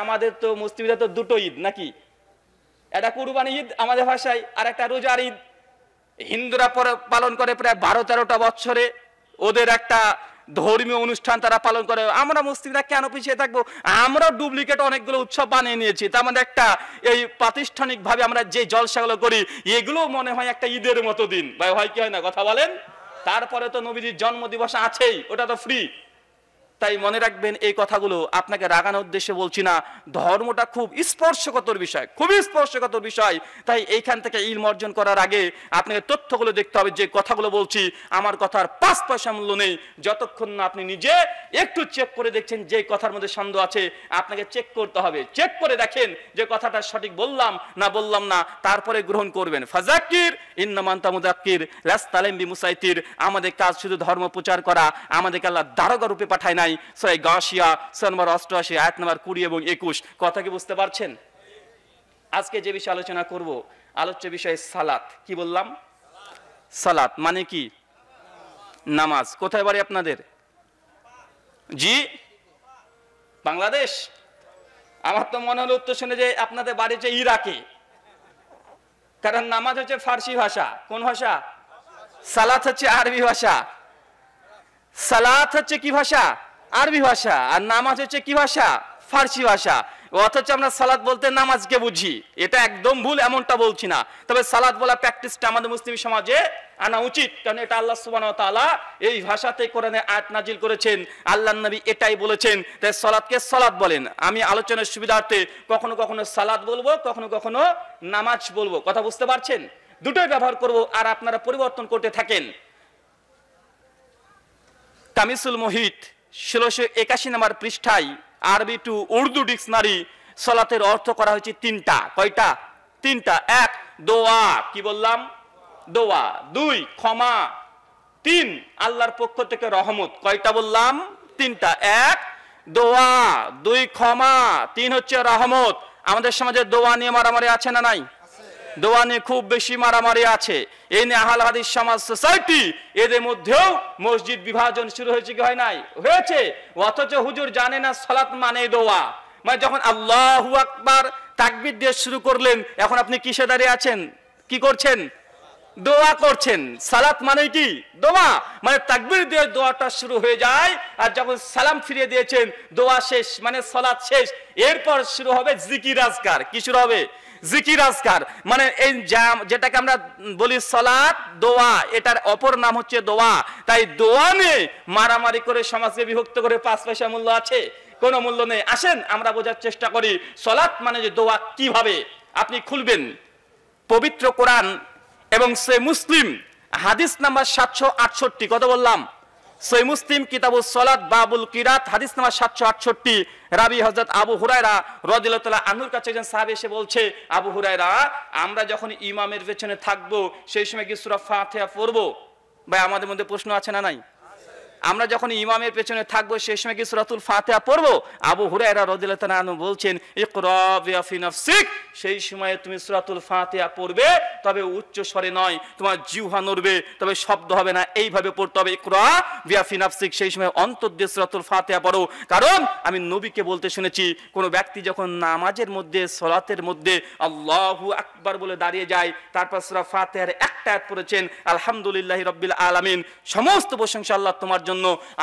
আমাদের তো মুসলিমদের তো দুটো ঈদ নাকি, একটা কুরবানি ঈদ আমাদের ভাষায়, আর একটা রোজার ঈদ। হিন্দুরা পালন করে প্রায় 12-13টা বছরে, ওদের একটা ধর্মীয় অনুষ্ঠান তারা পালন করে। আমরা মুসলিমরা কেন পিছিয়ে থাকবো? আমরা ডুপ্লিকেট অনেকগুলো উৎসব বানিয়ে নিয়েছি। তার মানে একটা এই প্রাতিষ্ঠানিক ভাবে আমরা যে জলসাগুলো করি এগুলো মনে হয় একটা ঈদের মতো দিন, ভাই হয় কি হয় না কথা বলেন? তারপরে তো নবীজির জন্মদিবস আছেই, ওটা তো ফ্রি। তাই মনে রাখবেন এই কথাগুলো, আপনাকে রাগানোর উদ্দেশ্যে বলছি না। ধর্মটা খুব স্পর্শকাতর বিষয়, খুবই স্পর্শকাতর বিষয়। তাই এইখান থেকে ইলম অর্জন করার আগে আপনাকে তথ্যগুলো দেখতে হবে। যে কথাগুলো বলছি আমার কথার 5 পয়সা মূল্য নেই যতক্ষণ না আপনি নিজে একটু চেক করে দেখছেন যে কথার মধ্যে সন্দেহ আছে। আপনাকে চেক করতে হবে, চেক করে দেখেন যে কথাটা সঠিক বললাম না বললাম না, তারপরে গ্রহণ করবেন। ফাযাক্কির ইন্নামা আনতা মুযাক্কির লাস্তা আলাইহিম বিমুসাইতির। আমাদের কাজ শুধু ধর্ম প্রচার করা, আমাদেরকে আল্লাহ দারোগা রূপে পাঠায় নাই। সূরা গাশিয়া সূরা নম্বর 88 আয়াত নম্বর 20 এবং 21। কথা কি বুঝতে পারছেন? আজকে যে বিষয়ে আলোচনা করব, আলোচ্য বিষয় সালাত। কি বললাম? সালাত মানে কি? নামাজ। কোথায় বাড়ি আপনাদের? জি, বাংলাদেশ। আমার তো মনে হলো উত্তর শুনে যে আপনাদের বাড়ি যে ইরাকে, কারণ নামাজ হচ্ছে ফার্সি ভাষা। কোন ভাষা? সালাত হচ্ছে আরবি ভাষা। সালাত হচ্ছে কি ভাষা? আরবি ভাষা। আর নামাজ হচ্ছে কি ভাষা? ফার্সি ভাষা। অথচ আমরা সালাত বলতে নামাজকে বুঝি। এটা একদম ভুল, এমনটা বলছি না। তবে সালাত বলা প্র্যাকটিসটা আমাদের মুসলিম সমাজে আনা উচিত, কারণ এটা আল্লাহ সুবহানাহু ওয়া তাআলা এই ভাষাতে কোরআনে আয়াত নাজিল করেছেন। আল্লাহর নবী এটাই বলেছেন। তাই সালাতকে সালাত বলেন। আমি আলোচনার সুবিধার্থে কখনো কখনো সালাত বলবো, কখনো কখনো নামাজ বলবো। কথা বুঝতে পারছেন? দুটোই ব্যবহার করব, আর আপনারা পরিবর্তন করতে থাকেন। কামিসুল মুহিত 1681 নম্বর পৃষ্ঠায় আরবি টু উর্দু ডিকশনারি সালাতের অর্থ করা হয়েছে 3টা। কয়টা? 3টা। 1 দোয়া। কি বললাম? দোয়া। 2 ক্ষমা। 3 আল্লাহর পক্ষ থেকে রহমত। কয়টা বললাম? 3টা। 1 দোয়া, 2 ক্ষমা, 3 হচ্ছে রহমত। আমাদের সমাজে দোয়া নিয়ে মারামারি আছে না নাই? দোয়া নিয়ে খুব বেশি মারামারি আছে। এই নিয়ে আহলে হাদিস সমাজ সোসাইটি, এদের মধ্যেও মসজিদ বিভাজন শুরু হয়েছে কি হয় নাই? হয়েছে। অথচ হুজুর জানে না সালাত মানে দোয়া। মানে যখন আল্লাহু আকবার তাকবীর দিয়ে শুরু করলেন, এখন আপনি কিসে দাঁড়িয়ে আছেন? কি করছেন? দোয়া করছেন। সালাত মানে কি? দোয়া। মানে তাকবীর দিয়ে দোয়াটা শুরু হয়ে যায়, আর যখন সালাম ফিরিয়ে দিয়েছেন দোয়া শেষ, মানে সালাত শেষ। এরপর শুরু হবে জিকির আজকার। কি শুরু হবে? জিকির আজকার। মানে এই যেটাকে আমরা বলি সালাত, দোয়া, এটার অপর নাম হচ্ছে দোয়া। তাই দোয়া নিয়ে মারামারি করে সমাজকে বিভক্ত করে 5 পয়সা মূল্য আছে? কোনো মূল্য নেই। আসেন আমরা বোঝার চেষ্টা করি সালাত মানে যে দোয়া কিভাবে। আপনি খুলবেন পবিত্র কোরআন এবং সহিহ মুসলিম হাদিস নাম্বার 768। কত বললাম? সহিহ মুসলিম কিতাবুস সালাত বাবুল কিরাত হাদিস নাম্বার 768। রাবি হযরত আবু হুরায়রা রাদিয়াল্লাহু তাআলা আনহুর কাছে একজন সাহাবী এসে বলছে, আবু হুরায়রা, আমরা যখন ইমামের পেছনে থাকবো সেই সময় কি সূরা ফাতিহা পড়বো? ভাই আমাদের মধ্যে প্রশ্ন আছে না নাই? আমরা যখন ইমামের পেছনে থাকবো সেই সময় কি সূরাতুল ফাতিহা পড়বো? আবু হুরায়রা রাদিয়াল্লাহু তাআলা আনহু বলছেন, ইকরা ফি নাফসিক, সেই সময়ে তুমি সূরাতুল ফাতিহা পড়বে, তবে উচ্চ স্বরে নয়, তোমার জিহ্বা নড়বে, তবে শব্দ হবে না, এইভাবে পড়তে হবে। ইকরা ফি নাফসিক, সেই সময় অন্তর দিয়ে সূরাতুল ফাতিহা পড়ো। কারণ আমি নবীকে বলতে শুনেছি, কোন ব্যক্তি যখন নামাজের মধ্যে সালাতের মধ্যে আল্লাহু আকবার বলে দাঁড়িয়ে যায়, তারপর সূরা ফাতিহার একটা আয়াত পড়েছেন আলহামদুলিল্লাহি রাব্বিল আলামিন, সমস্ত প্রশংসা আল্লাহ তোমার জন্য।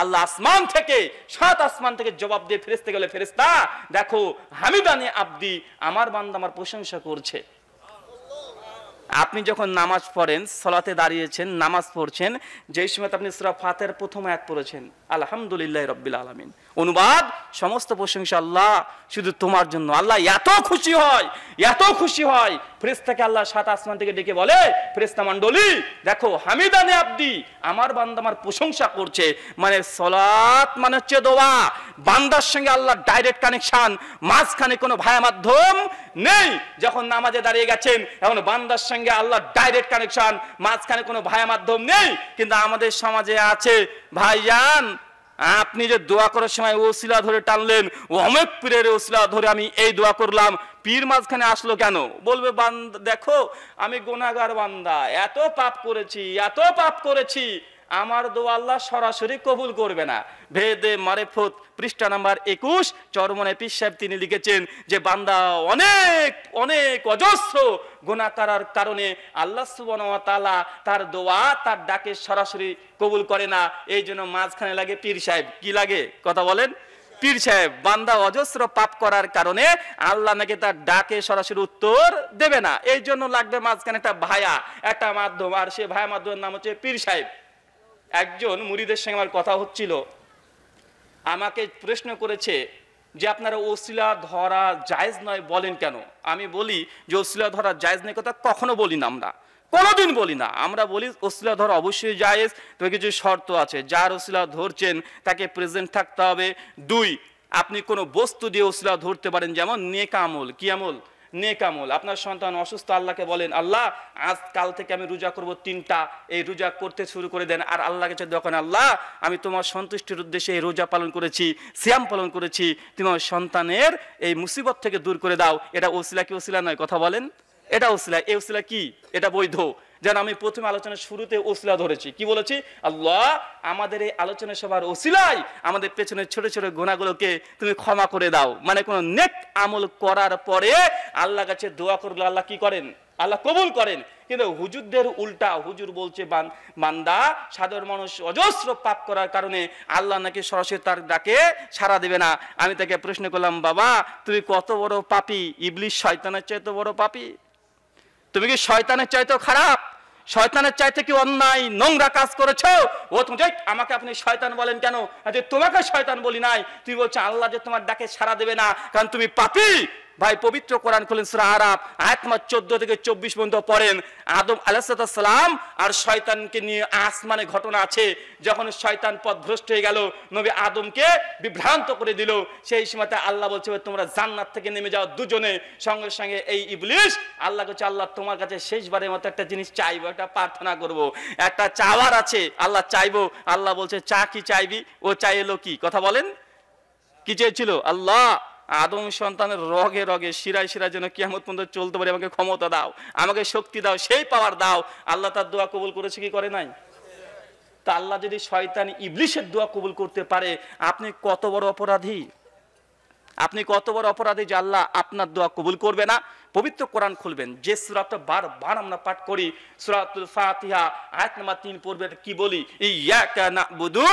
আল্লাহ আসমান থেকে, 7 আসমান থেকে জবাব দিয়ে ফেরেশতা গেলে, ফেরেশতা দেখো হামিদানি আব্দি, আমার বান্দা আমার প্রশংসা করছে। আপনি যখন নামাজ পড়েন, সালাতে দাঁড়িয়েছেন, নামাজ পড়ছেন, যেই সময় আপনি সূরা ফাতিহার প্রথম আয়াত পড়েছেন আলহামদুলিল্লাহি রাব্বিল আলামিন, অনুবাদ সমস্ত প্রশংসা আল্লাহ শুধু তোমার জন্য। আল্লাহ এত খুশি হয়, এত খুশি হয়, ফেরেশতাকে আল্লাহ 7 আসমান থেকে ডেকে বলে, ফেরেশতা মণ্ডলী দেখো হামিদানি আব্দি, আমার বান্দা আমার প্রশংসা করছে। মানে সালাত মানে হচ্ছে দোয়া, বান্দার সঙ্গে আল্লাহ ডাইরেক্ট কানেকশন, মাঝখানে কোনো ভায়া মাধ্যম নেই। যখন নামাজে দাঁড়িয়ে গেছেন, এখন বান্দার সঙ্গে আল্লাহ ডাইরেক্ট কানেকশন, মাঝখানে কোনো ভায়া মাধ্যম নেই। কিন্তু আমাদের সমাজে আছে, ভাইজান আপনি যে দোয়া করার সময় ওসিলা ধরে টানলেন, ও অনেক পীরের ওসিলা ধরে আমি এই দোয়া করলাম, পীর মাঝখানে আসলো কেন? বলবে বান্দা দেখো আমি গুনাহগার বান্দা, এত পাপ করেছি, এত পাপ করেছি, আমার দোয়া আল্লাহ সরাসরি কবুল করবে না। ভেদে মারেফত পৃষ্ঠা নাম্বার 21 চরমনে পীর সাহেব তিনি লিখেছেন যে বান্দা অনেক অনেক অজস্র গুনাহ করার কারণে আল্লাহ সুবহানাহু ওয়া তাআলা তার দোয়া তার ডাকে সরাসরি কবুল করে না। এই জন্য মাঝখানে লাগে পীর সাহেব। কি লাগে কথা বলেন? পীর সাহেব। বান্দা অজস্র পাপ করার কারণে আল্লাহ নাকি তার ডাকে সরাসরি উত্তর দেবে না, এই জন্য লাগবে মাঝখানে একটা ভায়া, একটা মাধ্যম, আর সে ভায়া মাধ্যমের নাম হচ্ছে পীর সাহেব। একজন মুরিদের সঙ্গে আমার কথা হচ্ছিল, আমাকে প্রশ্ন করেছে যে আপনারা ওসিলা ধরা জায়েজ নয় বলেন কেন? আমি বলি যে ওসিলা ধরা জায়েজ নেই কথা কখনো বলি না, আমরা কোনোদিন বলি না। আমরা বলি ওসিলা ধরা অবশ্যই জায়েজ, তবে কিছু শর্ত আছে। যার ওসিলা ধরছেন তাকে প্রেজেন্ট থাকতে হবে। 2, আপনি কোনো বস্তু দিয়ে ওসিলা ধরতে পারেন, যেমন নেক আমল। কি আমল? নেক আমল। আপনার সন্তান অসুস্থ, আল্লাহকে বলেন আল্লাহ আজ কাল থেকে আমি রোজা করব 3টা, এই রোজা করতে শুরু করে দেন। আর আল্লাহকে কাছে দোয়া করেন, আল্লাহ আমি তোমার সন্তুষ্টির উদ্দেশ্যে এই রোজা পালন করেছি, সিয়াম পালন করেছি, তোমার সন্তানের এই মুসিবত থেকে দূর করে দাও। এটা ওসিলা কি ওসিলা নয়? কথা বলেন, এটা ওসিলা। এই ওসিলা কি? এটা বৈধ। যেন আমি প্রথম আলোচনার শুরুতে ওসিলা ধরেছি, কি বলেছি? আল্লাহ আমাদের এই আলোচনা সবার ওসিলায় আমাদের পেছনের ছোট ছোট গুনাহগুলোকে তুমি ক্ষমা করে দাও। মানে কোন নেক আমল করার পরে আল্লাহ কাছে দোয়া করলে আল্লাহ কি করেন? আল্লাহ কবুল করেন। কিন্তু হুজুরদের উল্টা, হুজুর বলছে বান্দা সাধারণ মানুষ অজস্র পাপ করার কারণে আল্লাহ নাকি সরাসরি তার ডাকে সাড়া দেবে না। আমি তাকে প্রশ্ন করলাম, বাবা তুমি কত বড় পাপী? ইবলিস শয়তানের চাইতে বড় পাপী? তুমি কি শয়তানের চাইতেও খারাপ? শয়তানের চাইতে কি অন্যায় নোংরা কাজ করেছো? ও তুমি আমাকে আপনি শয়তান বলেন কেন? তোমাকে শয়তান বলি নাই। তুই বলছো আল্লাহ যে তোমার ডাকে সাড়া দেবে না কারণ তুমি পাপী। ভাই পবিত্র কোরআন খুলেন সূরা আরাফ আয়াত নম্বর 14 থেকে 24 পর্যন্ত পড়েন। আদম আলাইহিস সালাম আর শয়তানকে নিয়ে আসমানে ঘটনা আছে। যখন শয়তান পথভ্রষ্ট হয়ে গেল, নবী আদমকে বিভ্রান্ত করে দিল, সেই সময়তে আল্লাহ বলছে তোমরা জান্নাত থেকে নেমে যাও দুজনে। সঙ্গে সঙ্গে এই ইবলিস আল্লাহ কাছে, আল্লাহ তোমার কাছে শেষবারের মতো একটা জিনিস চাইবো, একটা প্রার্থনা করব, একটা চাওয়ার আছে। আল্লাহ চাইবো। আল্লাহ বলছে চা কি চাইবি? ও চাইলো কি? কথা বলেন, কি চেয়েছিল? আল্লাহ আদম সন্তানের রগে রগে শিরায় শিরায় যেন কিয়ামত পর্যন্ত চলতে পারে, আমাকে ক্ষমতা দাও, আমাকে শক্তি দাও, সেই পাওয়ার দাও। আল্লাহ তার দোয়া কবুল করেছে কি করে নাই? তা আল্লাহ যদি শয়তান ইবলিসের দোয়া কবুল করতে পারে, আপনি কত বড় অপরাধী? আপনি কত বড় অপরাধী যে আল্লাহ আপনার দোয়া কবুল করবে না? পবিত্র কোরআন খুলবেন, যে সূরাটা বারবার আমরা পাঠ করি, সূরাতুল ফাতিহা আয়াত নম্বর 3 পড়বে। কি বলি? ইয়াকা নাবুদু,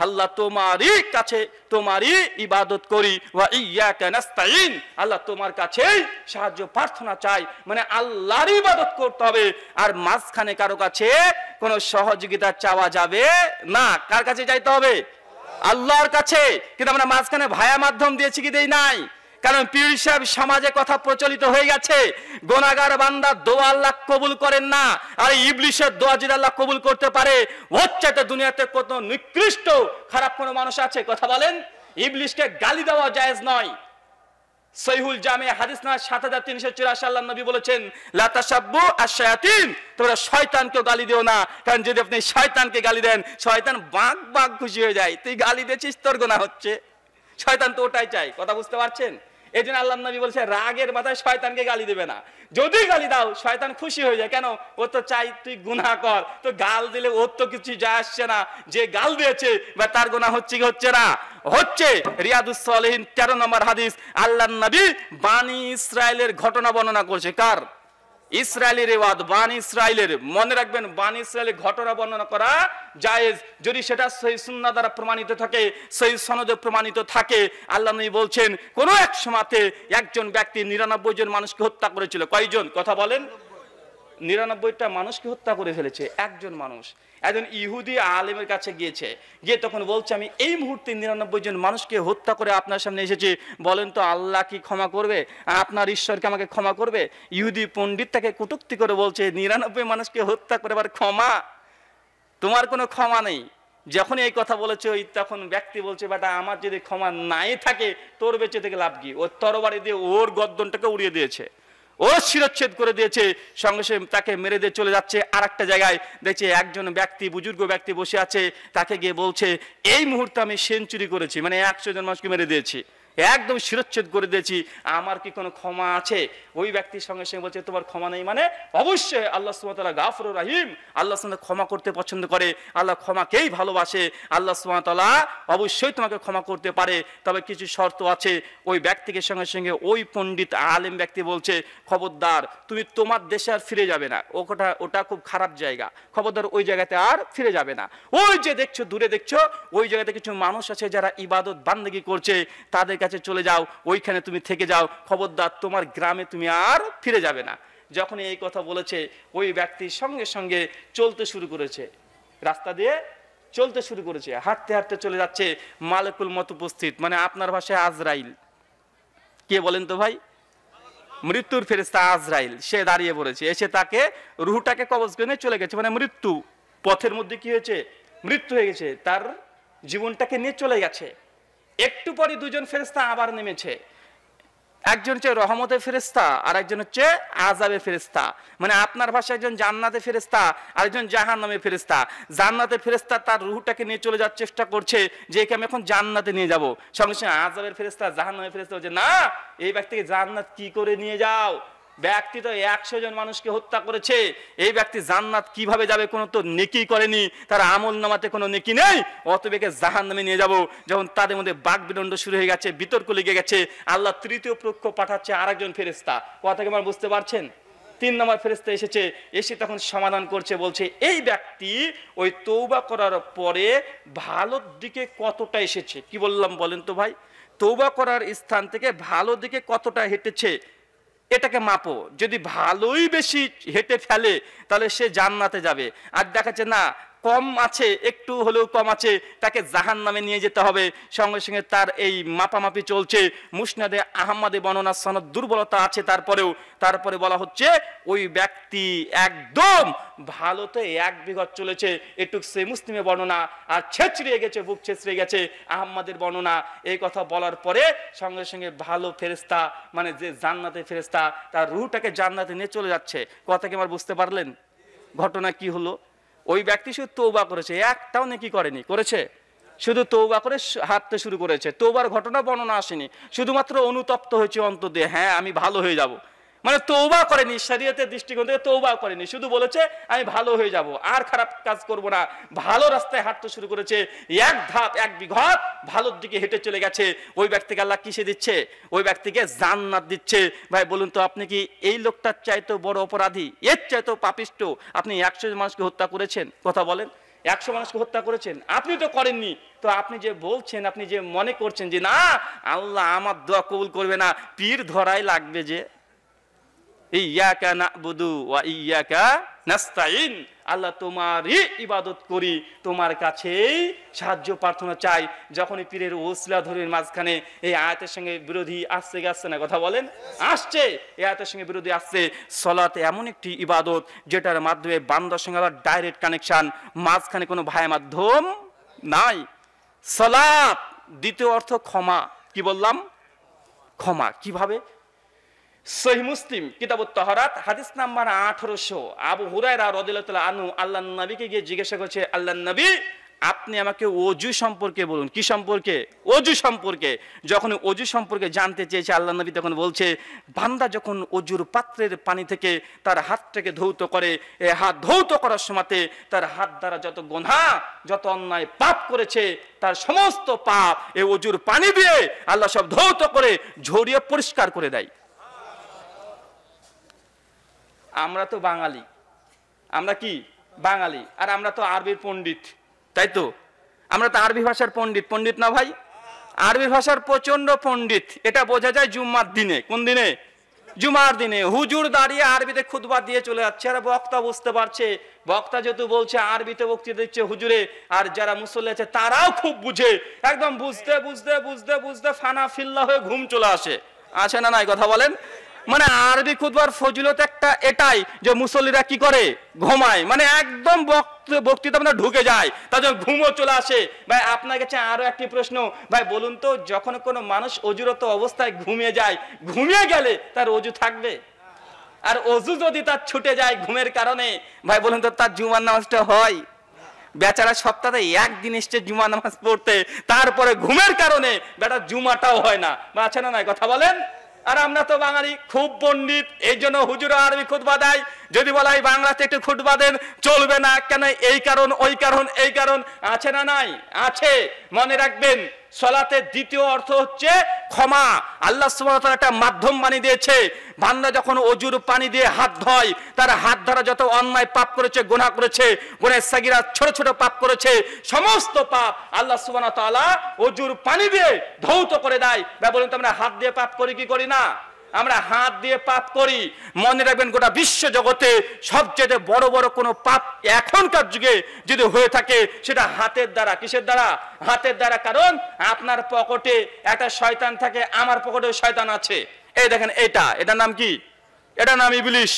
আল্লাহ তোমারই কাছে তোমারই ইবাদত করি, ওয়া ইয়াকা নাস্তাইন, আল্লাহ তোমার কাছেই সাহায্য প্রার্থনা চাই। মানে আল্লাহর ইবাদত করতে হবে, আর মাঝখানে কারো কাছে কোনো সহযোগিতা চাওয়া যাবে না। কার কাছে চাইতে হবে? আল্লাহর কাছে। কিন্তু আমরা মাঝখানে ভায়া মাধ্যম দিয়েছি কি দেই নাই? কারণ পীর সাহেব সমাজে কথা প্রচলিত হয়ে গেছে, গুনাহগার বান্দা দোয়া আল্লাহ কবুল করেন না, আর ইবলিসের দোয়া যদি আল্লাহ কবুল করতে পারে, ওর চাইতে দুনিয়াতে কত নিকৃষ্ট খারাপ কোনো মানুষ আছে? কথা বলেন। ইবলিসকে গালি দেওয়া জায়েজ নয়। সহিহুল জামে হাদিস না 7384 আল্লাহ নবী বলেছেন লা তাসাব্বু আশ-শায়াতিন, তোমরা শয়তানকে গালি দিও না, কারণ যদি আপনি শয়তানকে গালি দেন শয়তান বাগ বাগ খুশি হয়ে যায়। তুই গালি দিয়েছিস, তোর গুনাহ হচ্ছে। শয়তান তো ওটাই চাই। কথা বুঝতে পারছেন? এই জন্য আল্লাহ নবী বলছে রাগের মাথায় শয়তানকে গালি দেবে না। যদি গালি দাও শয়তান খুশি হয়ে যায়। কেন? ও তো চাই তুই গুনাহ কর, তো গাল দিলে ওর তো কিছু যায় আসছে না। যে গাল দিয়েছে বা তার গুনাহ হচ্ছে কি হচ্ছে না? হচ্ছে। রিয়াদুস সালিহিন 13 নম্বর হাদিস, আল্লাহর নবী বানি ইসরাইলের ঘটনা বর্ণনা করছে। কার? ইসরায়েলের রেওয়াজ, বানি ইসরায়েলের। মনে রাখবেন, বানি ইসরায়েলের ঘটনা বর্ণনা করা জায়েজ যদি সেটা সহিহ সুন্নাহ দ্বারা প্রমাণিত থাকে, সহিহ সনদে প্রমাণিত থাকে। আল্লাহ নবী বলছেন কোন এক সময়তে একজন ব্যক্তি 99 জন মানুষকে হত্যা করেছিল। কয়জন? কথা বলেন। 99টা মানুষকে হত্যা করে ফেলেছে একজন মানুষ। একজন ইহুদি আলেমের কাছে গিয়েছে, গিয়ে তখন বলছে আমি এই মুহূর্তে 99 জন মানুষকে হত্যা করে আপনার সামনে এসেছি, বলেন তো আল্লাহ কি ক্ষমা করবে? আপনার ঈশ্বরকে আমাকে ক্ষমা করবে? ইহুদি পণ্ডিত তাকে কটূক্তি করে বলছে 99 মানুষকে হত্যা করে আবার ক্ষমা? তোমার কোনো ক্ষমা নেই। যখন এই কথা বলেছে ওই তখন ব্যক্তি বলছে বেটা আমার যদি ক্ষমা নাই থাকে তোর বেঁচে থেকে লাভ কি? ওর তরবারি দিয়ে ওর গর্দনটাকে উড়িয়ে দিয়েছে, ও শিরচ্ছেদ করে দিয়েছে। সঙ্গে সঙ্গে তাকে মেরে দিয়ে চলে যাচ্ছে। আর একটা জায়গায় দেখছে একজন ব্যক্তি, বুজুর্গ ব্যক্তি বসে আছে, তাকে গিয়ে বলছে এই মুহূর্তে আমি সেঞ্চুরি করেছি, মানে 100 জন মানুষকে মেরে দিয়েছি। একদম শিরচ্ছেদ করে দিয়েছি, আমার কি কোনো ক্ষমা আছে? ওই ব্যক্তির সঙ্গে সঙ্গে বলছে তোমার ক্ষমা নেই মানে? অবশ্যই আল্লাহ সুবহানাহু ওয়া তাআলা গাফুরুর রহিম, আল্লাহ সুবহানাহু ওয়া তাআলা ক্ষমা করতে পছন্দ করে, আল্লাহ ক্ষমাকেই ভালোবাসে, আল্লাহ সুবহানাহু ওয়া তাআলা অবশ্যই তোমাকে ক্ষমা করতে পারে, তবে কিছু শর্ত আছে। ওই ব্যক্তিকে সঙ্গে সঙ্গে ওই পণ্ডিত আলেম ব্যক্তি বলছে খবরদার তুমি তোমার দেশে আর ফিরে যাবে না, ওটা খুব খারাপ জায়গা, খবরদার ওই জায়গাতে আর ফিরে যাবে না। ওই যে দেখছো দূরে দেখছো ওই জায়গাতে কিছু মানুষ আছে যারা ইবাদত বান্দেগি করছে, তাদের কাছে চলে যাও, ওইখানে তুমি থেকে যাও, খবরদার তোমার গ্রামে তুমি আর ফিরে যাবে না। যখন এই কথা বলেছে ওই ব্যক্তি সঙ্গে সঙ্গে চলতে শুরু করেছে, রাস্তা দিয়ে চলতে শুরু করেছে, হাঁটতে হাঁটতে চলে যাচ্ছে, মালিকুল মত উপস্থিত, মানে আপনার ভাষায় আজরাইল। কে বলেন তো ভাই? মৃত্যুর ফেরেশতা আজরাইল, সে দাঁড়িয়ে পড়েছে, এসে তাকে রুহটাকে কবজ করে চলে গেছে, মানে মৃত্যু পথের মধ্যে কি হয়েছে? মৃত্যু হয়ে গেছে, তার জীবনটাকে নিয়ে চলে গেছে। একটু পরে দুজন ফেরেশতা আবার নেমেছে, একজন হচ্ছে রহমতের ফেরেশতা আর একজন হচ্ছে আযাবের ফেরেশতা, মানে আপনার ভাষায় একজন জান্নাতের ফেরেশতা আর একজন জাহান্নামের ফেরেশতা। জান্নাতের ফেরেশতা তার রূহটাকে নিয়ে চলে যাওয়ার চেষ্টা করছে যে একে আমি এখন জান্নাতে নিয়ে যাব, সঙ্গে সঙ্গে আযাবের ফেরেশতা জাহান্নামের ফেরেশতা বলছে না, এই ব্যক্তিকে জান্নাত কি করে নিয়ে যাও? ব্যক্তি তো 100 জন মানুষকে হত্যা করেছে, এই ব্যক্তি জান্নাত কিভাবে যাবে? কোনো তো নেকি করেনি, তার আমল নামাতে কোনো নেকি নেই, অতএব একে জাহান্নামে নিয়ে যাব। যখন তাদের মধ্যে বাকবিতণ্ড শুরু হয়ে গেছে, বিতর্ক লেগে গেছে, আল্লাহ তৃতীয় পক্ষ পাঠাচ্ছে আরেকজন ফেরেশতা। কথা কি আপনারা বুঝতে পারছেন? 3 নম্বর ফেরেশতা এসেছে, এসে তখন সমাধান করছে, বলছে এই ব্যক্তি ওই তওবা করার পরে ভালোর দিকে কতটা এসেছে। কি বললাম বলেন তো ভাই? তওবা করার স্থান থেকে ভালো দিকে কতটা হেঁটেছে এটাকে মাপো। যদি ভালোই বেশি হেঁটে ফেলে তাহলে সে জান্নাতে যাবে, আর দেখাচ্ছে না কম আছে, একটু হলেও কম আছে, তাকে জাহান্নামে নিয়ে যেতে হবে। সঙ্গে সঙ্গে তার এই মাপামাপি চলছে। মুসনাদে আহমদে বর্ণনা সনদ দুর্বলতা আছে, তারপরে বলা হচ্ছে ওই ব্যক্তি একদম ভালোতে 1 বিঘত চলেছে, এটুক সে মুসলিমে বর্ণনা, আর ছেঁচড়িয়ে গেছে, বুক ছেঁচড়িয়ে গেছে আহমদের বর্ণনা। এই কথা বলার পরে সঙ্গে সঙ্গে ভালো ফেরেশতা, মানে যে জান্নাতের ফেরেশতা, তার রূহটাকে জান্নাতে নিয়ে চলে যাচ্ছে। কথা কি আমার বুঝতে পারলেন? ঘটনা কি হলো? ওই ব্যক্তি শুধু তওবা করেছে, একটাও নেকি করেনি, করেছে শুধু তওবা করে হাঁটতে শুরু করেছে। তওবার ঘটনা বর্ণনা আসেনি, শুধুমাত্র অনুতপ্ত হয়েছে অন্তর দিয়ে, হ্যাঁ আমি ভালো হয়ে যাব, মানে তওবা করেনি, শরীয়তের দৃষ্টিকোণ থেকে তওবা করেনি, শুধু বলেছে আমি ভালো হয়ে যাব, আর খারাপ কাজ করব না, ভালো রাস্তায় হাঁটতে শুরু করেছে। 1 ধাপ 1 বিঘত ভালোর দিকে হেঁটে চলে গেছে। ওই ব্যক্তিকে আল্লাহ কিসে দিচ্ছে? ওই ব্যক্তিকে জান্নাত দিচ্ছে। ভাই বলুন তো, আপনি কি এই লোকটার চাইতেও বড় অপরাধী, এর চাইতেও পাপিষ্ট? আপনি 100 মানুষকে হত্যা করেছেন, কথা বলেন, 100 মানুষকে হত্যা করেছেন, আপনি তো করেননি। তো আপনি যে বলছেন, আপনি যে মনে করছেন যে না আল্লাহ আমার দোয়া কবুল করবে না, পীর ধরাই লাগবে যে ইয়াকা না'বুদু ওয়া ইয়াকা নাস্তাইন, আল্লাহ তোমারই ইবাদত করি, তোমার কাছেই সাহায্য প্রার্থনা চাই। যখনই পীরের ওসিলা ধরে মাঝখানে এই আয়াতের সঙ্গে বিরোধী আসছে গেছে না, কথা বলেন, আসছে, এই আয়াতের সঙ্গে বিরোধী আসছে। সালাত এমন একটি ইবাদত যেটার মাধ্যমে বান্দার সঙ্গে আল্লাহর ডাইরেক্ট কানেকশন, মাঝখানে কোনো ভাই মাধ্যম নাই। সালাত দ্বিতীয় অর্থ ক্ষমা। কি বললাম? ক্ষমা। কিভাবে? সহিহ মুসলিম কিতাবুত তাহারাত হাদিস নাম্বার 1800, আবু হুরায়রা রাদিয়াল্লাহু তাআলা আনহু আল্লাহর নবীকে গিয়ে জিজ্ঞাসা করছে, আল্লাহর নবী আপনি আমাকে ওযু সম্পর্কে বলুন। কি সম্পর্কে? ওযু সম্পর্কে। যখন ওযু সম্পর্কে জানতে চেয়েছে আল্লাহর নবী তখন বলছে, বান্দা যখন ওযুর পাত্রের পানি থেকে তার হাতটাকে ধৌত করে, এই হাত ধৌত করার সময়তে তার হাত দ্বারা যত গুনাহ, যত অন্যায় পাপ করেছে, তার সমস্ত পাপ এই ওযুর পানি দিয়ে আল্লাহ সব ধৌত করে ঝরিয়ে পরিষ্কার করে দেয়। আমরা তো বাঙালি, আমরা কি বাঙালি, আর আমরা তো আরবির পণ্ডিত, তাই তো? আমরা তো আরবি ভাষার পণ্ডিত না ভাই? আরবি ভাষার প্রচন্ড পণ্ডিত। এটা বোঝা যায় জুম্মার দিনে। কোন দিনে? জুমার দিনে হুজুর দাঁড়িয়ে আরবিতে খুতবা দিয়ে চলে যাচ্ছে, আর বক্তা বুঝতে পারছে, বক্তা যেহেতু বলছে আরবিতে বক্তৃতা দিচ্ছে হুজুরে, আর যারা মুসল্লি আছে তারাও খুব বুঝে, একদম বুঝতে বুঝতে বুঝতে বুঝতে ফানা ফিল্লা হয়ে ঘুম চলে আসে না নাই, কথা বলেন? মানে আরবি খুতবার ফজিলত একটা এটাই যে মুসল্লিরা কি করে? ঘুমায়, মানে একদম বক্তৃতা মানে ঢুকে যায়, তাদের ঘুমও চলে আসে। ভাই আপনার কাছে আরো একটি প্রশ্ন, ভাই বলুন তো, যখন কোনো মানুষ অজুরত অবস্থায় ঘুমিয়ে যায়, ঘুমিয়ে গেলে তার অজু থাকবে? আর অজু যদি তার ছুটে যায় ঘুমের কারণে, ভাই বলুন তো তার জুমার নামাজটা হয়? বেচারা সপ্তাহে একদিন এসছে জুমা নামাজ পড়তে, তারপরে ঘুমের কারণে বেটা জুমাটাও হয় না, বা আছে না নাই কথা বলেন। আর আমরা তো বাঙালি খুব পণ্ডিত, এই জন্য হুজুর আরবি খুতবা দেয়। যদি বলা হয় বাংলাতে একটু খুতবা দেন, চলবে না কেন, এই কারণ ওই কারণ এই কারণ, আছে না নাই? আছে। মনে রাখবেন, সলাতের দ্বিতীয় অর্থ হচ্ছে ক্ষমা। আল্লাহ সুবহানাহু ওয়া তাআলা একটা মাধ্যম বানিয়ে দিয়েছে। বান্দা যখন অজুর পানি দিয়ে হাত ধোয়, তার হাত দ্বারা যত অন্যায় পাপ করেছে, গুনাহ করেছে, গুনাহ সাগীরা ছোট ছোট পাপ করেছে, সমস্ত পাপ আল্লাহ সুবহানাহু ওয়া তাআলা অজুর পানি দিয়ে ধৌত করে দেয়। বা বলেন তো আমরা হাত দিয়ে পাপ করি কি করি না? আমরা হাত দিয়ে পাপ করি। মনে রাখবেন, গোটা বিশ্ব জগতে সবচেয়ে বড় বড় কোনো পাপ এখনকার যুগে যদি হয়ে থাকে, সেটা হাতের দ্বারা। কিসের দ্বারা? হাতের দ্বারা। কারণ আপনার পকেটে একটা শয়তান থাকে, আমার পকেটেও শয়তান আছে। এই দেখেন, এটার নাম কি? এটার নাম ইবলিশ।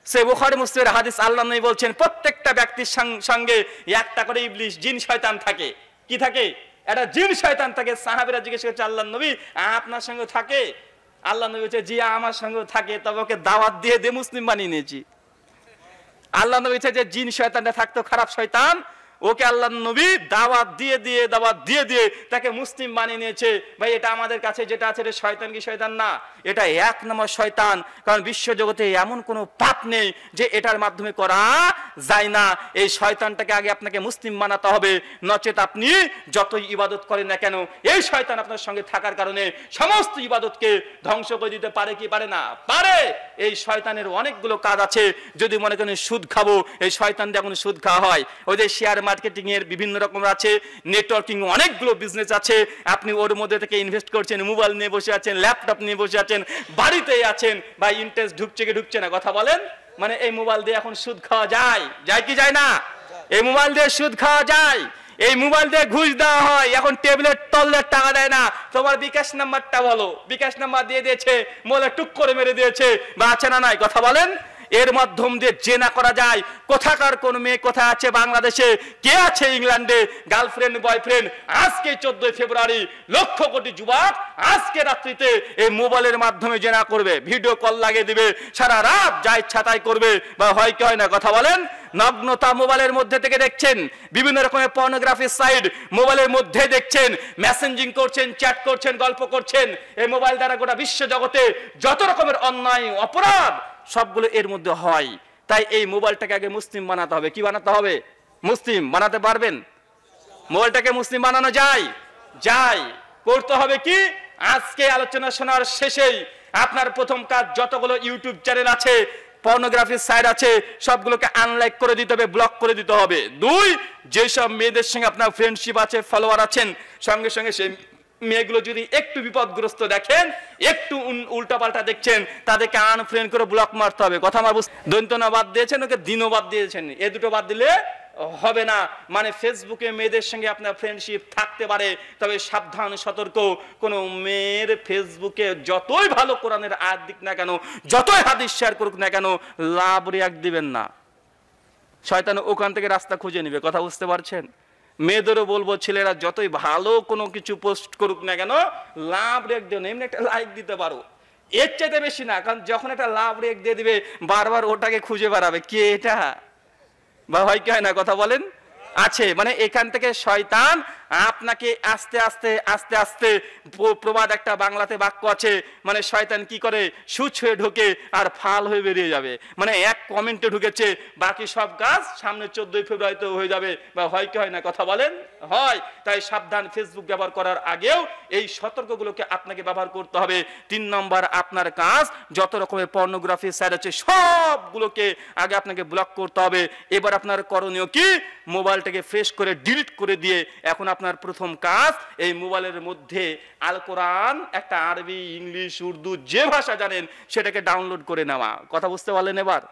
সে বুখারী মুসলিমের হাদিস, আল্লাহ নবী বলছেন প্রত্যেকটা ব্যক্তির সঙ্গে একটা করে ইবলিশ, জিন শয়তান থাকে। কি থাকে? একটা জিন শয়তান থাকে। সাহাবীরা জিজ্ঞেস করছে, আল্লাহর নবী আপনার সঙ্গে থাকে? আল্লাহ নবী বলছে, জি আমার সঙ্গে থাকে, তবে ওকে দাওয়াত দিয়ে মুসলিম বানিয়ে নিয়েছি। আল্লাহ নবী বলছে যে জিন শয়তানটা থাকতো, খারাপ শয়তান, ওকে আল্লাহ নবী দাওয়াত দিয়ে দিয়ে তাকে মুসলিম বানিয়ে নিয়েছে। ভাই, এটা আমাদের কাছে যেটা আছে, এটা শয়তান কি শয়তান না? এটা এক নম্বর শয়তান। কারণ বিশ্ব জগতে এমন কোনো পাপ নেই যে এটার মাধ্যমে করা যায় না। এই শয়তানটাকে আগে আপনাকে মুসলিম বানাতে হবে, নচেত আপনি যতই ইবাদত করেন না কেন, এই শয়তান আপনার সঙ্গে থাকার কারণে সমস্ত ইবাদতকে ধ্বংস করে দিতে পারে কি পারে না? পারে। এই শয়তানের অনেকগুলো কাজ আছে। যদি মনে করেন সুদ খাবো, এই শয়তান দিয়ে এখন সুদ খাওয়া হয়। ওই যে শেয়ার মার্কেটিং এর বিভিন্ন রকম আছে, নেটওয়ার্কিং অনেকগুলো বিজনেস আছে। আপনি ওর মধ্যে থেকে ইনভেস্ট করছেন, মোবাইল নিয়ে বসে আছেন, ল্যাপটপ নিয়ে বসে আছেন, বাড়িতেই আছেন, বা ইন্টারেস্ট ঢুকছে কি ঢুকছে না? কথা বলেন। মানে এই মোবাইল দিয়ে এখন সুদ খাওয়া যায়? যায় কি যায় না? এই মোবাইল দিয়ে সুদ খাওয়া যায়। এই মোবাইল দিয়ে ঘুষ দেওয়া হয়। এখন টেবিলের তললে টাকা দেয় না, তোমার বিকাশ নাম্বারটা বলো, বিকাশ নাম্বার দিয়ে দিয়েছে, বলে টুক করে মেরে দিয়েছে, বা আছে না নাই? কথা বলেন। এর মাধ্যম দিয়ে জেনা করা যায়। কোথাকার কোন মেয়ে কোথায় আছে বাংলাদেশে, কে আছে ইংল্যান্ডে, গার্লফ্রেন্ড বয়ফ্রেন্ড। আজকে 14 ফেব্রুয়ারি লক্ষ কোটি যুবক আজকে রাত্রিতে এই মোবাইলের মাধ্যমে জেনা করবে, ভিডিও কল লাগিয়ে দিবে, সারা রাত যা ইচ্ছা তাই করবে, বা হয় কি হয় না? কথা বলেন। নগ্নতা মোবাইলের মধ্যে থেকে দেখছেন, বিভিন্ন রকমের পর্নোগ্রাফি সাইট মোবাইলের মধ্যে দেখছেন, মেসেঞ্জিং করছেন, চ্যাট করছেন, গল্প করছেন। এই মোবাইল দ্বারা গোটা বিশ্ব জগতে যত রকমের অন্যায় অপরাধ সবগুলো এর মধ্যে হয়। তাই এই মোবাইলটাকে আগে মুসলিম বানাতে হবে। কি বানাতে হবে? মুসলিম বানাতে পারবেন? মোবাইলটাকে মুসলিম বানানো যায়? যায়। করতে হবে কি? আজকে আলোচনা শোনার শেষেই আপনার প্রথম কাজ, যতগুলো ইউটিউব চ্যানেল আছে, পর্নোগ্রাফির সাইট আছে, সবগুলোকে আনলাইক করে দিতে হবে, ব্লক করে দিতে হবে। 2, যেসব মেয়েদের সঙ্গে আপনার ফ্রেন্ডশিপ আছে, ফলোয়ার আছেন, সঙ্গে সঙ্গে সেই মেয়েগুলো যদি একটু বিপদগ্রস্ত দেখেন, একটু উল্টাপাল্টা দেখছেন, তাদেরকে আনফ্রেন্ড করে ব্লক মারতে হবে। কথা আমার দন্তনা বাদ দিয়েছেন, ওকে দিনও বাদ দিয়েছেন, এ দুটো বাদ দিলে হবে না। মানে ফেসবুকে মেয়েদের সঙ্গে আপনার ফ্রেন্ডশিপ থাকতে পারে, তবে সাবধান, সতর্ক। কোনো মেয়ের ফেসবুকে যতই ভালো কোরআনের আয়াত দিক না কেন, যতই হাদিস শেয়ার করুক না কেন, লাভ রিয়াক্ট দিবেন না। শয়তান ওখান থেকে রাস্তা খুঁজে নেবে। কথা বুঝতে পারছেন? মেয়েদেরও বলবো, ছেলেরা যতই ভালো কোনো কিছু পোস্ট করুক না কেন, লাভ রিয়াক্ট দিও না, এমনি একটা লাইক দিতে পারো, এর চাইতে বেশি না। কারণ যখন একটা লাভ রিয়াক্ট দিয়ে দিবে, বারবার ওটাকে খুঁজে বেড়াবে, কে এটা, বা হয় কি হয় না? কথা বলেন। আছে মানে এখান থেকে শয়তান আপনাকে আস্তে আস্তে আস্তে আস্তে, প্রবাদ একটা বাংলাতে বাক্য আছে, মানে শয়তান কি করে, সুচ হয়ে ঢোকে আর ফাল হয়ে বেরিয়ে যাবে। মানে এক কমেন্টে ঢুকেছে, বাকি সব কাজ সামনে 14 ফেব্রুয়ারিতে হয়ে যাবে, বা হয় কি হয় না? কথা বলেন। হয়। তাই সাবধান, ফেসবুক ব্যবহার করার আগেও এই সতর্কগুলোকে আপনাকে ব্যবহার করতে হবে। 3 নম্বর, আপনার কাজ, যত রকমের পর্নোগ্রাফি সাইট আছে সবগুলোকে আগে আপনাকে ব্লক করতে হবে। এবার আপনার করণীয় কি? মোবাইলটাকে ফ্রেশ করে ডিলিট করে দিয়ে এখন আপনার প্রথম কাজ, এই মোবাইলের মধ্যে আল কোরআন, একটা আরবি, ইংলিশ, উর্দু, যে ভাষা জানেন সেটাকে ডাউনলোড করে নেওয়া। কথা বুঝতে পারলেন? এবার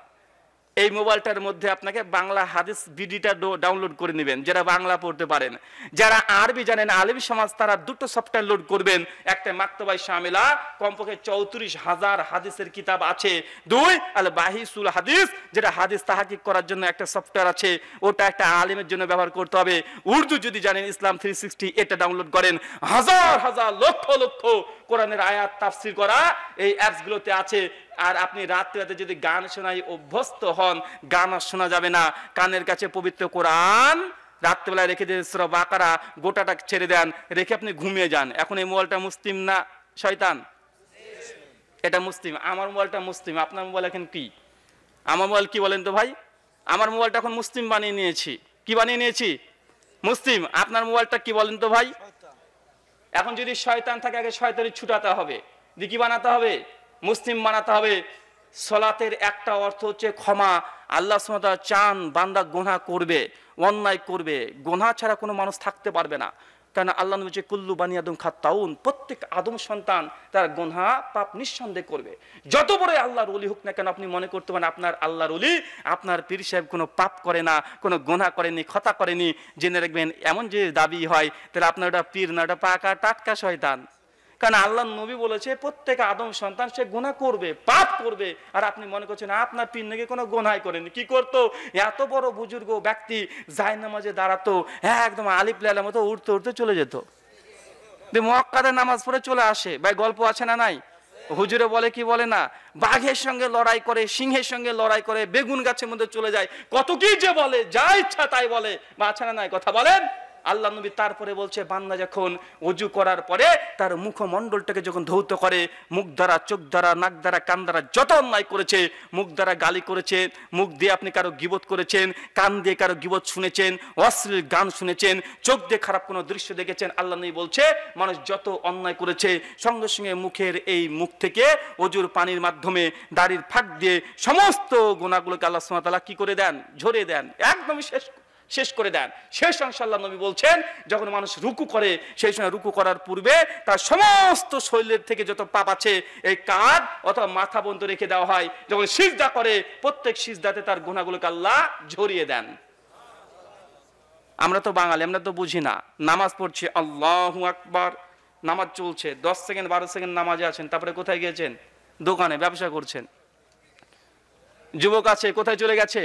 এই মোবাইলটার মধ্যে আপনাকে বাংলা হাদিস বিডিটা ডাউনলোড করে নেবেন, যারা বাংলা পড়তে পারেন। যারা আরবি জানেন, আলিম সমাজ, তারা দুটো সফটওয়্যার লোড করবেন। একটা মাকতবায়ে শামিলা, কমপক্ষে 34,000 হাদিসের কিতাব আছে। 2, আল বাহিসুল হাদিস, যেটা হাদিস তাহাকিক করার জন্য একটা সফটওয়্যার আছে, ওটা একটা আলিমের জন্য ব্যবহার করতে হবে। উর্দু যদি জানেন, ইসলাম 360, এটা ডাউনলোড করেন। হাজার হাজার লক্ষ লক্ষ কোরআনের আয়াত তাফসীর করা এই অ্যাপসগুলোতে আছে। আর আপনি রাতে রাতে যদি গান শোনায় অভ্যস্ত হন, গান আর শোনা যাবে না। কানের কাছে পবিত্র কোরআন রাত্রেবেলা রেখে দিয়ে সূরা বাকারা গোটাটা ছেড়ে দেন, রেখে আপনি ঘুমিয়ে যান। এখন এই মোবাইলটা মুসলিম না শয়তান? এটা মুসলিম। আমার মোবাইলটা মুসলিম, আপনার মোবাইল এখন কি? আমার মোবাইল কি বলেন তো ভাই? আমার মোবাইলটা এখন মুসলিম বানিয়ে নিয়েছি। কি বানিয়ে নিয়েছি? মুসলিম। আপনার মোবাইলটা কি বলেন তো ভাই? এখন যদি শয়তান থাকে, আগে শয়তানি ছুটাতে হবে, দিয়ে কি বানাতে হবে? মুসলিম বানাতে হবে। সলাতের একটা অর্থ হচ্ছে ক্ষমা। আল্লাহ সুবহানাহু ওয়া তাআলা চান বান্দা গুনাহ করবে, অন্যায় করবে, গুনাহ ছাড়া কোনো মানুষ থাকতে পারবে না। কারণ আল্লাহ নবী বলেছে কুল্লু বানি আদম খাত্তাউন, প্রত্যেক আদম সন্তান তার গুনাহ পাপ নিঃসন্দেহে করবে। যত বড় আল্লাহর ওলি হোক না কেন, আপনি মনে করতে পারেন আপনার আল্লাহর ওলি, আপনার পীর সাহেব কোনো পাপ করে না, কোনো গুনাহ করেনি, খতা করেনি, জেনে রাখবেন এমন যে দাবি হয়, তাহলে আপনার ওটা পীর না, ওটা পাকা টাটকা শয়তান। কারণ আল্লাহ নবী বলেছে প্রত্যেক আদম সন্তান সে গুনাহ করবে, পাপ করবে। আর আপনি মনে করছেন আপনার পীর নাকি কোনো গুনাহ করেনি। কি করতো? এত বড় বুজুর্গ ব্যক্তি জায়নামাজে দাঁড়াতো, একদম আলিফ লাইলার মতো উঠতে উঠতে চলে যেত, মক্কাতে নামাজ পড়ে চলে আসে। ভাই গল্প আছে না নাই? হুজুরে বলে কি বলে না, বাঘের সঙ্গে লড়াই করে, সিংহের সঙ্গে লড়াই করে, বেগুন গাছের মধ্যে চলে যায়, কত কি যে বলে, যা ইচ্ছা তাই বলে। বা আছে না নাই? কথা বলেন। আল্লাহ নবী তারপরে বলছে বান্দা যখন ওযু করার পরে তার মুখমণ্ডলটাকে যখন ধৌত করে, মুখ দ্বারা, চোখ দ্বারা, নাক দ্বারা, কান দ্বারা যত অন্যায় করেছে, মুখ দ্বারা গালি করেছে, মুখ দিয়ে আপনি কারো গীবত করেছেন, কান দিয়ে কারো গীবত শুনেছেন, অশ্লীল গান শুনেছেন, চোখ দিয়ে খারাপ কোনো দৃশ্য দেখেছেন, আল্লাহ নবী বলছে মানুষ যত অন্যায় করেছে সঙ্গে সঙ্গে মুখের এই মুখ থেকে ওযুর পানির মাধ্যমে দাড়ির ফাঁক দিয়ে সমস্ত গুনাহগুলোকে আল্লাহ সুবহানাহু ওয়া তাআলা কি করে দেন? ঝরিয়ে দেন, একদমই শেষ করে দেন। শেষ অংশ আল্লাহ নবী বলছেন যখন মানুষ রুকু করে, সেই সময় রুকু করার পূর্বে তার সমস্ত শরীরের থেকে যত পাপ আছে এই কাঁধ অথবা মাথা বন্ধ রেখে দেওয়া হয়। যখন সিজদা করে প্রত্যেক সিজদাতে তার গুনাহগুলোকে আল্লাহ ঝরিয়ে দেন। আমরা তো বাঙালি, আমরা তো বুঝি না। নামাজ পড়ছি, আল্লাহু আকবার, নামাজ চলছে, 10 সেকেন্ড 12 সেকেন্ড নামাজে আছেন, তারপরে কোথায় গিয়েছেন? দোকানে ব্যবসা করছেন। যুবক আছে, কোথায় চলে গেছে?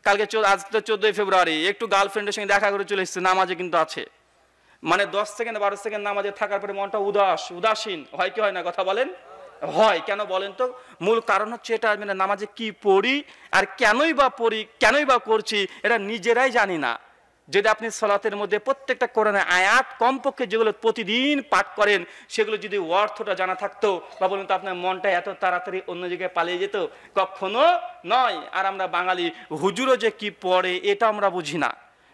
কালকে আজ তো 14 ফেব্রুয়ারি, একটু গার্লফ্রেন্ডের সঙ্গে দেখা করে চলে এসেছে, নামাজে কিন্তু আছে। মানে 10 সেকেন্ড 12 সেকেন্ড নামাজে থাকার পরে মনটা উদাসীন হয় কি হয় না? কথা বলেন। হয়। কেন বলেন তো? মূল কারণ হচ্ছে এটা, মানে নামাজে কি পড়ি আর কেনই বা পড়ি, কেনই বা করছি, এটা নিজেরাই জানি না। যদি আপনি সালাতের মধ্যে প্রত্যেকটা কোরআনের আয়াত কমপক্ষে যেগুলো প্রতিদিন পাঠ করেন, সেগুলো যদি অর্থটা জানা থাকতো, বা বলুন তো আপনার মনটা এত তাড়াতাড়ি অন্য জায়গায় পালিয়ে যেত? কখনো নয়। আর আমরা বাঙালি, হুজুরও যে কি পড়ে এটা আমরা বুঝি না,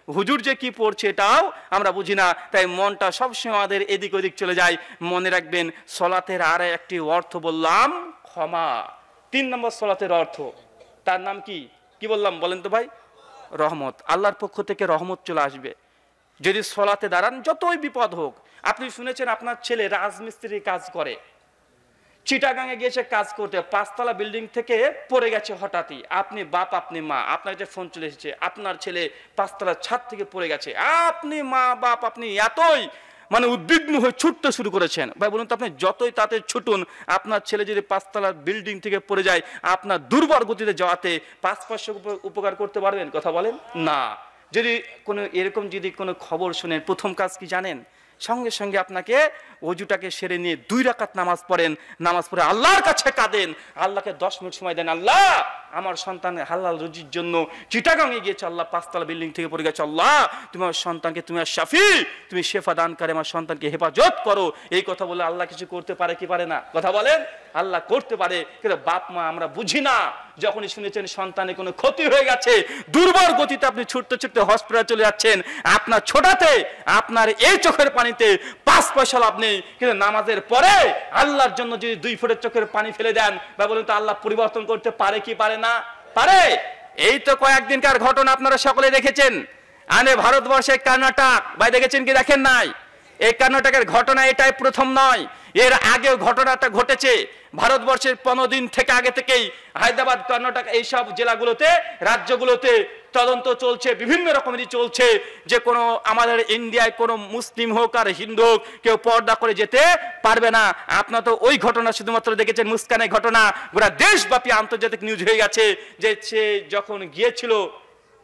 হুজুর যে কি পড়ছে এটাও আমরা বুঝি না, তাই মনটা সবসময় আমাদের এদিক ওদিক চলে যায়। মনে রাখবেন সলাতের আর একটি অর্থ বললাম ক্ষমা। 3 নম্বর সলাতের অর্থ, তার নাম কি? কি বললাম বলেন তো ভাই? রহমত। আল্লাহর পক্ষ থেকে রহমত চলে আসবে যদি সলাতে দাঁড়ান, যতই বিপদ হোক। আপনি শুনেছেন আপনার ছেলে রাজমিস্ত্রির কাজ করে, চিটাগাঙে গিয়েছে কাজ করতে, 5 তলা বিল্ডিং থেকে পড়ে গেছে হঠাৎই। আপনি বাপ, আপনি মা, আপনার যে ফোন চলে এসেছে আপনার ছেলে 5 তলার ছাদ থেকে পড়ে গেছে, আপনি মা বাপ আপনি এতই মানে উদ্বিগ্ন হয়ে ছুটতে শুরু করেছেন। ভাই বলুন তো আপনি যতই তাতে ছুটুন, আপনার ছেলে যদি 5 তলার বিল্ডিং থেকে পড়ে যায়, আপনার দুর্বল গতিতে যাওয়াতে 5 পয়সা উপকার করতে পারবেন? কথা বলেন না। যদি কোনো এরকম যদি কোনো খবর শুনেন, প্রথম কাজ কি জানেন? সঙ্গে সঙ্গে আপনাকে ওযুটাকে সেরে নিয়ে 2 রাকাত নামাজ পড়েন, নামাজ পড়ে আল্লাহর কাছে কাঁদেন, আল্লাহকে 10 মিনিট সময় দেন। আল্লাহ আমার সন্তানের হালাল রুজির জন্য চিটাগাঙে গিয়েছে, আল্লাহ 5 তলা বিল্ডিং থেকে পড়ে গেছে, আল্লাহ তুমি আমার সন্তানকে, তুমি আর শাফি, তুমি শেফা দান করে আমার সন্তানকে হেফাজত করো। এই কথা বলে আল্লাহ কিছু করতে পারে কি পারে না? কথা বলেন। আল্লাহ করতে পারে, কিন্তু বাপ মা আমরা বুঝি না। যখনই শুনেছেন সন্তানের কোনো ক্ষতি হয়ে গেছে, দুর্বল গতিতে আপনি ছুটতে ছুটতে হসপিটালে চলে যাচ্ছেন, আপনার ছোটাতে আপনার এই চোখের পানিতে 5 পয়সা লাভ নেই, কিন্তু নামাজের পরে আল্লাহর জন্য যদি 2 ফোঁটা চোখের পানি ফেলে দেন, বা বলুন তো আল্লাহ পরিবর্তন করতে পারে কি পারে না? পারে। এই তো কয়েকদিনকার ঘটনা আপনারা সকলে দেখেছেন। ভারতবর্ষে কর্ণাটক, ভাই দেখেছেন কি দেখেন নাই? এই কর্ণাটকের ঘটনা এটাই প্রথম নয়, এর আগেও ঘটনাটা ঘটেছে। ভারতবর্ষের 15 দিন থেকে আগে থেকেই হায়দ্রাবাদ, কর্ণাটক এইসব জেলাগুলোতে, রাজ্যগুলোতে তদন্ত চলছে, বিভিন্ন রকমেরই চলছে, যে কোনো আমাদের ইন্ডিয়ায় কোনো মুসলিম হোক আর হিন্দু হোক কেউ পর্দা করে যেতে পারবে না। আপনারা তো ওই ঘটনা শুধুমাত্র দেখেছেন, মুস্কানের ঘটনা গোটা দেশব্যাপী আন্তর্জাতিক নিউজ হয়ে গেছে, যে সে যখন গিয়েছিল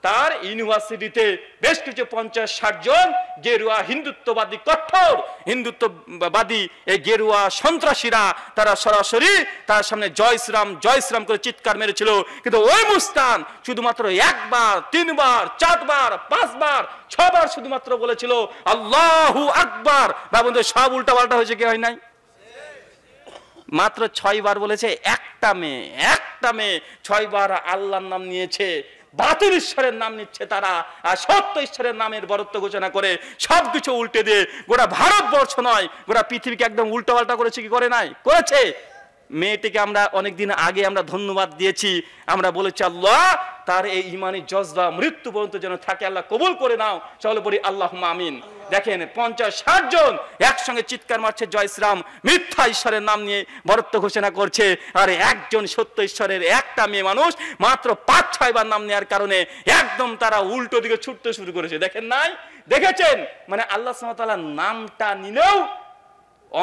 তার ইউনিভার্সিটিতে বেশ কিছু 50-60 জন গেরুয়া হিন্দুত্ববাদী, কঠোর হিন্দুত্ববাদী এই গেরুয়া সন্ত্রাসীরা তারা সরাসরি তার সামনে জয় শ্রীরাম করে চিৎকার মেরেছিল। কিন্তু ওই মুস্কান শুধুমাত্র 1 বার, 3 বার, 4 বার, 5 বার, 6 বার শুধুমাত্র বলেছিল আল্লাহু আকবার। বাবুদের সব উল্টা পাল্টা হয়েছে, কি হয় নাই? মাত্র 6 বার বলেছে। একটা মেয়ে 6 বার আল্লাহর নাম নিয়েছে, বাতিল ঈশ্বরের নাম নিচ্ছে তারা, আর সত্য ঈশ্বরের নামের বরত্ব ঘোষণা করে সবকিছু উল্টে দিয়ে গোটা ভারতবর্ষ নয় গোটা পৃথিবীকে একদম উল্টো পাল্টা করেছে, কি করে নাই? করেছে। মেয়েটিকে আমরা অনেকদিন আগে আমরা ধন্যবাদ দিয়েছি, আমরা বলেছি আল্লাহ তার এই ইমানি জজবা মৃত্যু পর্যন্ত যেন থাকে, আল্লাহ কবুল করে নাও। চলো বলি আল্লাহুম্মা আমিন। দেখেন 50-60 জন একসঙ্গে চিৎকার মারছে জয় শ্রীরাম, মিথ্যা ঈশ্বরের নাম নিয়ে বরত্ব ঘোষণা করছে, আর একজন সত্য ঈশ্বরের একটা মেয়ে মানুষ মাত্র 5-6 বার নাম নেওয়ার কারণে একদম তারা উল্টো দিকে ছুটতে শুরু করেছে। দেখেন নাই? দেখেছেন? মানে আল্লাহ সুবহানাহু ওয়া তাআলা নামটা নিলেও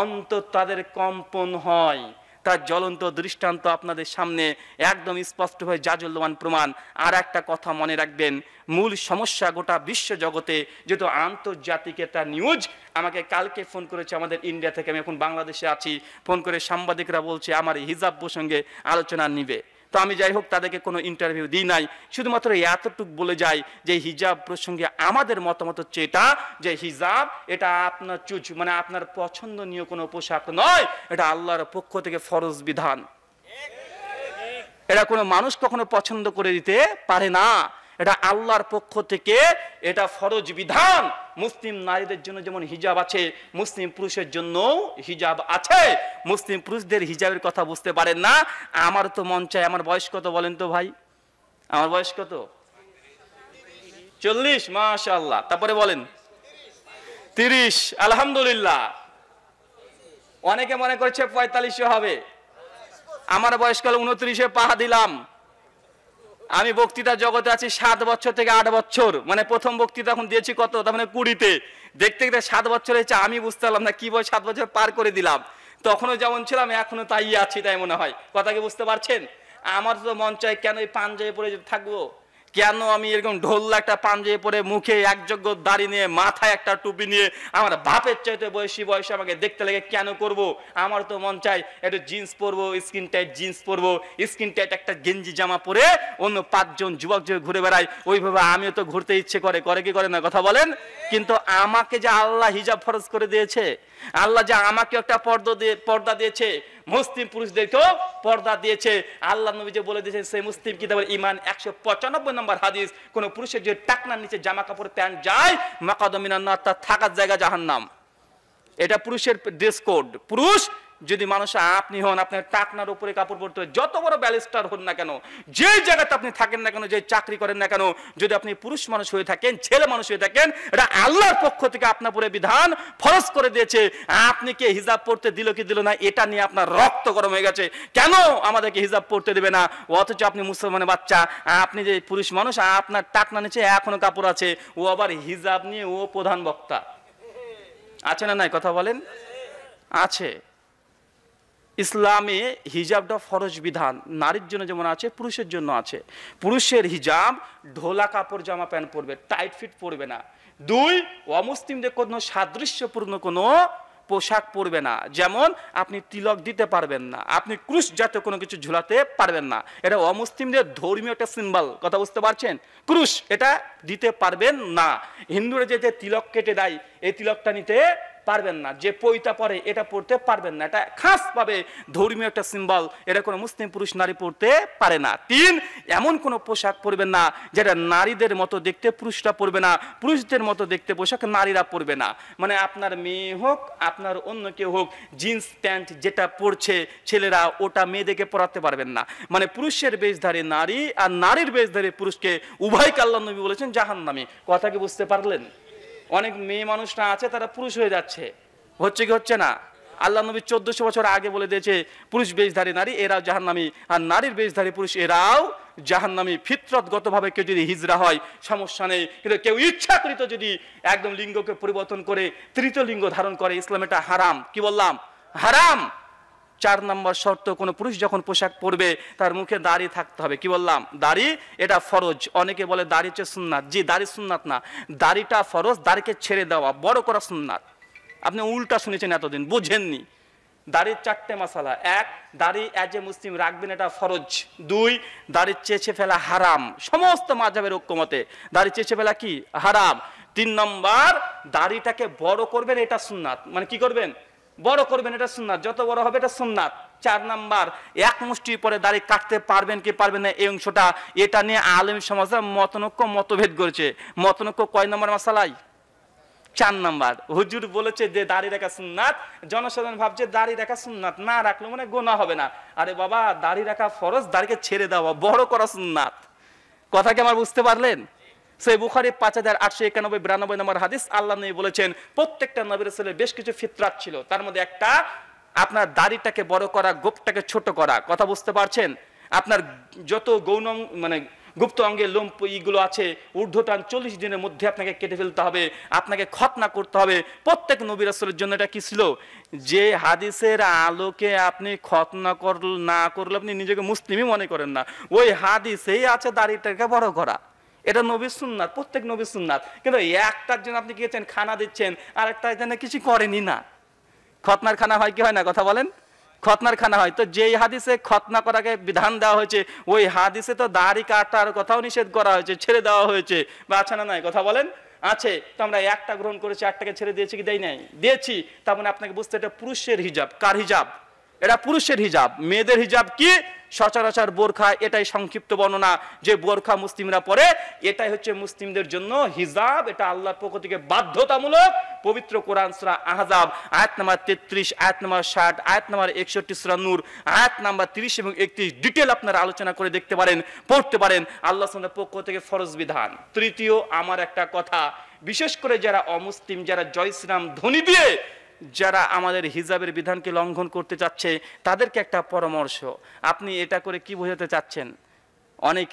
অন্তর তাদের কম্পন হয়। তার জ্বলন্ত দৃষ্টান্ত আপনাদের সামনে একদম স্পষ্ট হয়ে জাজুল্যমান প্রমাণ। আর একটা কথা মনে রাখবেন, মূল সমস্যা গোটা বিশ্ব জগতে যেহেতু আন্তর্জাতিক একটা নিউজ, আমাকে কালকে ফোন করেছে আমাদের ইন্ডিয়া থেকে, আমি এখন বাংলাদেশে আছি, ফোন করে সাংবাদিকরা বলছে আমার হিজাব প্রসঙ্গে আলোচনা নিবে। তো আমি যাই হোক তাদেরকে কোনো ইন্টারভিউ দিই নাই, শুধুমাত্র এতটুকু বলে যাই যে হিজাব প্রসঙ্গে আমাদের মতামত হচ্ছে এটা, যে হিজাব এটা আপনার চুজ মানে আপনার পছন্দনীয় কোনো পোশাক নয়, এটা আল্লাহর পক্ষ থেকে ফরজ বিধান। এটা কোনো মানুষ কখনো পছন্দ করে দিতে পারে না, এটা আল্লাহর পক্ষ থেকে এটা ফরজ বিধান। মুসলিম নারীদের জন্য যেমন হিজাব আছে, মুসলিম পুরুষের জন্য হিজাব আছে। মুসলিম পুরুষদের হিজাবের কথা বুঝতে পারেন না। আমার তো মন চায়, আমার বয়স কত বলেন তো ভাই? আমার বয়স কত? 40। মাশাআল্লাহ। তারপরে বলেন 30। আলহামদুলিল্লাহ। অনেকে মনে করছে 45 হবে। আমার বয়সকাল 29-এ পা দিলাম। আমি বক্তৃতা জগতে আছি 7 বছর থেকে 8 বছর, মানে প্রথম বক্তৃতা এখন দিয়েছি কত, তার মানে 20-তে। দেখতে দেখতে 7 বছর হয়েছে, আমি বুঝতে পারলাম না কি বয়স 7 বছর পার করে দিলাম। তখনও যেমন ছিলাম এখনো তাই আছি, তাই মনে হয়। কথা কি বুঝতে পারছেন? আমার তো মন চায় কেন এই পাঞ্জাবি পরে থাকবো, কেন আমি এরকম ঢোল্লা একটা পাঞ্জাবি পরে, মুখে একযোগ্য দাড়ি নিয়ে, মাথায় একটা টুপি নিয়ে, আমার বাপের চাইতে বয়সে আমাকে দেখতে লাগে কেন করব? আমার তো মন চাই একটু জিন্স পরবো, স্কিন টাইট জিন্স পরবো, স্কিন টাইট একটা গেঞ্জি জামা পরে অন্য 5 জন যুবক যে ঘুরে বেড়ায় ওইভাবে আমিও তো ঘুরতে ইচ্ছে করে কি করে না? কথা বলেন। কিন্তু আমাকে যে আল্লাহ হিজাব ফরজ করে দিয়েছে, আল্লাহ যে আমাকে একটা পর্দা দিয়েছে, মুসলিম পুরুষদেরকেও পর্দা দিয়েছে। আল্লাহ নবী যে বলে দিয়েছেন সেই মুসলিম কিতাবের ঈমান 195 নম্বর হাদিস, কোন পুরুষের যে টাকনার নিচে জামা কাপড় প্যান্ট যায়, মাকাদু মিনান নার, তার থাকার জায়গা জাহান্নাম। এটা পুরুষের ড্রেস কোড। পুরুষ যদি মানুষ আপনি হন, আপনার টাকনার উপরে কাপড় পরতে হবে, যত বড় ব্যারিস্টার হন না কেন, যে জায়গাতে আপনি থাকেন না কেন, যে চাকরি করেন না কেন, যদি আপনি পুরুষ মানুষ হয়ে থাকেন, ছেলে মানুষ হয়ে থাকেন, এটা আল্লাহর পক্ষ থেকে আপনার উপরে বিধান ফরজ করে দিয়েছে। আপনি কে হিজাব পড়তে দিল কি দিল না, এটা নিয়ে আপনার রক্ত গরম হয়ে গেছে, কেন আমাদেরকে হিজাব পড়তে দেবে না? অথচ আপনি মুসলমানের বাচ্চা, আপনি যে পুরুষ মানুষ, আপনার টাকনা নিচে এখনো কাপড় আছে, ও আবার হিজাব নিয়ে ও প্রধান বক্তা। আছে না নাই? কথা বলেন। আছে। ইসলামে হিজাবটা ফরজ বিধান, নারীর জন্য যেমন আছে পুরুষের জন্য আছে। পুরুষের হিজাব ঢোলা কাপড় জামা প্যান্ট পরবে, টাইট ফিট পরবে না। 2, অমুসলিমদের কোনো সাদৃশ্যপূর্ণ কোনো পোশাক পরবে না, যেমন আপনি তিলক দিতে পারবেন না, আপনি ক্রুশ জাতীয় কোনো কিছু ঝুলাতে পারবেন না, এটা অমুসলিমদের ধর্মীয় একটা সিম্বল। কথা বুঝতে পারছেন? ক্রুশ এটা দিতে পারবেন না। হিন্দুরা যে তিলক কেটে দেয়, এই তিলকটা নিতে পারবেন না। যে পৈতা পরে এটা পড়তে পারবেন না, এটা খাস ভাবে ধর্মীয় একটা সিম্বল, এটা কোনো মুসলিম পুরুষ নারী পড়তে পারে না। 3, এমন কোনো পোশাক পরবেন না যেটা নারীদের মতো দেখতে পুরুষরা পরবে না, পুরুষদের মতো দেখতে পোশাক নারীরা পরবে না। মানে আপনার মেয়ে হোক, আপনার অন্য কেউ হোক, জিন্স প্যান্ট যেটা পরছে ছেলেরা, ওটা মেয়েদেরকে পরাতে পারবেন না। মানে পুরুষের বেশধারী নারী আর নারীর বেশধারী পুরুষকে উভয়কে আল্লাহ নবী বলেছেন জাহান্নামী। কথা কি বুঝতে পারলেন? অনেক মেয়ে মানুষরা আছে তারা পুরুষ হয়ে যাচ্ছে, হচ্ছে কি হচ্ছে না? আল্লাহ নবী 1400 বছর আগে বলে দিয়েছে পুরুষ বেশধারী নারী এরাও জাহান্নামী, আর নারীর বেশধারী পুরুষ এরাও জাহান্নামী। ফিতরতগতভাবে কেউ যদি হিজরা হয় সমস্যা নেই, কিন্তু কেউ ইচ্ছাকৃত যদি একদম লিঙ্গকে পরিবর্তন করে তৃতীয় লিঙ্গ ধারণ করে, ইসলাম এটা হারাম। কি বললাম? হারাম। 4 নম্বর শর্ত, কোনো পুরুষ যখন পোশাক পরবে তার মুখে দাড়ি থাকতে হবে। কি বললাম? দাড়ি এটা ফরজ। অনেকে বলে দাড়ি হচ্ছে সুন্নাত। জি, দাড়ি সুন্নাত না, দাড়িটা ফরজ, দাড়িকে ছেড়ে দেওয়া, বড় করা সুন্নাত। আপনি উল্টা শুনেছেন এতদিন, বুঝেননি। দাড়ির 4টে মাসালা। 1, দাড়ি অ্যাজ এ মুসলিম রাখবেন, এটা ফরজ। 2, দাড়ি চেঁচে ফেলা হারাম, সমস্ত মাযহাবের ঐক্যমতে দাড়ি চেঁচে ফেলা কি? হারাম। 3 নম্বর, দাড়িটাকে বড় করবেন, এটা সুন্নাত। মানে কি করবেন? বড় করবেন, এটা সুন্নাত, যত বড় হবে এটা সুন্নাত। 4 নম্বর, এক মুষ্টি পরে দাড়ি কাটতে পারবেন কি পারবেন না, এই অংশটা, এটা নিয়ে আলেম সমাজে মতনৈক্য মতভেদ করেছে। মতনৈক্য কয় নম্বর মাসালায়? 4 নম্বর। হুজুর বলেছে যে দাড়ি রাখা সুন্নাত, জনসাধারণ ভাবছে দাড়ি রাখা সুন্নাত, না রাখলে মানে গুনাহ হবে না। আরে বাবা, দাড়ি রাখা ফরজ, দাড়িকে ছেড়ে দেওয়া, বড় করা সুন্নাত। কথা কি আমার বুঝতে পারলেন? সহিহ বুখারী 5891-92 নম্বর হাদিস, আল্লাহ নবী বলেছেন প্রত্যেকটা নবী রাসূলের বেশ কিছু ফিতরাত ছিল, তার মধ্যে একটা আপনার দাড়িটাকে বড় করা, গোঁফটাকে ছোট করা। কথা বুঝতে পারছেন? আপনার যত গৌণ মানে গুপ্ত অঙ্গের লোম ইগুলো আছে, ঊর্ধ্বটান 40 দিনের মধ্যে আপনাকে কেটে ফেলতে হবে, আপনাকে খতনা করতে হবে। প্রত্যেক নবী রাসূলের জন্য এটা কি ছিল? যে হাদিসের আলোকে আপনি খতনা না করলে আপনি নিজেকে মুসলিমই মনে করেন না, ওই হাদিসেই আছে দাড়িটাকে বড় করা। এটা নবীর সুন্নাত, প্রত্যেক নবীর সুন্নাত। কিন্তু একটার জন্য আপনি গিয়েছেন খানা দিচ্ছেন, আর একটা জন্য কিছু করেনি না। খতনার খানা হয় কি হয় না? কথা বলেন। খতনার খানা হয়। তো যেই হাদিসে খতনা করাকে বিধান দেওয়া হয়েছে, ওই হাদিসে তো দাড়ি কাটার কথাও নিষেধ করা হয়েছে, ছেড়ে দেওয়া হয়েছে, বা আছে না নাই? কথা বলেন। আছে। তো আমরা একটা গ্রহণ করেছি, 8টাকে ছেড়ে দিয়েছি কি দেই নাই? দিয়েছি। তার মানে আপনাকে বুঝতে, এটা পুরুষের হিজাব। কার হিজাব? এটা পুরুষের হিজাব। মেয়েদের হিজাব কি? সচরাচর বোরখা, এটাই সংক্ষিপ্ত বর্ণনা, যে বোরখা মুসলিমরা পরে, এটাই হচ্ছে মুসলিমদের জন্য হিজাব। এটা আল্লাহর পক্ষ থেকে বাধ্যতামূলক। পবিত্র কোরআন সূরা আহজাব আয়াত নাম্বার 33, আয়াত নাম্বার 60, আয়াত নাম্বার 61, সূরা নূর আয়াত নাম্বার 30 এবং 31 ডিটেল আপনারা আলোচনা করে দেখতে পারেন, পড়তে পারেন। আল্লাহ সুবহানাহু পক্ষ থেকে ফরজ বিধান। তৃতীয়, আমার একটা কথা, বিশেষ করে যারা অমুসলিম, যারা জয় শ্রীরাম ধ্বনি দিয়ে যারা আমাদের হিজাবের বিধানকে লঙ্ঘন করতে চাচ্ছে, তাদেরকে একটা পরামর্শ। আপনি এটা করে কি বোঝাতে চাচ্ছেন? অনেক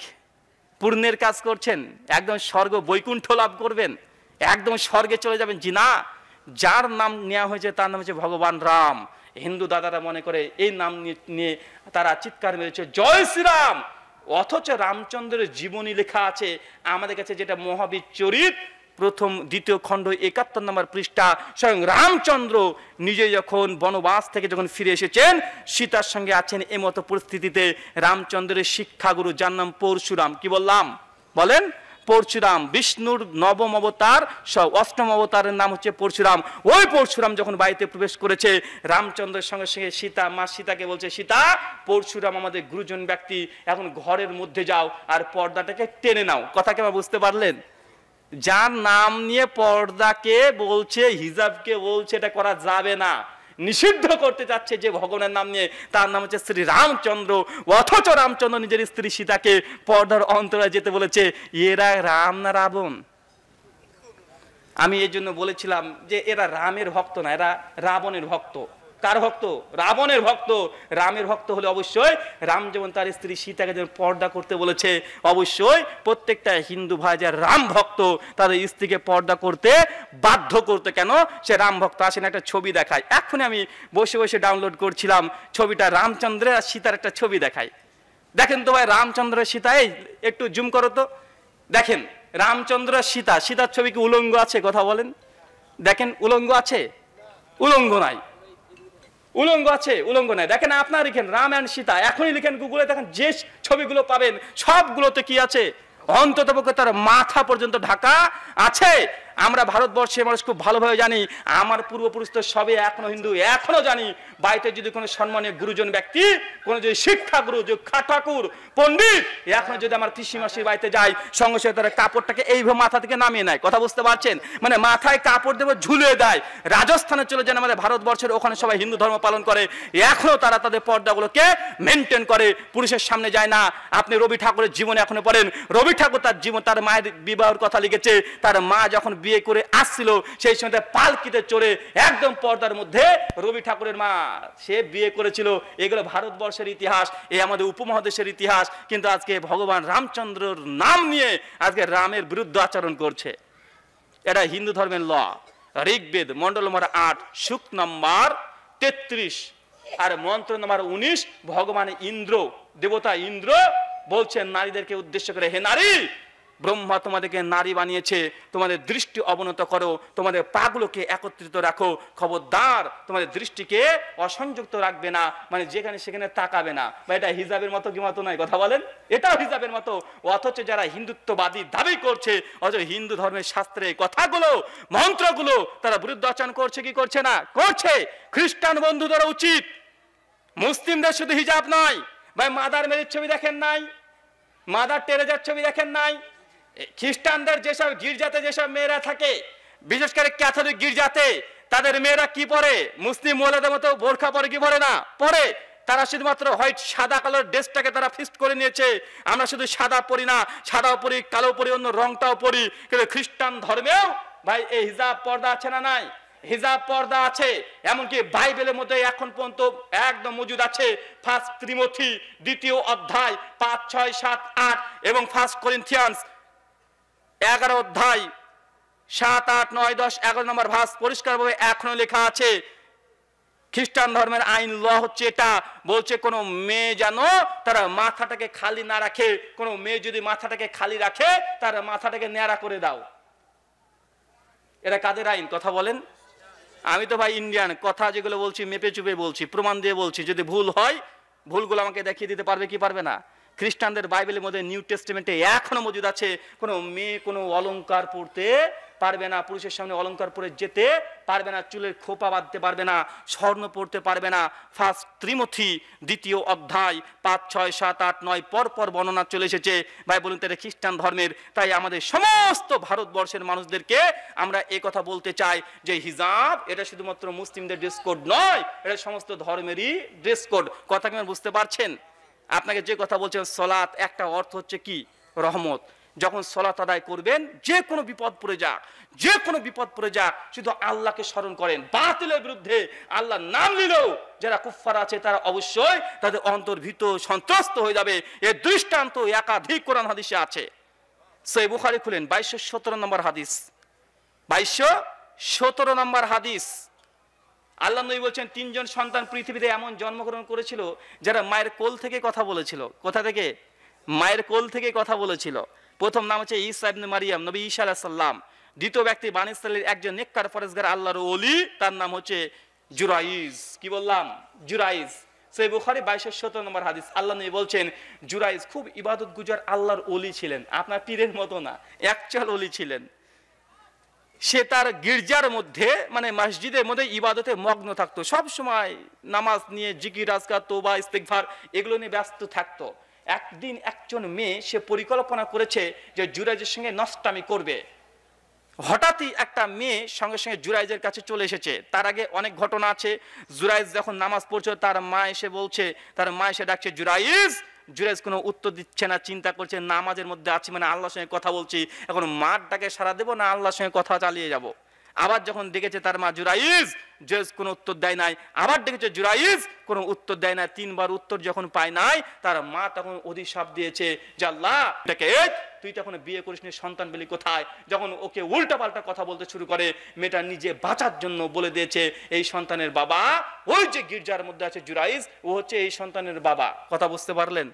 পুণ্যের কাজ করছেন, একদম স্বর্গ বৈকুণ্ঠ লাভ করবেন, একদম স্বর্গে চলে যাবেন। জি না, যার নাম নেওয়া হয়েছে তার নাম হচ্ছে ভগবান রাম। হিন্দু দাদারা মনে করে এই নাম নিয়ে তারা চিৎকার মেরেছে জয় শ্রীরাম, অথচ রামচন্দ্রের জীবনী লেখা আছে আমাদের কাছে, যেটা মহাবীর চরিত, প্রথম 2য় খণ্ড 71 নম্বর পৃষ্ঠা। স্বয়ং রামচন্দ্র নিজে যখন বনবাস থেকে যখন ফিরে এসেছেন, সীতার সঙ্গে আছেন, এমতো পরিস্থিতিতে রামচন্দ্রের শিক্ষাগুরু, যার নাম পরশুরাম, কি বললাম? বলেন। পরশুরাম, বিষ্ণুর 9ম অবতার, 8ম অবতারের নাম হচ্ছে পরশুরাম। ওই পরশুরাম যখন বাড়িতে প্রবেশ করেছে, রামচন্দ্রের সঙ্গে সঙ্গে সীতা, মা সীতাকে বলছে, সীতা, পরশুরাম আমাদের গুরুজন ব্যক্তি, এখন ঘরের মধ্যে যাও আর পর্দাটাকে টেনে নাও। কথা কি আবার বুঝতে পারলেন? যার নাম নিয়ে পর্দাকে বলছে, হিজাবকে বলছে, এটা করা যাবে না, নিষিদ্ধ করতে যাচ্ছে যে ভগবানের নাম নিয়ে, তার নাম হচ্ছে শ্রী রামচন্দ্র। অথচ রামচন্দ্র নিজের স্ত্রী সীতাকে পর্দার অন্তরে যেতে বলেছে। এরা রাম না রাবণ? আমি এই জন্য বলেছিলাম যে এরা রামের ভক্ত না, এরা রাবণের ভক্ত। কার ভক্ত? রাবণের ভক্ত। রামের ভক্ত হলে অবশ্যই রাম যেমন তার স্ত্রী সীতাকে যেমন পর্দা করতে বলেছে, অবশ্যই প্রত্যেকটা হিন্দু ভাই যারা রাম ভক্ত তাদের স্ত্রীকে পর্দা করতে বাধ্য করতে। কেন? সে রাম ভক্ত। আসেন একটা ছবি দেখায়, এখনই আমি বসে বসে ডাউনলোড করছিলাম ছবিটা, রামচন্দ্রের আর সীতার একটা ছবি দেখায়। দেখেন তো ভাই, রামচন্দ্রের সীতা, এই একটু জুম করো তো, দেখেন রামচন্দ্র সীতা। সীতার ছবি কি উলঙ্গ আছে? কথা বলেন। দেখেন উলঙ্গ আছে? উলঙ্গ নাই। উলঙ্গ আছে? উলঙ্গ নাই। দেখেন আপনার লিখেন রাম অ্যান্ড সীতা, এখনই লিখেন গুগলে, দেখেন যে ছবিগুলো পাবেন সবগুলোতে কি আছে? অন্ততপক্ষে তার মাথা পর্যন্ত ঢাকা আছে। আমরা ভারতবর্ষের মানুষ খুব ভালোভাবে জানি, আমার পূর্বপুরুষ তো সবে এখনো হিন্দু, এখনো জানি বাড়িতে যদি কোনো সম্মানীয় গুরুজন ব্যক্তি, কোনো যদি শিক্ষাগুরু, যে ঠাকুর পণ্ডিত, এখনো যদি আমার পিসিমাসির বাড়িতে যাই, সঙ্গে সঙ্গে তারা কাপড়টাকে এইভাবে মাথা থেকে নামিয়ে নেয়। কথা বুঝতে পারছেন? মানে মাথায় কাপড় দেবে, ঝুলিয়ে দেয়। রাজস্থানে চলে যান, আমাদের ভারতবর্ষের, ওখানে সবাই হিন্দু ধর্ম পালন করে, এখনো তারা তাদের পর্দাগুলোকে মেনটেন করে, পুরুষের সামনে যায় না। আপনি রবি ঠাকুরের জীবনে এখনো পড়েন, রবি ঠাকুর তার জীবন, তার মায়ের বিবাহের কথা লিখেছে। তার মা যখন বিয়ে করে আসছিল, সেই সময় পালকিতে চড়ে একদম পর্দার মধ্যে রবি ঠাকুরের মা সে বিয়ে করেছিল। এগুলো ভারতবর্ষের ইতিহাস, এই আমাদের উপমহাদেশের ইতিহাস। কিন্তু আজকে ভগবান রামচন্দ্রর নাম নিয়ে আজকে রামের বিরুদ্ধে আচরণ করছে। এটা হিন্দু ধর্মের ল। ঋগ্বেদ মন্ডল নম্বর 8 সূক্ত নম্বর 33 আর মন্ত্র নম্বর 19 ভগবান ইন্দ্র, দেবতা ইন্দ্র বলছেন নারীদেরকে উদ্দেশ্য করে, হে নারী, ব্রহ্মা তোমাদেরকে নারী বানিয়েছে, তোমাদের দৃষ্টি অবনত করো, তোমাদের পাগুলোকে একত্রিত রাখো, খবরদার তোমাদের দৃষ্টিকে অসংযুক্ত রাখবে না, মানে যেখানে সেখানে তাকাবে না। বা এটা হিজাবের মতো কি মতো নয়, কথা বলেন, এটাও হিজাবের মতো। অথচ যারা হিন্দুত্ববাদী দাবি করছে, অথচ হিন্দু ধর্মের শাস্ত্রে কথাগুলো মন্ত্রগুলো তারা বিরুদ্ধাচরণ করছে কি করছে না? করছে। খ্রিস্টান বন্ধুদের উচিত, মুসলিমদের শুধু হিজাব নয়, ভাই মাদার মেরির ছবি দেখেন নাই, মাদার টেরেজার ছবি দেখেন নাই, খ্রিস্টানদের যেসব গির্জাতে যেসব মেয়েরা থাকে, বিশেষ করে ক্যাথলিক গির্জাতে, তাদের মেয়েরা কি পরে? মুসলিম মহিলাদের মতো বোরখা পরে কি পরে না? পরে। তারা শুধুমাত্র হোয়াইট সাদা কালার ড্রেসটাকে তারা ফিক্সড করে নিয়েছে, আমরা শুধু সাদা পরি না, সাদাও পরি, কালো পরি, অন্য রংটাও পরি। কিন্তু খ্রিস্টান ধর্মেও ভাই এই হিজাব পর্দা আছে না নাই? হিজাব পর্দা আছে। এমনকি বাইবেলের মধ্যে এখন পর্যন্ত একদম মজুদ আছে, 1 তিমোথী 2 অধ্যায় 5, 6, 7, 8 এবং 1 করিন্থিয়ান্স 11 অধ্যায় 7, 8, 9, 10, 11 নম্বর ভার্স পরিষ্কারভাবে এখনো লেখা আছে, খ্রিস্টান ধর্মের আইন ল হচ্ছে এটা, বলছে কোনো মেয়ে যেন তারা মাথাটাকে খালি না রাখে, কোনো মেয়ে যদি মাথাটাকে খালি রাখে তার মাথাটাকে ন্যাড়া করে দাও। এটা কাদের আইন, কথা বলেন? আমি তো ভাই ইন্ডিয়ান, কথা যেগুলো বলছি মেপে চুপে বলছি, প্রমাণ দিয়ে বলছি। যদি ভুল হয়, ভুলগুলো আমাকে দেখিয়ে দিতে পারবে কি পারবে না? খ্রিস্টানদের বাইবেলের মধ্যে নিউ টেস্টামেন্টে এখনো মজুদ আছে, কোনো মেয়ে কোনো অলংকার পরতে পারবে না, পুরুষের সামনে অলংকার পরে যেতে পারবে না, চুলের খোপা বাঁধতে পারবে না, স্বর্ণ পড়তে পারবে না। 1 তিমোথী 2 অধ্যায় 5, 6, 7, 8, 9 পর বর্ণনা চলে এসেছে। ভাই বলুন তো এটা খ্রিস্টান ধর্মের। তাই আমাদের সমস্ত ভারতবর্ষের মানুষদেরকে আমরা এই কথা বলতে চাই যে হিজাব এটা শুধুমাত্র মুসলিমদের ড্রেস কোড নয়, এটা সমস্ত ধর্মেরই ড্রেস কোড। কথা কি বুঝতে পারছেন? আপনাকে যে কথা বলছেন, সলাত একটা অর্থ হচ্ছে কি? রহমত। যখন সলাত আদায় করবেন, যে কোনো বিপদ পড়ে যাক, যে কোনো বিপদ পড়ে যাক, শুধু আল্লাহকে স্মরণ করেন। বাতিলের বিরুদ্ধে আল্লাহর নাম নিলেও যারা কুফফার আছে তারা অবশ্যই তাদের অন্তর ভীত সন্ত্রস্ত হয়ে যাবে। এর দৃষ্টান্ত একাধিক কোরআন হাদিসে আছে। সহিহ বুখারী খুলেন 2217 নম্বর হাদিস, 2217 নম্বর হাদিস। আল্লাহ নবী বলছেন 3 জন সন্তান পৃথিবীতে এমন জন্মগ্রহণ করেছিল যারা মায়ের কোল থেকে কথা বলেছিল। কোথা থেকে? মায়ের কোল থেকে কথা বলেছিল। প্রথম নাম হচ্ছে ঈসা ইবনে মারিয়াম, নবী ঈসা আলাইহিস সালাম। দ্বিতীয় ব্যক্তি বনী ইসরাঈলের একজন নেককার পরেজগার আল্লাহর ওলি, তার নাম হচ্ছে জুরাইজ। কি বললাম? জুরাইজ। সহিহ বুখারী 2217 নম্বর হাদিস। আল্লাহ নবী বলছেন জুরাইজ খুব ইবাদত গুজার আল্লাহর ওলি ছিলেন, আপনার পীরের মতো না, অ্যাকচুয়াল ওলি ছিলেন। সে তার গির্জার মধ্যে মানে মসজিদের মধ্যে ইবাদতে মগ্ন থাকতো, সব সময় নামাজ নিয়ে, জিকির, আজকার, তওবা, ইস্তিগফার এগুলো নিয়ে ব্যস্ত থাকতো। একদিন একজন মেয়ে সে পরিকল্পনা করেছে যে জুরাইজের সঙ্গে নষ্টামি করবে। হঠাৎই একটা মেয়ে সঙ্গে সঙ্গে জুরাইজের কাছে চলে এসেছে। তার আগে অনেক ঘটনা আছে। জুরাইজ যখন নামাজ পড়ছে, তার মা এসে বলছে, তার মা এসে ডাকছে জুরাইজ। জুরাইজ কোনো উত্তর দিচ্ছে না, চিন্তা করছে নামাজের মধ্যে আছি, মানে আল্লাহর সঙ্গে কথা বলছি, এখন মার ডাকে সাড়া দেবো না আল্লাহর সঙ্গে কথা চালিয়ে যাব। আবার যখন দেখেছে তার মা জুরাইজ, জুরাইজ কোনো উত্তর দেয় নাই, আবার দেখেছে জুরাইজ কোনো উত্তর দেয় না, 3 বার উত্তর যখন পায় নাই, তার মা তখন অভিশাপ দিয়েছে যে আল্লাহ এটাকে তুই তখন বিয়ে করিসনি, সন্তান পেলি কোথায়? যখন ওকে উল্টা পাল্টা কথা বলতে শুরু করে, মেয়েটা নিজে বাঁচার জন্য বলে দিয়েছে এই সন্তানের বাবা ওই যে গির্জার মধ্যে আছে জুরাইজ, ও হচ্ছে এই সন্তানের বাবা। কথা বুঝতে পারলেন?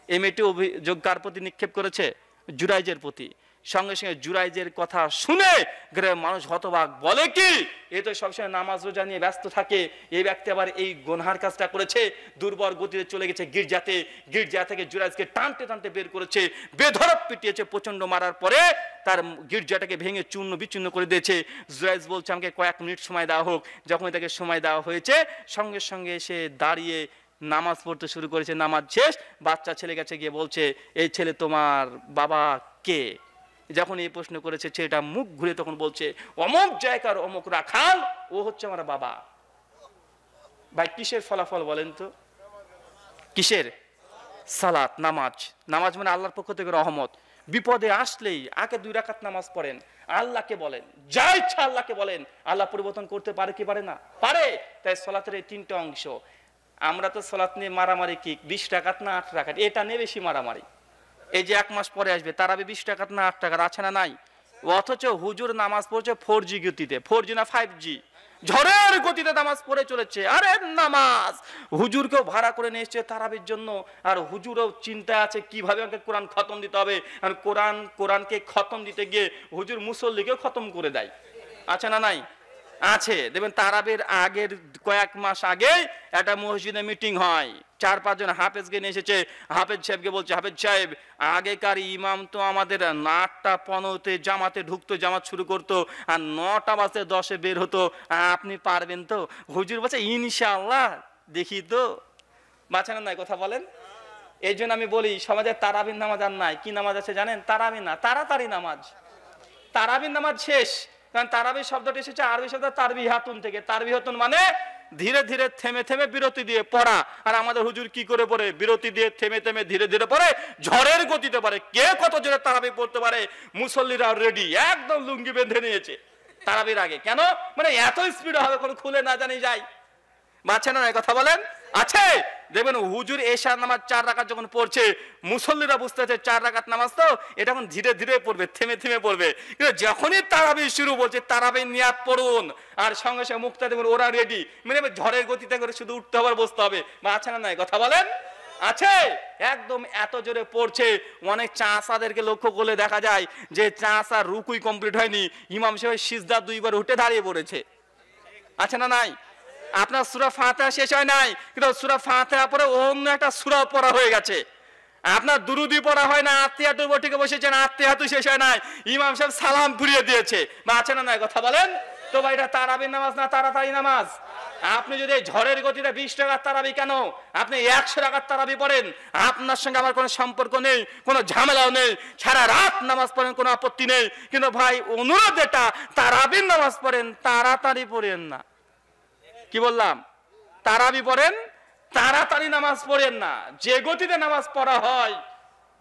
এই মেয়েটি অভিযোগ কার প্রতি নিক্ষেপ করেছে? জুরাইজের প্রতি। সঙ্গে সঙ্গে জুরাইজের কথা শুনে গ্রামের মানুষ হতবাক, বলে কি এ তো সবসময় নামাজ রোজা নিয়ে ব্যস্ত থাকে, এই ব্যক্তি আবার এই গুনহার কাজটা করেছে। দুর্বল গতিতে চলে গেছে গির্জাতে, গির্জা থেকে জুরাইজকে টানতে টানতে বের করেছে, বেধড়ক পিটিয়েছে, প্রচন্ড মারার পরে তার গির্জাটাকে ভেঙে চূর্ণ বিচূর্ণ করে দিয়েছে। জুরাইজ বলছে আমাকে কয়েক মিনিট সময় দেওয়া হোক। যখন তাকে সময় দেওয়া হয়েছে, সঙ্গে সঙ্গে সে দাঁড়িয়ে নামাজ পড়তে শুরু করেছে। নামাজ শেষ, বাচ্চা ছেলে কাছে গিয়ে বলছে এই ছেলে তোমার বাবা কে? যখন এই প্রশ্ন করেছে, ছেলেটা মুখ ঘুরে তখন বলছে অমুক জায়গার অমুক রাখাল, ও হচ্ছে আমার বাবা। ভাই কিসের ফলাফল বলেন তো? কিসের? সালাত, নামাজ। নামাজ মানে আল্লাহর পক্ষ থেকে রহমত। বিপদে আসলেই আগে 2 রাকাত নামাজ পড়েন, আল্লাহকে বলেন, যা ইচ্ছা আল্লাহকে বলেন, আল্লাহ পরিবর্তন করতে পারে কি পারে না? পারে। তাই সালাতের এই 3টা অংশ। আমরা তো সালাত নিয়ে মারামারি কি 20 রাকাত না 8 রাকাত, এটা নিয়ে বেশি মারামারি। এই যে 1 মাস পরে আসবে, তার আগে 20 রাকাত না 8 রাকাত আছে না নাই? অথচ হুজুর নামাজ পড়ছে 4G গতিতে, 4G না 5G, ঝড়ের গতিতে নামাজ পড়ে চলেছে। আরে নামাজ হুজুরকেও ভাড়া করে নিয়ে এসছে তারাবির জন্য, আর হুজুরও চিন্তা আছে কিভাবে আমাকে কোরআন খতম দিতে হবে। আর কোরআনকে খতম দিতে গিয়ে হুজুর মুসল্লিকেও খতম করে দেয়। আছে না নাই? আছে। দেখবেন তারাবির আগের কয়েক মাস আগে একটা মসজিদে মিটিং হয়, 4-5 জন হাফেজকে নিয়ে এসেছে। হাফেজ সাহেবকে বলছে, হাফেজ সাহেব আগেকার ইমাম তো আমাদের 8টা 15-তে জামাতে ঢুকতো, জামাত শুরু করতো, আর 9টা বাজতে 10-এ বের হতো, আপনি পারবেন তো? হুজুর বলছে ইনশাআল্লাহ, দেখি তো। বাঁচানো নাই, কথা বলেন। এই জন্য আমি বলি সমাজে তারাবির নামাজ আর নাই। কি নামাজ আছে জানেন? তারাবি না, তাড়াতাড়ি নামাজ। তারাবির নামাজ শেষ। কারণ তারাবি শব্দটি এসেছে আরবি শব্দ তারবিহাতুন থেকে। তারবিহাতুন মানে ধীরে ধীরে থেমে থেমে বিরতি দিয়ে পড়া। আর আমাদের হুজুর কি করে পড়ে? বিরতি দিয়ে থেমে থেমে ধীরে ধীরে পড়ে, ঝড়ের গতিতে পড়ে। কে কত জোরে তারাবি পড়তে পারে? মুসল্লিরা রেডি, একদম লুঙ্গি বেঁধে নিয়েছে তারাবির আগে। কেন? মানে এত স্পিড হবে কোনো খুলে না জানি যায়। বাঁচে না, কথা বলেন। আছে। দেখবেন হুজুর এশার নামাজ 4 রাকাত যখন পড়ছে, মুসল্লিরা বুঝতে পারছে 4 রাকাত নামাজ তো, এটা এখন ধীরে ধীরে পড়বে, থেমে থেমে পড়বে। কিন্তু যখনই তারাবি শুরু বলছে তারাবি নিয়াত পড়ুন, আর সঙ্গে সঙ্গে মুক্তা দেবেন, ওরা রেডি। মানে ঝড়ের গতিতে করে শুধু উঠতে হবে আর বসতে হবে। বা আছে না নাই, কথা বলেন। আছে। একদম এত জোরে পড়ছে, অনেক চাষাদেরকে লক্ষ্য করলে দেখা যায় যে চাষা রুকুই কমপ্লিট হয়নি, ইমাম সাহেব সিজদা 2বার উঠে দাঁড়িয়ে পড়েছে। আছে না নাই? আপনার সূরা ফাতিহা শেষ হয় নাই, কিন্তু সূরা ফাতিহা পরে অন্য একটা সূরা পড়া হয়ে গেছে। আপনার দুরুদি পড়া হয় না, আত্মীয়াতুর বটিকে বসেছেন, আত্মীয়াতু শেষ হয় নাই, ইমাম সাহেব সালাম ফিরিয়ে দিয়েছে। বা আছে না নাই, কথা বলেন। তো ভাই এটা তারাবির নামাজ না তাড়াতাড়ি নামাজ? আপনি যদি ঝড়ের গতিতে 20 টাকার তারাবি, কেন আপনি 100 টাকার তারাবি পড়েন, আপনার সঙ্গে আমার কোনো সম্পর্ক নেই, কোনো ঝামেলাও নেই, সারা রাত নামাজ পড়েন, কোনো আপত্তি নেই। কিন্তু ভাই অনুরোধ, এটা তারাবির নামাজ পড়েন, তাড়াতাড়ি পড়েন না। কি বললাম? তারাবি পড়েন, তাড়াতাড়ি নামাজ পড়েন না। যে গতিতে নামাজ পড়া হয়,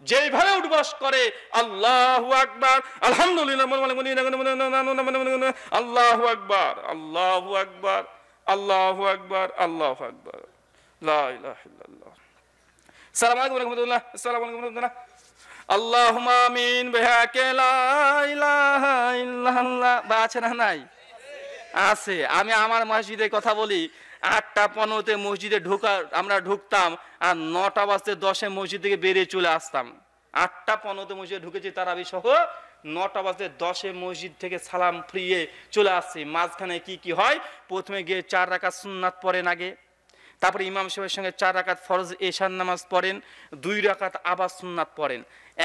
যেভাবে উঠবস করে, আল্লাহু আকবার, আলহামদুলিল্লাহ, আল্লাহু আকবার, আল্লাহু আকবার, আল্লাহু আকবার, আল্লাহু আকবার, লা ইলাহা ইল্লাল্লাহ, আসসালামু আলাইকুম ওয়া রাহমাতুল্লাহ, আসসালামু আলাইকুম ওয়া রাহমাতুল্লাহ, আল্লাহুম্মা আমিন, বিহাকে লা ইলাহা ইল্লাল্লাহ। বা আছে না নাই? আছে। আমি আমার মসজিদের কথা বলি, 8টা 15-তে মসজিদে আমরা ঢুকতাম, আর 9টা বাজতে 10-এ মসজিদ থেকে বেরিয়ে চলে আসতাম। 8টা 15-তে মসজিদে ঢুকেছি তারাবি সহ, 9টা বাজতে 10-এ মসজিদ থেকে সালাম ফিরিয়ে চলে আসছি। মাঝখানে কি কি হয়? প্রথমে গিয়ে 4 রাকাত সুন্নাত পড়েন আগে, তারপরে ইমাম সাহেবের সঙ্গে 4 রাকাত ফরজ এশার নামাজ পড়েন, 2 রাকাত আবার সুন্নাত পড়েন,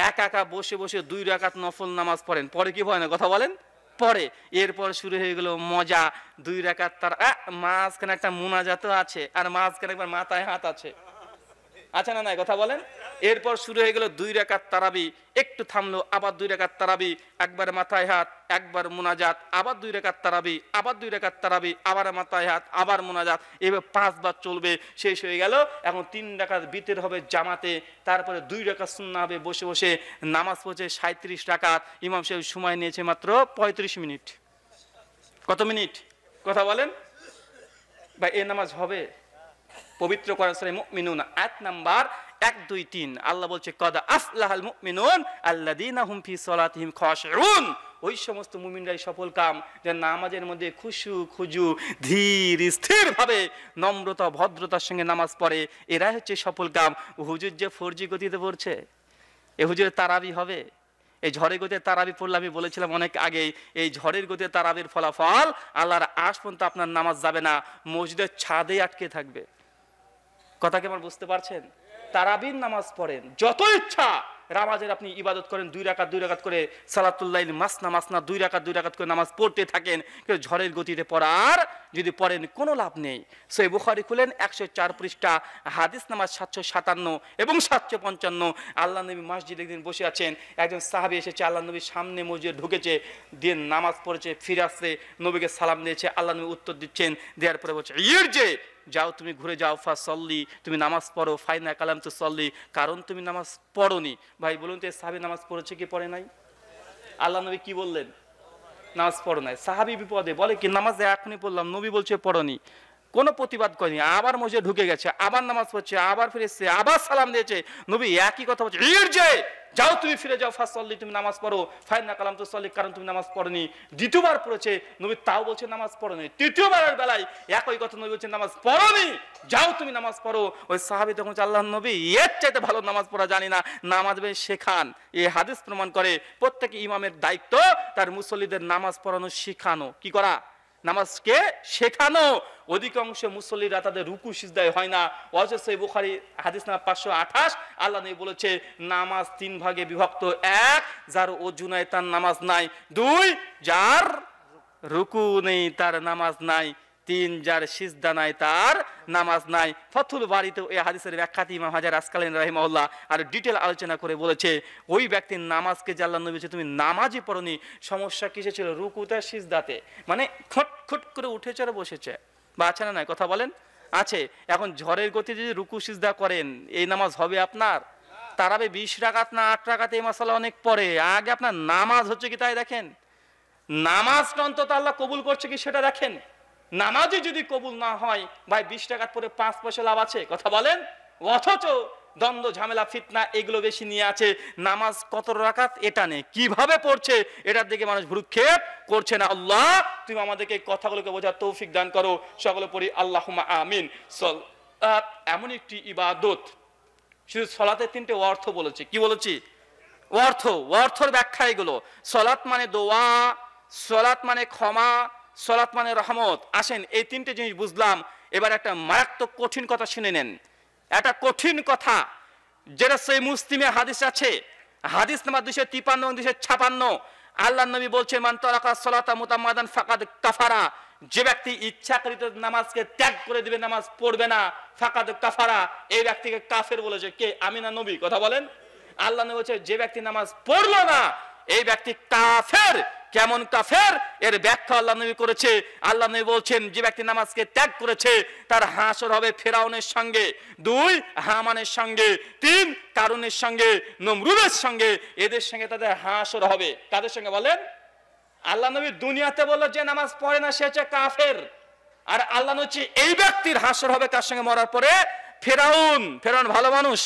একা বসে বসে 2 রাকাত নফল নামাজ পড়েন। পরে কি হয় না, কথা বলেন? পরে এরপর শুরু হয়ে গেল মজা, 2 রাকাত তার মাঝখানে একটা মুনাজাতও আছে, আর মাঝখানে একবার মাথায় হাত আছে। আছে না নাই, কথা বলেন। এরপর শুরু হয়ে গেল 2 রাকাত তারাবি, একটু থামলো, আবার 2 রাকাত তারাবি, একবার মাথায় হাত, একবার মুনাজাত, আবার 2 রাকাত তারাবি, আবার 2 রাকাত তারাবি, আবার মাথায় হাত, আবার মুনাজাত, এভাবে 5 বার চলবে। শেষ হয়ে গেল। এখন 3 রাকাত বিতের হবে জামাতে, তারপরে 2 রাকাত সুন্নাহ হবে বসে বসে। নামাজ পড়ছে 37 রাকাত, ইমাম সাহেব সময় নিয়েছে মাত্র 35 মিনিট। কত মিনিট, কথা বলেন ভাই? এই নামাজ হবে? পবিত্র কোরআন সূরা মুমিনুন আয়াত নাম্বার 1, 2, 3 আল্লাহ বলছে, কদ আফলাহাল মুমিনুন আল্লাযীনা হুম ফি সালাতিহিম খাশিউন। ওই সমস্ত মুমিনরাই সফল কাম, যে নামাজের মধ্যে খুশু খুজু ধীর স্থির ভাবে নম্রতা ভদ্রতার সঙ্গে নামাজ পড়ে, এরাই হচ্ছে সফল কাম। হুজুর যে 4G গতিতে পড়ছে, এ হুজুরের তারাবি হবে? এই ঝড়ের গতিতে তারাবি পড়লে, আমি বলেছিলাম অনেক আগেই, এই ঝড়ের গতিতে তারাবির ফলাফল আল্লাহর আশ পর্যন্ত আপনার নামাজ যাবে না, মসজিদের ছাদে আটকে থাকবে। কথা কি আমার বুঝতে পারছেন? তারাবির নামাজ পড়েন, যত ইচ্ছা নামাজের আপনি ইবাদত করেন, 2 রাকাত করে সালাতুল লাইল মাসনা মাসনা 2 রাকাত করে নামাজ পড়তে থাকেন, কিন্তু ঝড়ের গতিতে পড়ার যদি পড়েন কোনো লাভ নেই। সহিহ বুখারী খুলেন 104 পৃষ্ঠা, হাদিস নাম্বার 757 এবং 755। আল্লাহ নবী মসজিদে একদিন বসে আছেন, একজন সাহাবী এসেছে, আল্লাহ নবীর সামনে মসজিদে ঢুকেছে, দিয়ে নামাজ পড়েছে, ফিরে আসছে, নবীকে সালাম দিয়েছে, আল্লাহ নবী উত্তর দিচ্ছেন, দেওয়ার পরে বলছে, যে যাও তুমি ঘুরে যাও, ফাসল্লি, তুমি নামাজ পড়ো, ফাইনা কালাম তু সল্লি, কারণ তুমি নামাজ পড়োনি। ভাই বলুন তো, সাহাবী নামাজ পড়েছে কি পড়ে নাই? আল্লাহ নবী কি বললেন? নামাজ পড়ো নাই। সাহাবী বিপদে বলে কি, নামাজ এখনই পড়লাম, নবী বলছে পড়োনি। কোনো প্রতিবাদ করেনি, আবার মসজিদে ঢুকে গেছে, আবার নামাজ পড়ছে, আবার ফিরে এসছে, আবার সালাম দিয়েছে। নবী একই কথা বলছে, যাও তুমি ফিরে যাও, ফাসল্লি, তুমি নামাজ পড়ো, ফাইন্না কালাম তো সল্লি, কারণ তুমি নামাজ পড়োনি। দ্বিতীয়বার পড়েছে, নবী তাও বলছে নামাজ পড়োনি। তৃতীয়বারের বেলায় একই কথা নবী বলছে নামাজ পড়োনি, যাও তুমি নামাজ পড়ো। ওই সাহাবী তখন বলছে, আল্লাহর নবী, এর চাইতে ভালো নামাজ পড়া জানি না, নামাজ শেখান। এই হাদিস প্রমাণ করে প্রত্যেক ইমামের দায়িত্ব তার মুসল্লিদের নামাজ পড়ানো, শেখানো। কি করা? নামাজকে শেখানো। অধিকাংশ মুসল্লিরা তাদের রুকু সিজদায় হয় না। অথচ এই বুখারী হাদিস নাম্বার 528, আল্লাহ নবী বলেছে নামাজ 3 ভাগে বিভক্ত। 1, যার ওযু নাই তার নামাজ নাই। 2, যার রুকু নেই তার নামাজ নাই। 3, যার সিজদা নাই তার নামাজ নাই। ফাথুল বারীতে এই হাদিসের ব্যাখ্যাতে ইমাম হাজার আসকালানী রাহিমাহুল্লাহ আর ডিটেল আলোচনা করে বলেছে, ওই ব্যক্তির নামাজকে যে আল্লাহ নবী বলেছে তুমি নামাজই পড়োনি, সমস্যা কিসে ছিল? রুকুতে সিজদাতে, মানে খটখট করে উঠেছে আর বসেছে। বা আছে না নাই? কথা বলেন, আছে। এখন ঝড়ের গতি যদি রুকু সিজদা করেন, এই নামাজ হবে আপনার? তারাবে 20 রাকাত না 8 রাকাত, এই মাসালা অনেক পরে। আগে আপনার নামাজ হচ্ছে কি তাই দেখেন। নামাজটা অন্তত আল্লাহ কবুল করছে কি সেটা দেখেন। নামাজই যদি কবুল না হয়, ভাই 20 টাকার পরে 5 পয়সা লাভ আছে? কথা বলেন। অথচ দ্বন্দ্ব, ঝামেলা, ফিতনা এগুলো বেশি নিয়ে আছে। নামাজ কত রাকাত এটা নেই, কিভাবে পড়ছে এটার দিকে মানুষ ভ্রুক্ষেপ করছে না। আল্লাহ তুমি আমাদেরকে কথাগুলোকে বোঝার তৌফিক দান করো। সকলে পড়ি আল্লাহুম্মা আমিন। সালাত এমন একটি ইবাদত, শুধু সালাতের 3টে অর্থ বলেছি। কি বলেছি? অর্থর ব্যাখ্যা এগুলো। সালাত মানে দোয়া, সালাত মানে ক্ষমা, সালাত মানে রহমত। আসেন এই 3টে জিনিস বুঝলাম। এবার একটা মারাত্মক কঠিন কথা শুনে নেন। একটা কঠিন কথা যেটা সেই মুসলিমে হাদিস আছে, হাদিস নাম্বার 253 এবং 256। আল্লাহ নবী বলছেন, মান তারাকা সালাতা মুতাম্মাদান ফাকাদ কাফারা। যে ব্যক্তি ইচ্ছাকৃত নামাজকে ত্যাগ করে দিবে, নামাজ পড়বে না, ফাকাদ কাফারা, এই ব্যক্তিকে কাফের বলেছে। কে? আমি না নবী? কথা বলেন। আল্লাহ নবী বলছে যে ব্যক্তি নামাজ পড়লো না, এই ব্যক্তি কাফের। কেমন কাফের? এর ব্যাখ্যা আল্লাহ নবী করেছে। আল্লাহ নবী বলছেন যে ব্যক্তি নামাজকে ত্যাগ করেছে তার হাসর হবে ফেরাউনের সঙ্গে, 2 হামানের সঙ্গে, 3 কারুনের সঙ্গে, নমরুদের সঙ্গে। এদের সঙ্গে তাদের হাসর হবে। কাদের সঙ্গে বলেন? আল্লাহ নবী দুনিয়াতে বলল যে নামাজ পড়ে না সে হচ্ছে কাফের। আর আল্লাহ নবী এই ব্যক্তির হাসর হবে কার সঙ্গে? মরার পরে ফেরাউন। ফেরাউন ভালো মানুষ।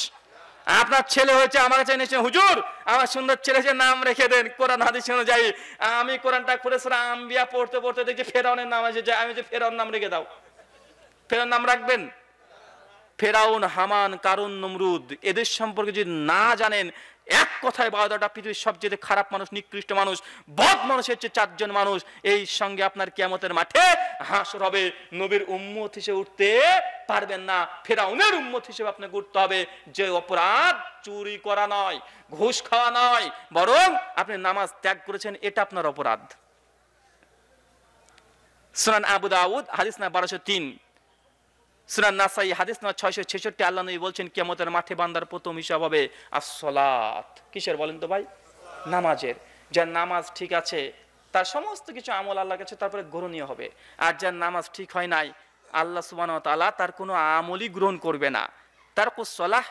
আপনার ছেলে হয়েছে, আমার কাছে এনেছেন, হুজুর আমার সুন্দর ছেলে যে নাম রেখে দেন কোরআন হাদিস অনুযায়ী। আমি কোরআনটা পড়ে সূরা আম্বিয়া পড়তে পড়তে দেখছি ফেরাউনের নাম আছে, যে আমি যে ফেরাউন নাম রেখে দাও। ফেরাউন নাম রাখবেন? ফেরাউন, হামান, কারুন, নমরুদ এদের সম্পর্কে যদি না জানেন, এক কথায় 12টা পৃথিবীর সবচেয়ে খারাপ মানুষ, নিকৃষ্ট মানুষ, বদ মানুষ হচ্ছে 4 জন মানুষ। এই সঙ্গে আপনার কিয়ামতের মাঠে হাসর হবে। নবীর উম্মত হিসেবে উঠতে পারবেন না, ফেরাউনের উম্মত হিসেবে আপনাকে উঠতে হবে। যে অপরাধ চুরি করা নয়, ঘুষ খাওয়া নয়, বরং আপনি নামাজ ত্যাগ করেছেন, এটা আপনার অপরাধ। সুনান আবু দাউদ হাদিস নাম্বার 1203, সুনান নাসাই হাদিস নাম্বার 666। আল্লাহ নবী বলছেন কিয়ামতের মাঠে বান্দার প্রথম হিসাব হবে as-সালাত। কিসের বলেন তো ভাই? নামাজের। যার নামাজ ঠিক আছে তার সমস্ত কিছু আমল আল্লাহর কাছে তারপরে গ্রহণীয় হবে। আর যার নামাজ ঠিক হয় নাই, আল্লাহ সুবহানাহু ওয়া তাআলা তার কোনো আমলই গ্রহণ করবে না। তারকুস সালাহ,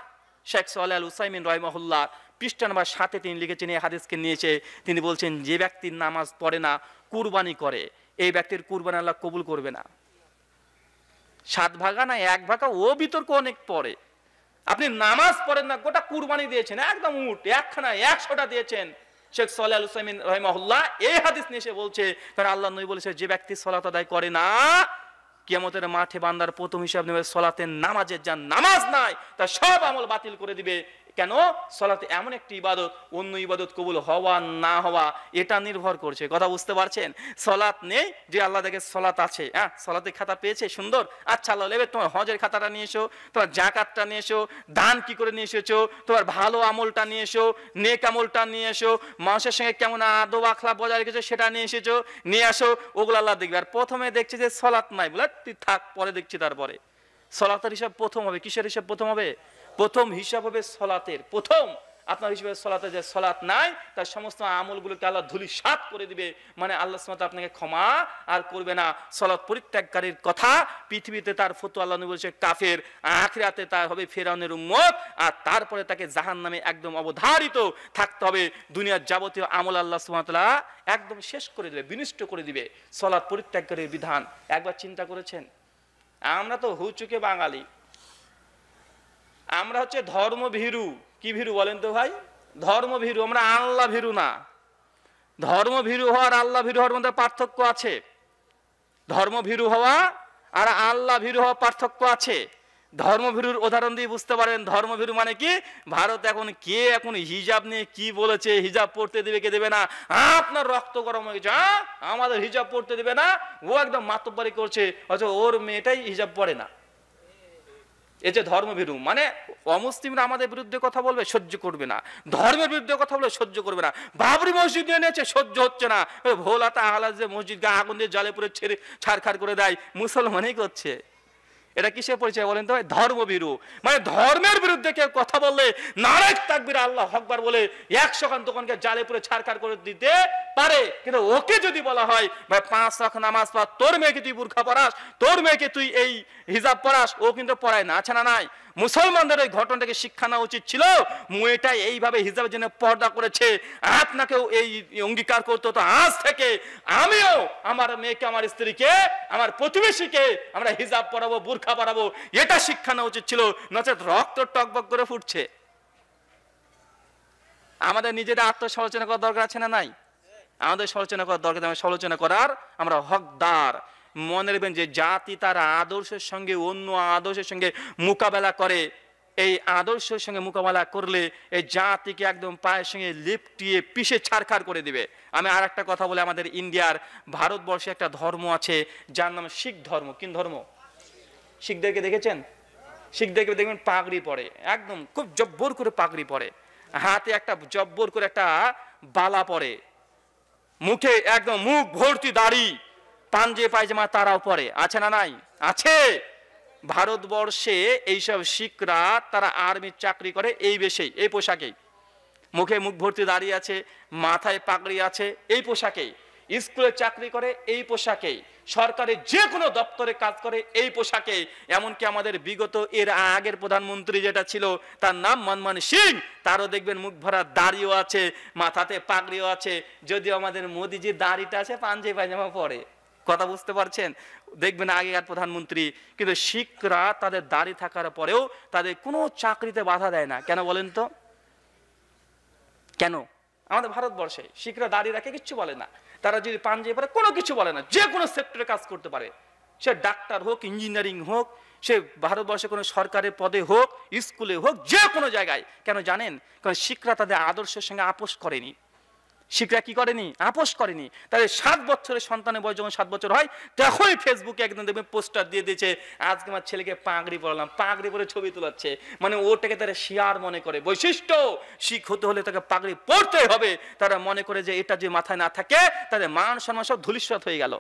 শেখ সালেহ আল উসাইমিন রাহিমাহুল্লাহ পৃষ্ঠা নাম্বার 7-এ তিনি লিখেছেন, এই হাদিসকে নিয়েছে। তিনি বলছেন যে ব্যক্তির নামাজ পড়ে না, কুরবানি করে, এই ব্যক্তির কুরবানি আল্লাহ কবুল করবে না। 7 ভাগা না 1 ভাগা, ও বিতর্ক অনেক পরে। আপনি নামাজ পড়েন না, গোটা কুরবানি দিয়েছেন, একদম উট একখানা 100টা দিয়েছেন। শেখ সালেহ আল উসাইমিন রাহিমাহুল্লাহ এই হাদিস নিয়ে এসে বলছে, কারণ আল্লাহ নবী বলেছে যে ব্যক্তি সালাত আদায় করে না, কিয়ামতের মাঠে বান্দার প্রথম হিসাব নেবে সালাতের নামাজের। যার নামাজ নাই তার সব আমল বাতিল করে দিবে। কেন? সালাত এমন একটি ইবাদত, অন্য ইবাদত কবুল হওয়া না হওয়া এটা নির্ভর করছে। কথা বুঝতে পারছেন? সালাত নেই, যে আল্লাহ দেখে সালাত আছে, হ্যাঁ সালাতের খাতা পেয়েছে, সুন্দর, আচ্ছা আল্লাহ নেবে, তোমার হজের খাতাটা নিয়ে এসো, তোমার জাকাতটা নিয়ে এসো, দান কি করে নিয়ে এসেছো, তোমার ভালো আমলটা নিয়ে এসো, নেক আমলটা নিয়ে এসো, মানুষের সঙ্গে কেমন আদব আখলাক বজায় রেখেছো সেটা নিয়ে এসেছো, নিয়ে আসো, ওগুলো আল্লাহ দেখবে। আর প্রথমে দেখছে যে সালাত নাই, বলে তুই থাক, পরে দেখছি। তারপরে সালাতের হিসাব প্রথম হবে। কিসের হিসাব প্রথম হবে? প্রথম হিসাব হবে সালাতের। প্রথম আপনার হিসাবে সালাতে, যে সালাত নাই তার সমস্ত আমলগুলোকে আল্লাহ ধূলিসাৎ করে দিবে। মানে আল্লাহ সুবহানাহু ওয়া তাআলা আপনাকে ক্ষমা আর করবে না। সালাত পরিত্যাগকারীর কথা পৃথিবীতে তার ফতোয়া আল্লাহ নবী বলেছে কাফের, আখিরাতে তার হবে ফেরাউনের উম্মত, আর তারপরে তাকে জাহান্নামে একদম অবধারিত থাকতে হবে। দুনিয়ার যাবতীয় আমল আল্লাহ সুবহানাহু ওয়া তাআলা একদম শেষ করে দিবে, বিনষ্ট করে দিবে। সালাত পরিত্যাগকারীর বিধান একবার চিন্তা করেছেন? আমরা তো হুচুকে বাঙালি, আমরা হচ্ছে ধর্মভীরু। কি ভীরু বলেন তো ভাই? ধর্মভীরু, আমরা আল্লাহ ভীরু না। ধর্মভীরু হওয়া আর আল্লাহ ভীরু হওয়ার মধ্যে পার্থক্য আছে। ধর্মভীরু হওয়া আর আল্লাহ ভীরু হওয়া পার্থক্য আছে। ধর্মভীরুর উদাহরণ দিয়ে বুঝতে পারেন। ধর্মভীরু মানে কি? ভারত এখন হিজাব নিয়ে কি বলেছে, হিজাব পড়তে দেবে কে দেবে না, আপনার রক্ত গরম হয়ে গেছে, আমাদের হিজাব পড়তে দেবে না, ও একদম মাতব্বরি করছে, অথচ ওর মেয়েটাই হিজাব পড়ে না। এই যে ধর্মভীরু মানে অমুসলিমরা আমাদের বিরুদ্ধে কথা বলবে, সহ্য করবে না। ধর্মের বিরুদ্ধে কথা বলবে, সহ্য করবে না। বাবরি মসজিদ নিয়ে নিয়েছে, সহ্য হচ্ছে না। ভোলাতে আহলাদ যে মসজিদকে আগুন দিয়ে জ্বালে পুড়ে ছেড়ে ছাড়খাড় করে দেয়, মুসলমানই করছে। এটা কিসের পরিচয় বলেন তো? ধর্মভীরু মানে ধর্মের বিরুদ্ধে কেউ কথা বললে নারায়ে তাকবীর আল্লাহু আকবার বলে 100 খান দোকানকে জ্বালে পুড়ে ছাড়খাড় করে দিতে পারে। কিন্তু ওকে যদি বলা হয় ভাই 5 ওয়াক্ত নামাজ পড়, তোর মেয়েকে তুই বুরখা পরাস, তোর মেয়েকে তুই এই হিজাব পরাস, ও কিন্তু পড়ায় না। আছে না নাই? মুসলমানদের ওই ঘটনাটাকে শিক্ষা নেওয়া উচিত ছিল। মেয়েটা এইভাবে হিজাবের জন্য পর্দা করেছে, আপনাকেও এই অঙ্গীকার করতে হতো আজ থেকে আমিও আমার মেয়েকে, আমার স্ত্রীকে, আমার প্রতিবেশীকে আমরা হিজাব পরাবো, বুরখা পরাবো, এটা শিক্ষা নেওয়া উচিত ছিল। নচেত রক্ত টকবক করে ফুটছে। আমাদের নিজেদের আত্মসমালোচনা করার দরকার আছে না নাই? আমাদের সমালোচনা করার দরকার, সমালোচনা করার আমরা হকদার। মনে রাখবেন যে জাতি তার আদর্শের সঙ্গে অন্য আদর্শের সঙ্গে মোকাবেলা করে, এই আদর্শের সঙ্গে মোকাবেলা করলে এই জাতিকে একদম পায়ের সঙ্গে লিপটিয়ে পিষে ছাড়খাড় করে দিবে। আমি আর একটা কথা বলে, আমাদের ইন্ডিয়ার ভারতবর্ষে একটা ধর্ম আছে যার নাম শিখ ধর্ম। কি ধর্ম? শিখদেরকে দেখেছেন? শিখদেরকে দেখবেন পাগড়ি পরে, একদম খুব জব্বর করে পাগড়ি পরে, হাতে একটা জব্বর করে একটা বালা পরে, মুখে একদম মুখ ভর্তি দাড়ি, পাঞ্জে পায়জামা তারাও পরে। আছে না নাই? আছে। ভারতবর্ষে এইসব শিখরা তারা আর্মির চাকরি করে এই বেশেই, এই পোশাকেই, মুখে মুখ ভর্তি দাঁড়িয়ে আছে, মাথায় পাগড়ি আছে, এই পোশাকেই, স্কুলে চাকরি করে এই পোশাকেই, সরকারের যে কোনো দপ্তরে কাজ করে এই পোশাকে। এমনকি আমাদের বিগত এর আগের প্রধানমন্ত্রী যেটা ছিল তার নাম মনমোহন সিং, তারও দেখবেন মুখ ভরা দাড়িও আছে, মাথাতে পাগড়িও আছে। যদিও আমাদের মোদিজির দাড়িটা আছে, পাঞ্জাবি পায়জামা পরে। কথা বুঝতে পারছেন? দেখবেন আগেকার প্রধানমন্ত্রী। কিন্তু শিখরা তাদের দাড়ি থাকার পরেও তাদের কোনো চাকরিতে বাধা দেয় না। কেন বলেন তো? কেন? আমাদের ভারতবর্ষে শিখরা দাড়ি রাখে, কিচ্ছু বলে না। তারা যদি পাঞ্জাবি পরে কোনো কিছু বলে না, যে কোনো সেক্টরে কাজ করতে পারে। সে ডাক্তার হোক, ইঞ্জিনিয়ারিং হোক, সে ভারতবর্ষে কোনো সরকারের পদে হোক, স্কুলে হোক, যে কোনো জায়গায়। কেন জানেন? কারণ শিখরা তাদের আদর্শের সঙ্গে আপোষ করেনি। শিখরা কি করেনি? আপোষ করেনি। তাদের 7 বছরের সন্তানের বয়স যখন 7 বছর হয়, তখনই ফেসবুকে একদম দেখবেন পোস্টার দিয়ে দিয়েছে, আজকে আমার ছেলেকে পাগড়ি পরালাম, পাগড়ি পরে ছবি তোলাচ্ছে। মানে ওটাকে তারা শিয়ার মনে করে, বৈশিষ্ট্য। শিখ হতে হলে তাকে পাগড়ি পরতে হবে। তারা মনে করে যে এটা যে মাথায় না থাকে তাদের মান সম্মান সব ধূলিসাৎ হয়ে গেল।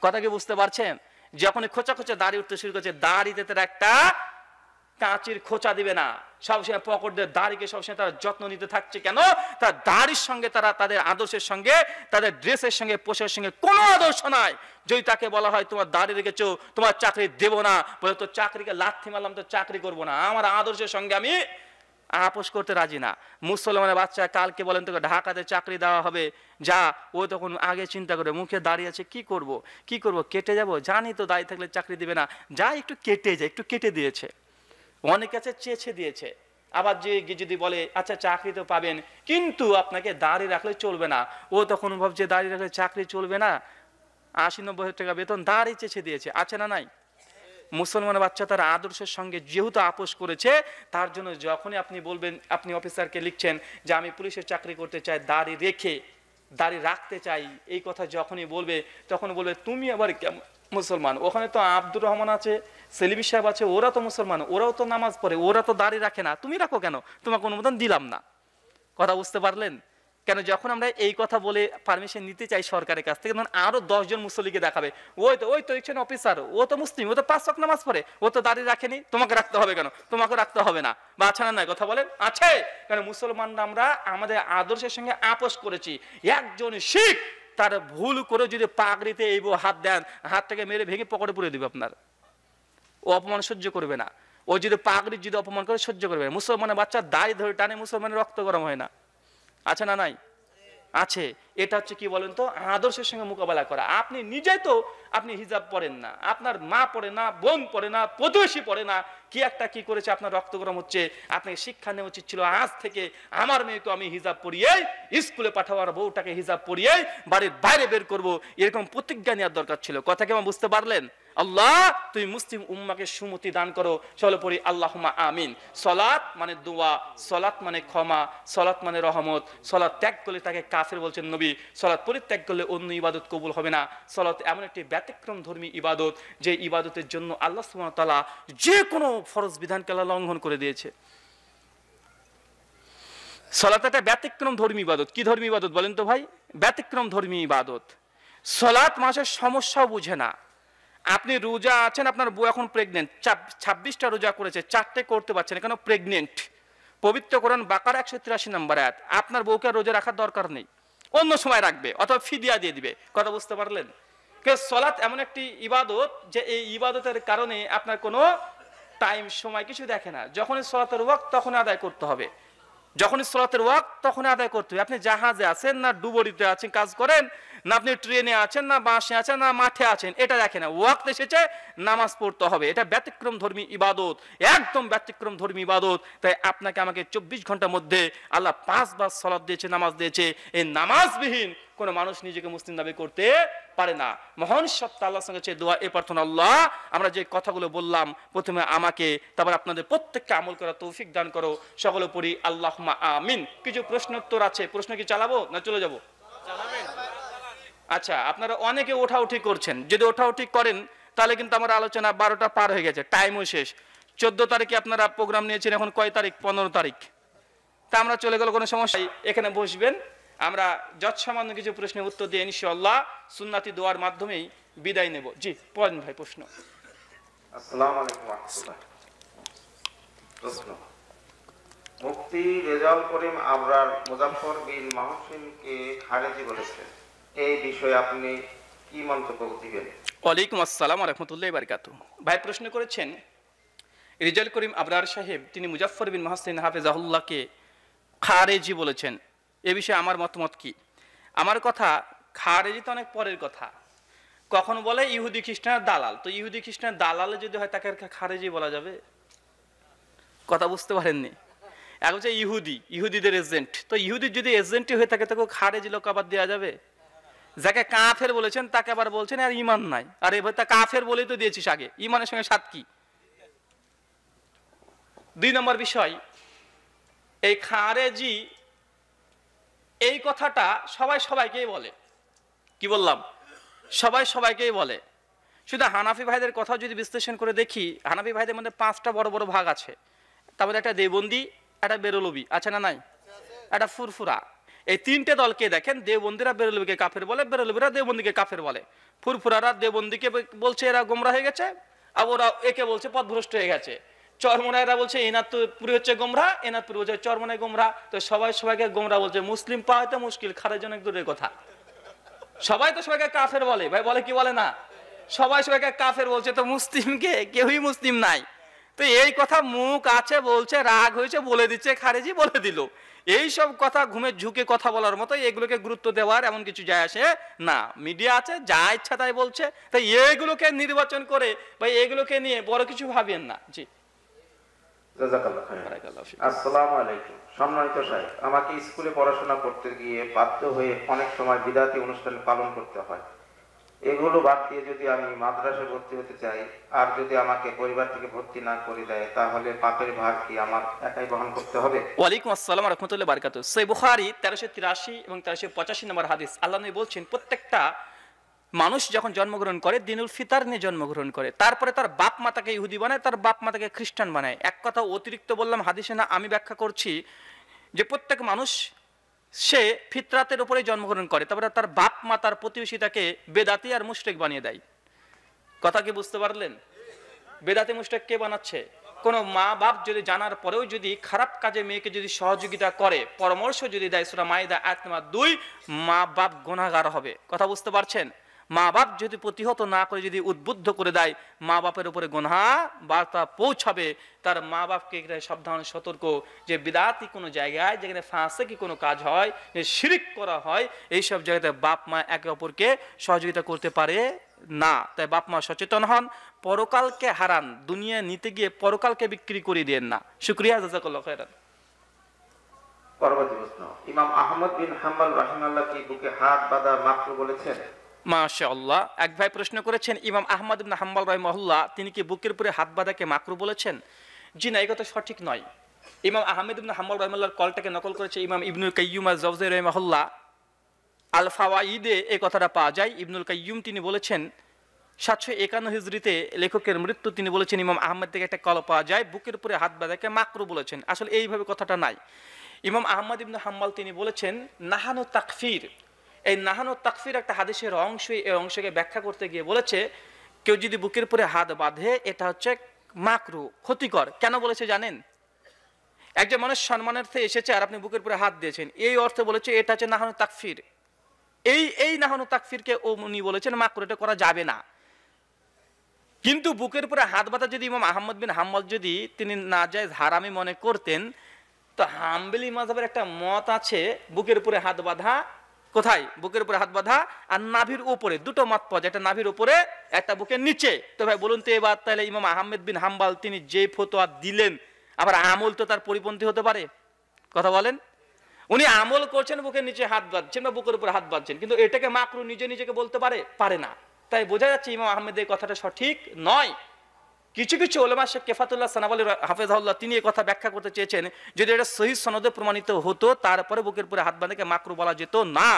কথা কি বুঝতে পারছেন? যখনই খোঁচা খোঁচা দাড়ি উঠতে শুরু করছে, দাড়িতে তারা একটা কাঁচির খোঁচা দিবে না, সবসময় পকেটদের দাড়িকে সবসময় তারা যত্ন নিতে থাকছে। কেন? তার দাড়ির সঙ্গে তারা তাদের আদর্শের সঙ্গে, তাদের ড্রেসের সঙ্গে, পোশাকের সঙ্গে কোনো আদর্শ নাই। যদি তাকে বলা হয় তোমার দাড়ি রেখেছো, তোমার চাকরি দেব না, বলে তো চাকরিকে লাথি মারলাম, তো চাকরি করবো না, আমার আদর্শের সঙ্গে আমি আপোষ করতে রাজি না। মুসলমানের বাচ্চা কালকে বলেন তোকে ঢাকাতে চাকরি দেওয়া হবে, যা। ও তখন আগে চিন্তা করে, মুখে দাঁড়িয়ে আছে, কি করব, কি করব, কেটে যাব, জানি তো দাঁড়িয়ে থাকলে চাকরি দিবে না, যা একটু কেটে যায়, একটু কেটে দিয়েছে। অনেক কাছে চেঁচে দিয়েছে। আবার যে যদি বলে আচ্ছা চাকরি তো পাবেন, কিন্তু আপনাকে দাঁড়িয়ে রাখলে চলবে না, ও তখন ভাবছে দাঁড়িয়ে রাখলে চাকরি চলবে না, 80-90 টাকা বেতন, দাঁড়িয়ে চেঁচে দিয়েছে। আছে না নাই? মুসলমান বাচ্চা তার আদর্শের সঙ্গে যেহেতু আপোষ করেছে, তার জন্য যখনই আপনি বলবেন, আপনি অফিসারকে লিখছেন যে আমি পুলিশের চাকরি করতে চাই, দাড়ি রেখে, দাড়ি রাখতে চাই, এই কথা যখনই বলবে, তখন বলবে তুমি আবার কেমন মুসলমান? ওখানে তো আব্দুর রহমান আছে, সেলিমি সাহেব আছে, ওরা তো মুসলমান, ওরাও তো নামাজ পড়ে, ওরা তো দাড়ি রাখে না, তুমি রাখো কেন? তোমাকে অনুমোদন দিলাম না। কথা বুঝতে পারলেন? কেন? যখন আমরা এই কথা বলে পারমিশন নিতে চাই সরকারের কাছ থেকে, তখন আরো 10 জন মুসল্লিকে দেখাবে, ওই তো দেখছেন অফিসার, ও তো মুসলিম, ও তো 5 ওয়াক্ত নামাজ পড়ে, ও তো দাড়ি রাখেনি, তোমাকে রাখতে হবে কেন? তোমাকে রাখতে হবে না। বা আছে না নাই? কথা বলেন। আছে। কারণ মুসলমানরা আমরা আমাদের আদর্শের সঙ্গে আপোষ করেছি। একজন শিখ তার ভুল করে যদি পাগড়িতে এই হাত দেন, হাতটাকে মেরে ভেঙে পকেটে পুরে দিবে আপনার। ও অপমান সহ্য করবে না। ও যদি পাগড়ির যদি অপমান করে সহ্য করবে না। মুসলমানের বাচ্চা দাড়ি ধরে টানে, মুসলমানের রক্ত গরম হয় না। আছে না নাই? আছে। এটা হচ্ছে কি বলেন তো, আদর্শের সঙ্গে মোকাবেলা করা। আপনি নিজেই তো আপনি হিজাব পড়েন না, আপনার মা পড়ে না, বোন পড়ে না, প্রতিবেশী পড়ে না, কি একটা কি করেছে আপনার রক্ত গরম হচ্ছে, আপনাকে শিক্ষা নেওয়া উচিত ছিল আজ থেকে আমার মেয়েকে আমি হিজাব পরিয়েই স্কুলে পাঠাবো, আর বউটাকে হিজাব পরিয়েই বাড়ির বাইরে বের করব, এরকম প্রতিজ্ঞা নেওয়ার দরকার ছিল। কথা কি আমার বুঝতে পারলেন? আল্লাহ তুমি মুসলিম উম্মাকে সুমতি দান করো। চলো পড়ি আল্লাহুম্মা আমিন। সলাত মানে দোয়া, সলাত মানে ক্ষমা, সলাত মানে রহমত। সলাত ত্যাগ করলে তাকে কাফের বলছেন নবী, সলাত পরিত্যাগ করলে অন্য ইবাদত কবুল হবে না। সলাত এমন একটি ব্যতিক্রম ধর্মী ইবাদত যে ইবাদতের জন্য আল্লাহ সুবহানাহু ওয়া তাআলা যে কোনো ফরজ বিধানকে আল্লাহ লঙ্ঘন করে দিয়েছে। সলাত একটা ব্যতিক্রম ধর্মী ইবাদত। কি ধর্মী ইবাদত বলেন তো ভাই? ব্যতিক্রম ধর্মী ইবাদত। সলাত মানুষের সমস্যাও বুঝে না। আপনি রোজা আছেন, আপনার বউ এখন প্রেগনেন্ট, 26টা রোজা করেছে, 4টে করতে পারছেন, কেন? প্রেগনেন্ট। পবিত্র কোরআন বাকারা 183 নম্বর আয়াত। আপনার বউকে রোজা রাখার দরকার নেই, অন্য সময় রাখবে অথবা ফিদিয়া দিয়ে দিবে। কথা বুঝতে পারলেন? সলাত এমন একটি ইবাদত যে এই ইবাদতের কারণে আপনার কোনো টাইম সময় কিছু দেখে না। যখনই সলাতের ওয়াক্ত তখন আদায় করতে হবে, যখনই সলাতের ওয়াক্ত তখন আদায় করতে হবে। আপনি জাহাজে আছেন না ডুবরিতে আছেন কাজ করেন, না আপনি ট্রেনে আছেন না বাসে আছেন না মাঠে আছেন, এটা দেখে না। ওয়াক্ত এসেছে, নামাজ পড়তে হবে। এটা ব্যতিক্রম ধর্মী ইবাদত, একদম ব্যতিক্রম ধর্মী ইবাদত। তাই আপনাকে আমাকে 24 ঘন্টার মধ্যে আল্লাহ 5 বার সালাত দিয়েছে, নামাজ দিয়েছে। এই নামাজবিহীন কোন মানুষ নিজেকে মুসলিম দাবি করতে পারে না। মহান সত্তা আল্লাহর সঙ্গে চেয়ে দোয়া এ প্রার্থনা, আল্লাহ আমরা যে কথাগুলো বললাম প্রথমে আমাকে, তারপর আপনাদের প্রত্যেককে আমল করার তৌফিক দান করো। সকলে পড়ি আল্লাহুম্মা আমিন। কিছু প্রশ্ন উত্তর আছে, প্রশ্ন কি চালাবো না চলে যাব? আচ্ছা, আপনারা অনেকে ওঠাউঠি করছেন, যদি ওঠাউঠি করেন তাহলে কিন্তু আমার আলোচনা 12টা পার হয়ে গেছে, টাইমও শেষ। 14 তারিখে আপনারা প্রোগ্রাম নিয়েছেন, এখন কয় তারিখ? 15 তারিখ। তা আমরা চলে গেল, কোনো সমস্যা? এখানে বসবেন, আমরা যৎসামান্য কিছু প্রশ্নের উত্তর দিয়ে ইনশাআল্লাহ সুন্নাতি দোয়ার মাধ্যমেই বিদায় নেব। জি পড়েন ভাই প্রশ্ন। আসসালামু আলাইকুম ওয়া রাহমাতুল্লাহ। প্রশ্ন, মুফতি রেজাউল করিম আবরার মুজাফফর বিন মহসিনকে খারেজি বলেছেন, এই বিষয়ে আপনি কি মন্তব্য দিবেন? ওয়ালাইকুম আসসালাম ওয়া রাহমাতুল্লাহি ওয়া বারাকাতুহু। ভাই প্রশ্ন করেছেন রেজাউল করিম আবরার সাহেব তিনি মুজাফফর বিন মহসিন হাফেজাহুল্লাহকে খারেজি বলেছেন, এ বিষয়ে আমার মতামত কি? আমার কথা, খারেজি তো অনেক পরের কথা। কখন বলে ইহুদি খ্রিস্টানের দালাল, তো ইহুদি খ্রিস্টানের দালালে যদি হয় তাকে খারেজি বলা যাবে? কথা বুঝতে পারেননি? এখন হচ্ছে ইহুদি, ইহুদিদের এজেন্ট, তো ইহুদির যদি এজেন্টই হয়ে থাকে তাকে খারেজি লোক আবার দেওয়া যাবে? যাকে কাফের বলেছেন তাকে আবার বলছেন আর ইমান নাই, আর এবার তা কাফের বলেই তো দিয়েছিস আগে, ইমানের সঙ্গে সাথ কি? 2 নম্বর বিষয়, এই খারেজি এই কথাটা সবাই সবাইকেই বলে। কি বললাম? সবাই সবাইকেই বলে। শুধু হানাফি ভাইদের কথা যদি বিশ্লেষণ করে দেখি, হানাফি ভাইদের মধ্যে 5টা বড় বড় ভাগ আছে। তারপরে একটা দেওবন্দি, একটা বেরলবি, আছে না নাই? একটা ফুরফুরা। এই 3টে দলকে দেখেন, দেওবন্দিরা বেরলবিকে কাফের বলে, বেরলবিরা দেওবন্দিকে কাফের বলে। ফুরফুরারা দেওবন্দিকে বলছে এরা গোমরা হয়ে গেছে, আর ওরা একে বলছে পথভ্রষ্ট হয়ে গেছে। চরমনাইরা বলছে এনাদপুরি হচ্ছে গোমরা, এনাদপুরি বলছে চরমনাই গোমরা। তো সবাই সবাইকে গোমরা বলছে, মুসলিম পাওয়া তো মুশকিল, খারেজ অনেক দূরের কথা। সবাই তো সবাইকে কাফের বলে, ভাই বলে কি বলে না? সবাই সবাইকে কাফের বলছে, তো মুসলিমকে কেউই মুসলিম নাই। তো এই কথা মুখ আছে বলছে, রাগ হয়েছে বলে দিচ্ছে, খারেজি বলে দিল। এই সব কথা ঘুমে ঝুঁকে কথা বলার মতো, এগুলোকে গুরুত্ব দেওয়ার এমন কিছু যায় আসে না। মিডিয়া আছে, যা ইচ্ছা তাই বলছে, তাই এইগুলোকে নির্বাচন করে বা এগুলোকে নিয়ে বড় কিছু ভাবেন না। জি জাযাকাল্লাহ খাইর। আসসালামু আলাইকুম। সম্মানিত সাহেব, আমাকে স্কুলে পড়াশোনা করতে গিয়ে বাধ্য হয়ে অনেক সময় বিদাতি অনুষ্ঠান পালন করতে হয়। এগুলো বাদ দিয়ে যদি আমি মাদ্রাসায় ভর্তি হতে চাই, আর যদি আমাকে পরিবার থেকে ভর্তি না করে দেয়, তাহলে পাপের ভার কি আমার একাই বহন করতে হবে? ওয়ালাইকুম আসসালাম ওয়া রাহমাতুল্লাহি ওয়া বারাকাতুহু। সহিহ বুখারী 1383 এবং 1385 নম্বর হাদিস, আল্লাহ নবী বলছেন প্রত্যেকটা মানুষ যখন জন্মগ্রহণ করে দিনুল ফিতর নিয়ে জন্মগ্রহণ করে, তারপরে তার বাপ মাতাকে ইহুদি বানায়, তার বাপ মাতাকে খ্রিস্টান বানায়। এক কথা অতিরিক্ত বললাম, হাদিসে না, আমি ব্যাখ্যা করছি যে প্রত্যেক মানুষ সে ফিতরাতের উপরে জন্মগ্রহণ করে, তারপরে তার বাপ মা তার প্রতিবেশী তাকে বেদাতি আর মুশরিক বানিয়ে দেয়। কথা কি বুঝতে পারলেন? বেদাতি মুশরিক কে বানাচ্ছে? কোনো মা বাপ যদি জানার পরেও যদি খারাপ কাজে মেয়েকে যদি সহযোগিতা করে, পরামর্শ যদি দেয়, সূরা মাইদা আয়াত নম্বর 2, মা বাপ গুনাহগার হবে। কথা বুঝতে পারছেন? মা বাপ যদি প্রতিহত না করে যদি উদ্বুদ্ধ করে দেয়, মা বাপের উপরে গুনাহ বার্তা পৌঁছাবে। তার মা বাপকে সাবধান সতর্ক যে বিদাতি কোনো জায়গায় যেখানে ফাঁসেকি কোনো কাজ হয়, যে শিরিক করা হয়, এইসব জায়গাতে বাপ মা একে অপরকে সহযোগিতা করতে পারে না। তাই বাপ মা সচেতন হন, পরকালকে হারান, দুনিয়া নিতে গিয়ে পরকালকে বিক্রি করে দেন না। শুকরিয়া, জাযাকাল্লাহু খাইরান। পরবর্তী প্রশ্ন, ইমাম আহমদ বিন হাম্বল রাহিমাহুল্লাহ কি বুকে হাত বাঁধা মাকরুহ বলেছেন? মাশাআল্লাহ, এক ভাই প্রশ্ন করেছেন ইমাম আহমদ ইবনে হাম্বল রাহিমাহুল্লাহ তিনি কি বুকের উপরে হাত বাঁধাকে মাকরুহ বলেছেন? জি না, এই কথা সঠিক নয়। ইমাম আহমদ ইবনে হাম্বল রাহিমাহুল্লাহর কলটাকে নকল করেছে ইমাম ইবনুল কাইয়্যুম আল-জাওযী রাহিমাহুল্লাহ। আল ফাওয়াইদে এই কথাটা পাওয়া যায়। ইবনুল কাইয়্যুম তিনি বলেছেন 751 হিজরিতে লেখকের মৃত্যু, তিনি বলেছেন ইমাম আহমদ থেকে একটা কল পাওয়া যায় বুকের উপরে হাত বাঁধাকে মাকরুহ বলেছেন। আসলে এইভাবে কথাটা নাই। ইমাম আহমদ ইবনে হাম্বল তিনি বলেছেন নাহানু তাকফির, এই নাহানু তাকফির একটা হাদিসের অংশ, এই অংশকে ব্যাখ্যা করতে গিয়ে বলেছে কেউ যদি বুকের উপরে হাত বাঁধে এটা হচ্ছে মাকরুহ, ক্ষতিকর। কেন বলেছে জানেন? একজন মানুষ সম্মানার্থে এসেছে আর আপনি বুকের উপরে হাত দিয়েছেন, এই অর্থে বলেছে এটা হচ্ছে নাহানু তাকফির। এই নাহানু তাকফিরকে উনি বলেছেন মাকরুহ, এটা করা যাবে না। কিন্তু বুকের উপরে হাত বাঁধা যদি ইমাম আহমদ বিন হাম্বল যদি তিনি নাজায়েজ হারামি মনে করতেন, তো হাম্বলি মাযহাবের একটা মত আছে বুকের উপরে হাত বাঁধা, কোথায়? বুকের উপরে হাত বাঁধা আর নাভির উপরে, দুটো মত পাওয়া যায়, একটা নাভির উপরে একটা বুকের নিচে। তো ভাই বলুন তো এবার তাহলে ইমাম আহমদ বিন হাম্বল তিনি যে ফতোয়া দিলেন, আবার আমল তো তার পরিপন্থী হতে পারে? কথা বলেন। উনি আমল করছেন বুকের নিচে হাত বাঁধছেন বা বুকের উপরে হাত বাঁধছেন, কিন্তু এটাকে মাকরুহ নিজেকে বলতে পারে না। তাই বোঝা যাচ্ছে ইমাম আহমেদের কথাটা সঠিক নয়। কিছু কিছু উলামা, শেখ কেফাতুল্লাহ সানাওয়ালি হাফেজাহুল্লাহ, তিনি এই কথা ব্যাখ্যা করতে চেয়েছেন যদি এটা সহিহ সনদে প্রমাণিত হতো তারপরে বুকের উপরে হাত বাঁধাকে মাকরুহ বলা যেত না।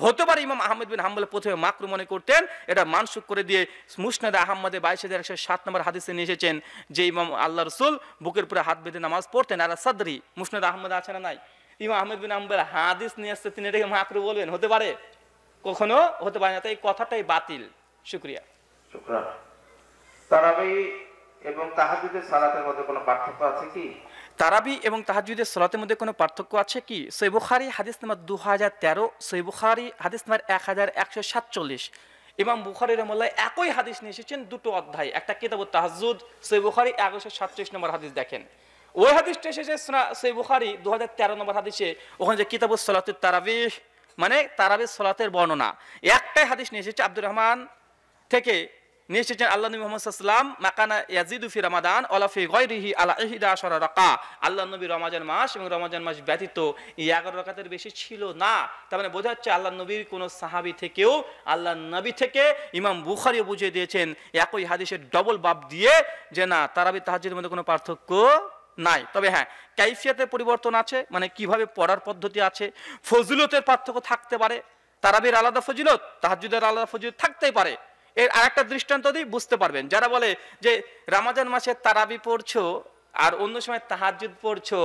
হতে পারে ইমাম আহমদ বিন হাম্বল প্রথমে মাকরুহ মনে করতেন, এটা মানসুখ করে দিয়ে মুসনাদে আহমদে 22,107 নম্বর হাদিসে নিয়ে এসেছেন যে ইমাম আল্লাহ রাসূল বুকের উপরে হাত বেঁধে নামাজ পড়তেন আলা সাদরি। মুসনাদে আহমদ আছে না নাই? ইমাম আহমদ বিন হাম্বল হাদিস নিয়ে আসতে তিনি এটাকে মাকরুহ বলবেন? হতে পারে? কখনো হতে পারে না। তাই এই কথাটাই বাতিল। শুকরিয়া। শুকরান। তারাবি এবং তাহাজ্জুদের সালাতের মধ্যে কোনো পার্থক্য আছে কি? তারাবি এবং তাহাজ্জুদের সালাতের মধ্যে কোনো পার্থক্য আছে কি? সহিহ বুখারী হাদিস নাম্বার 2013, সহিহ বুখারী হাদিস নাম্বার 1147। ইমাম বুখারী রাহিমাহুল্লাহ একই হাদিস নিয়ে এসেছেন দুটো অধ্যায়, একটা কিতাবুত তাহাজ্জুদ, সহিহ বুখারী 1137 নম্বর হাদিস। দেখেন ওই হাদিসটা এসেছে সহিহ বুখারী 2013 নম্বর হাদিসে, ওখানে যে কিতাবুস সালাতুত তারাবিহ মানে তারাবির সালাতের বর্ণনা, একটাই হাদিস নিয়ে এসেছে আব্দুর রহমান থেকে নিয়ে এসেছেন আল্লাহ নবী মুহাম্মদ সাল্লাল্লাহু আলাইহি ওয়াসাল্লাম মাকানা ইয়াজিদু ফি রমাদান ওয়ালা ফি গায়রিহি আলা 11 রাকা। আল্লাহ নবী রমজান মাস এবং রমজান মাস ব্যতীত 11 রাকাতের বেশি ছিল না। তার মানে বোঝা যাচ্ছে আল্লাহ নবীর কোন সাহাবী থেকেও, আল্লাহ নবী থেকে ইমাম বুখারীও বুঝিয়ে দিয়েছেন একই হাদিসের ডবল বাব দিয়ে যে না তারাবি তাহাজ্জুদের মধ্যে কোনো পার্থক্য নাই। তবে হ্যাঁ, কাইফিয়াতের পরিবর্তন আছে, মানে কিভাবে পড়ার পদ্ধতি আছে, ফজিলতের পার্থক্য থাকতে পারে। তারাবির আলাদা ফজিলত, তাহাজ্জুদের আলাদা ফজিলত থাকতেই পারে। এর আরেকটা দৃষ্টান্ত দিই, বুঝতে পারবেন। যারা বলে যে রমজান মাসে তারাবি পড়ছো আর অন্য সময় তাহাজ্জুদ পড়ছো,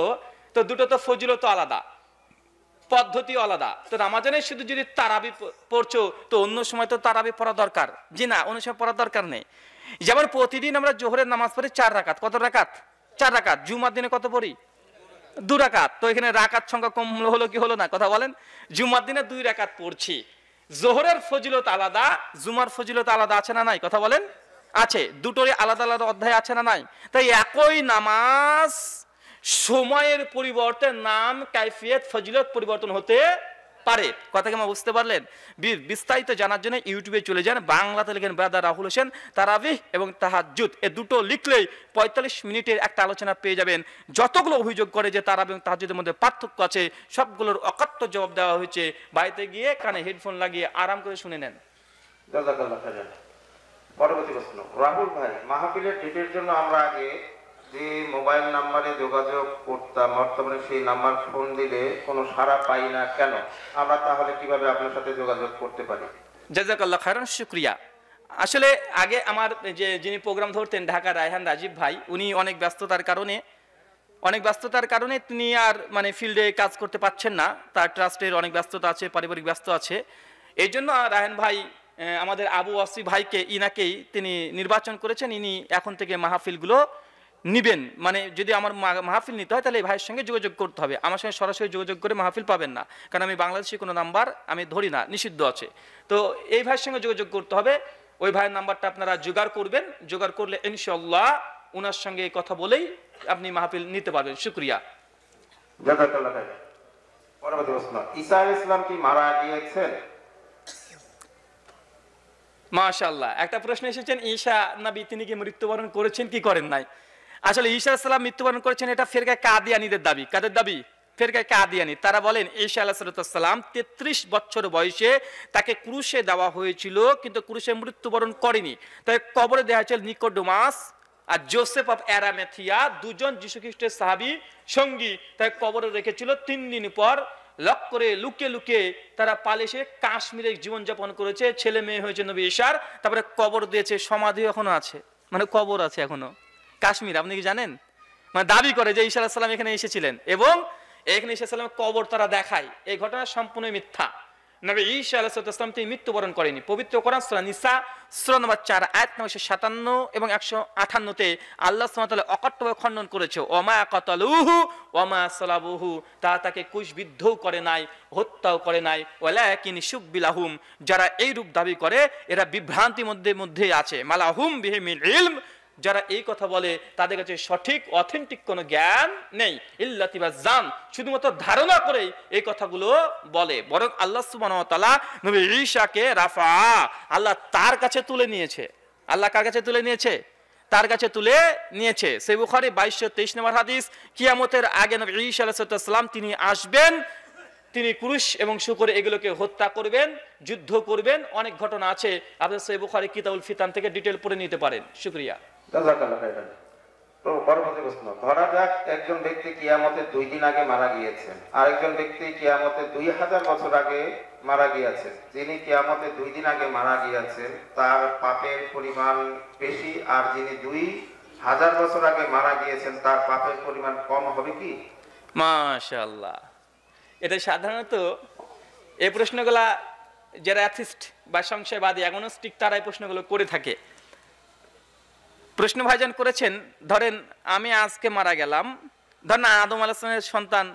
তো দুটো তো ফজিলত আলাদা, পদ্ধতি আলাদা। তো রমজানে শুধু যদি তারাবি পড়ছো তো অন্য সময় তো তারাবি পড়া দরকার? জি না, অন্য সময় পড়ার দরকার নেই। যেমন প্রতিদিন আমরা জোহরের নামাজ পড়ি 4 রাকাত। কত রাকাত? 4 রাকাত। জুমার দিনে কত পড়ি? 2 রাকাত। তো এখানে রাকাত সংখ্যা কম হলো কি হলো না? কথা বলেন। জুমার দিনে 2 রাকাত পড়ছি। জোহরের ফজিলত আলাদা, জুমার ফজিলত আলাদা আছে না নাই? কথা বলেন। আছে, দুটোরই আলাদা আলাদা অধ্যায় আছে না নাই? তাই একই নামাজ সময়ের পরিবর্তে নাম, কাইফিয়ত, ফজিলত পরিবর্তন হতে পারে। কথা কি আমার বুঝতে পারলেন? বিস্তারিত জানার জন্য ইউটিউবে চলে যান, বাংলাতে লিখেন ব্রাদার রাহুল হোসেন তারাবিহ এবং তাহাজ্জুদ, এই দুটো লিখলেই 45 মিনিটের একটা আলোচনা পেয়ে যাবেন। যতগুলো অভিযোগ করে যে তারাবিহ এবং তাহাজ্জুদের মধ্যে পার্থক্য আছে সবগুলোর অকাট্য জবাব দেওয়া হয়েছে। বাড়িতে গিয়ে কানে হেডফোন লাগিয়ে আরাম করে শুনে নেন। জাযাকাল্লাহ খাইরান। পরবর্তী প্রশ্ন, রাহুল ভাই, মাহফিলের ডেটের জন্য আমরা আগে যে মোবাইল নাম্বারে যোগাযোগ করতাম বর্তমানে সেই নাম্বার ফোন দিলে কোনো সাড়া পাই না কেন? আমরা তাহলে কিভাবে আপনার সাথে যোগাযোগ করতে পারি? জাযাকাল্লাহ খাইরান, শুকরিয়া। আসলে আগে আমার যিনি প্রোগ্রাম ধরতেন ঢাকা রায়হান রাজীব ভাই, উনি অনেক ব্যস্ততার কারণে তিনি আর মানে ফিল্ডে কাজ করতে পারছেন না। তার ট্রাস্টের অনেক ব্যস্ততা আছে, পারিবারিক ব্যস্ত আছে। এই জন্য রায়হান ভাই আমাদের আবু ওয়াসি ভাইকে, ইনাকেই তিনি নির্বাচন করেছেন। ইনি এখন থেকে মাহফিলগুলো নিবেন, মানে যদি আমার মাহফিল নিতে হয় তাহলে এই ভাইয়ের সঙ্গে যোগাযোগ করতে হবে। আমার সঙ্গে সরাসরি যোগাযোগ করে মাহফিল পাবেন না, কারণ আমি বাংলাদেশি কোনো নাম্বার আমি ধরি না, নিষিদ্ধ আছে। তো এই ভাইয়ের সঙ্গে যোগাযোগ করতে হবে, ওই ভাইয়ের নাম্বারটা আপনারা জোগাড় করবেন, জোগাড় করলে ইনশাআল্লাহ ওনার সঙ্গে কথা বলেই আপনি মাহফিল নিতে পারবেন। শুকরিয়া। পরবর্তী প্রশ্ন, ঈসা আলাইহিস সালাম কি মারা গিয়েছেন? মাশাআল্লাহ, একটা প্রশ্ন এসেছেন, ঈসা নবী তিনি কি মৃত্যুবরণ করেছেন কি করেন নাই? আসলে ঈসা আলাইহিস সালাম মৃত্যুবরণ করেছেন এটা ফিরকায়ে কাদিয়ানীদের দাবি। কাদের দাবি? ফিরকায়ে কাদিয়ানী। তারা বলেন ঈসা আলাইহিস সালাম 33 বছর বয়সে তাকে ক্রুশে দেওয়া হয়েছিল, কিন্তু ক্রুশে মৃত্যুবরণ করেনি, তাই কবরে দেওয়া হয়েছিল নিকোডেমাস আর জোসেফ অফ অ্যারামেথিয়া, দুজন যীশু খ্রিস্টের সাহাবী সঙ্গী, তাই কবরে রেখেছিল। 3 দিন পর লক করে লুকিয়ে লুকিয়ে তারা পালিয়ে কাশ্মীরে জীবনযাপন করেছে, ছেলে মেয়ে হয়েছে নবী ঈসার, তারপরে কবর দিয়েছে, সমাধি এখনো আছে, মানে কবর আছে এখনো কাশ্মীর। আপনি কি জানেন? মানে দাবি করে যে ঈসা আলাইহিস সালাম এখানে এসেছিলেন এবং এখানে ঈসা সালামের কবর তারা দেখায়। এই ঘটনা সম্পূর্ণ মিথ্যা। নবী ঈসা আলাইহিস সালাম তিনি মৃত্যুবরণ করেনি। পবিত্র কোরআন সূরা নিসা সূরা নম্বর 4 আয়াত নম্বর 157 এবং 158 তে আল্লাহ সুবহানাহু ওয়া তাআলা অকট্টভাবে খণ্ডন করেছে, ওমা কাতালুহু ওমা সালাবুহু, তাকে কুশবিদ্ধও করে নাই, হত্যাও করে নাই, ওয়ালাকিন শুববিলাহুম, যারা এই রূপ দাবি করে এরা বিভ্রান্তির মধ্যে আছে, মালাহুম বিহি মিন ইলম, যারা এই কথা বলে তাদের কাছে সঠিক অথেন্টিক কোনো জ্ঞান নেই, ইল্লাতিবা জান, শুধুমাত্র ধারণা করেই এই কথাগুলো বলে। বরং আল্লাহ সুবহানাহু ওয়া তাআলা নবী ঈসাকে রাফা, আল্লাহ তার কাছে তুলে নিয়েছে। আল্লাহ কার কাছে তুলে নিয়েছে? তার কাছে তুলে নিয়েছে। সহিহ বুখারী 2223 নম্বর হাদিস, কিয়ামতের আগে নবী ঈসা আলাইহিস সালাম তিনি আসবেন, তিনি ক্রুশ এবং শুকর এগুলোকে হত্যা করবেন, যুদ্ধ করবেন। অনেক ঘটনা আছে, আপনারা সহিহ বুখারী কিতাবুল ফিতান থেকে ডিটেল পড়ে নিতে পারেন। শুকরিয়া। তো পরবর্তী প্রশ্ন, ধরা যাক একজন ব্যক্তি কিয়ামতের 2 দিন আগে মারা গিয়েছেন, আরেকজন ব্যক্তি কিয়ামতের 2000 বছর আগে মারা গিয়েছেন। যিনি কিয়ামতের 2 দিন আগে মারা গিয়েছেন তার পাপের পরিমাণ বেশি, আর যিনি 2000 বছর আগে মারা গিয়েছেন তার পাপের পরিমাণ কম হবে কি? মাশাআল্লাহ, এটা সাধারণত এই প্রশ্নগুলা যারা অ্যাথিস্ট বা সংশয়বাদী অ্যাগনস্টিক তারা এই প্রশ্নগুলো করে থাকে। প্রশ্ন ভাইজান করেছেন, ধরেন আমি আজকে মারা গেলাম, ধরেন আদম আলাইহিস সালামের সন্তান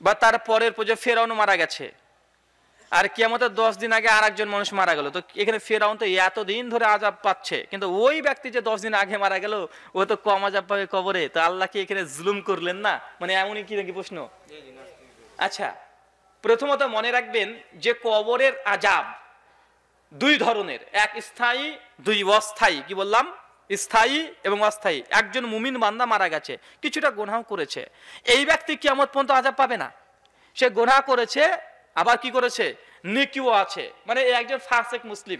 বা তার পরের প্রজন্ম ফেরাউন মারা গেছে, আর কিয়ামতের 10 দিন আগে আর একজন মানুষ মারা গেল, তো এখানে ফেরাউন তো এতদিন ধরে আযাব পাচ্ছে, কিন্তু ওই ব্যক্তি যে 10 দিন আগে মারা গেল ও তো কম আযাব পাবে কবরে, তো আল্লাহ কি এখানে জুলুম করলেন না? মানে এমনই কি নাকি প্রশ্ন? আচ্ছা, প্রথমত মনে রাখবেন যে কবরের আযাব 2 ধরনের, এক স্থায়ী 2 অস্থায়ী। কি বললাম? স্থায়ী এবং অস্থায়ী। একজন মুমিন বান্দা মারা গেছে, কিছুটা গুনাহ করেছে, এই ব্যক্তি কিয়ামত পর্যন্ত আযাব পাবে না। সে গুনাহ করেছে, আবার কি করেছে? নেকিও আছে, মানে একজন ফাসিক মুসলিম।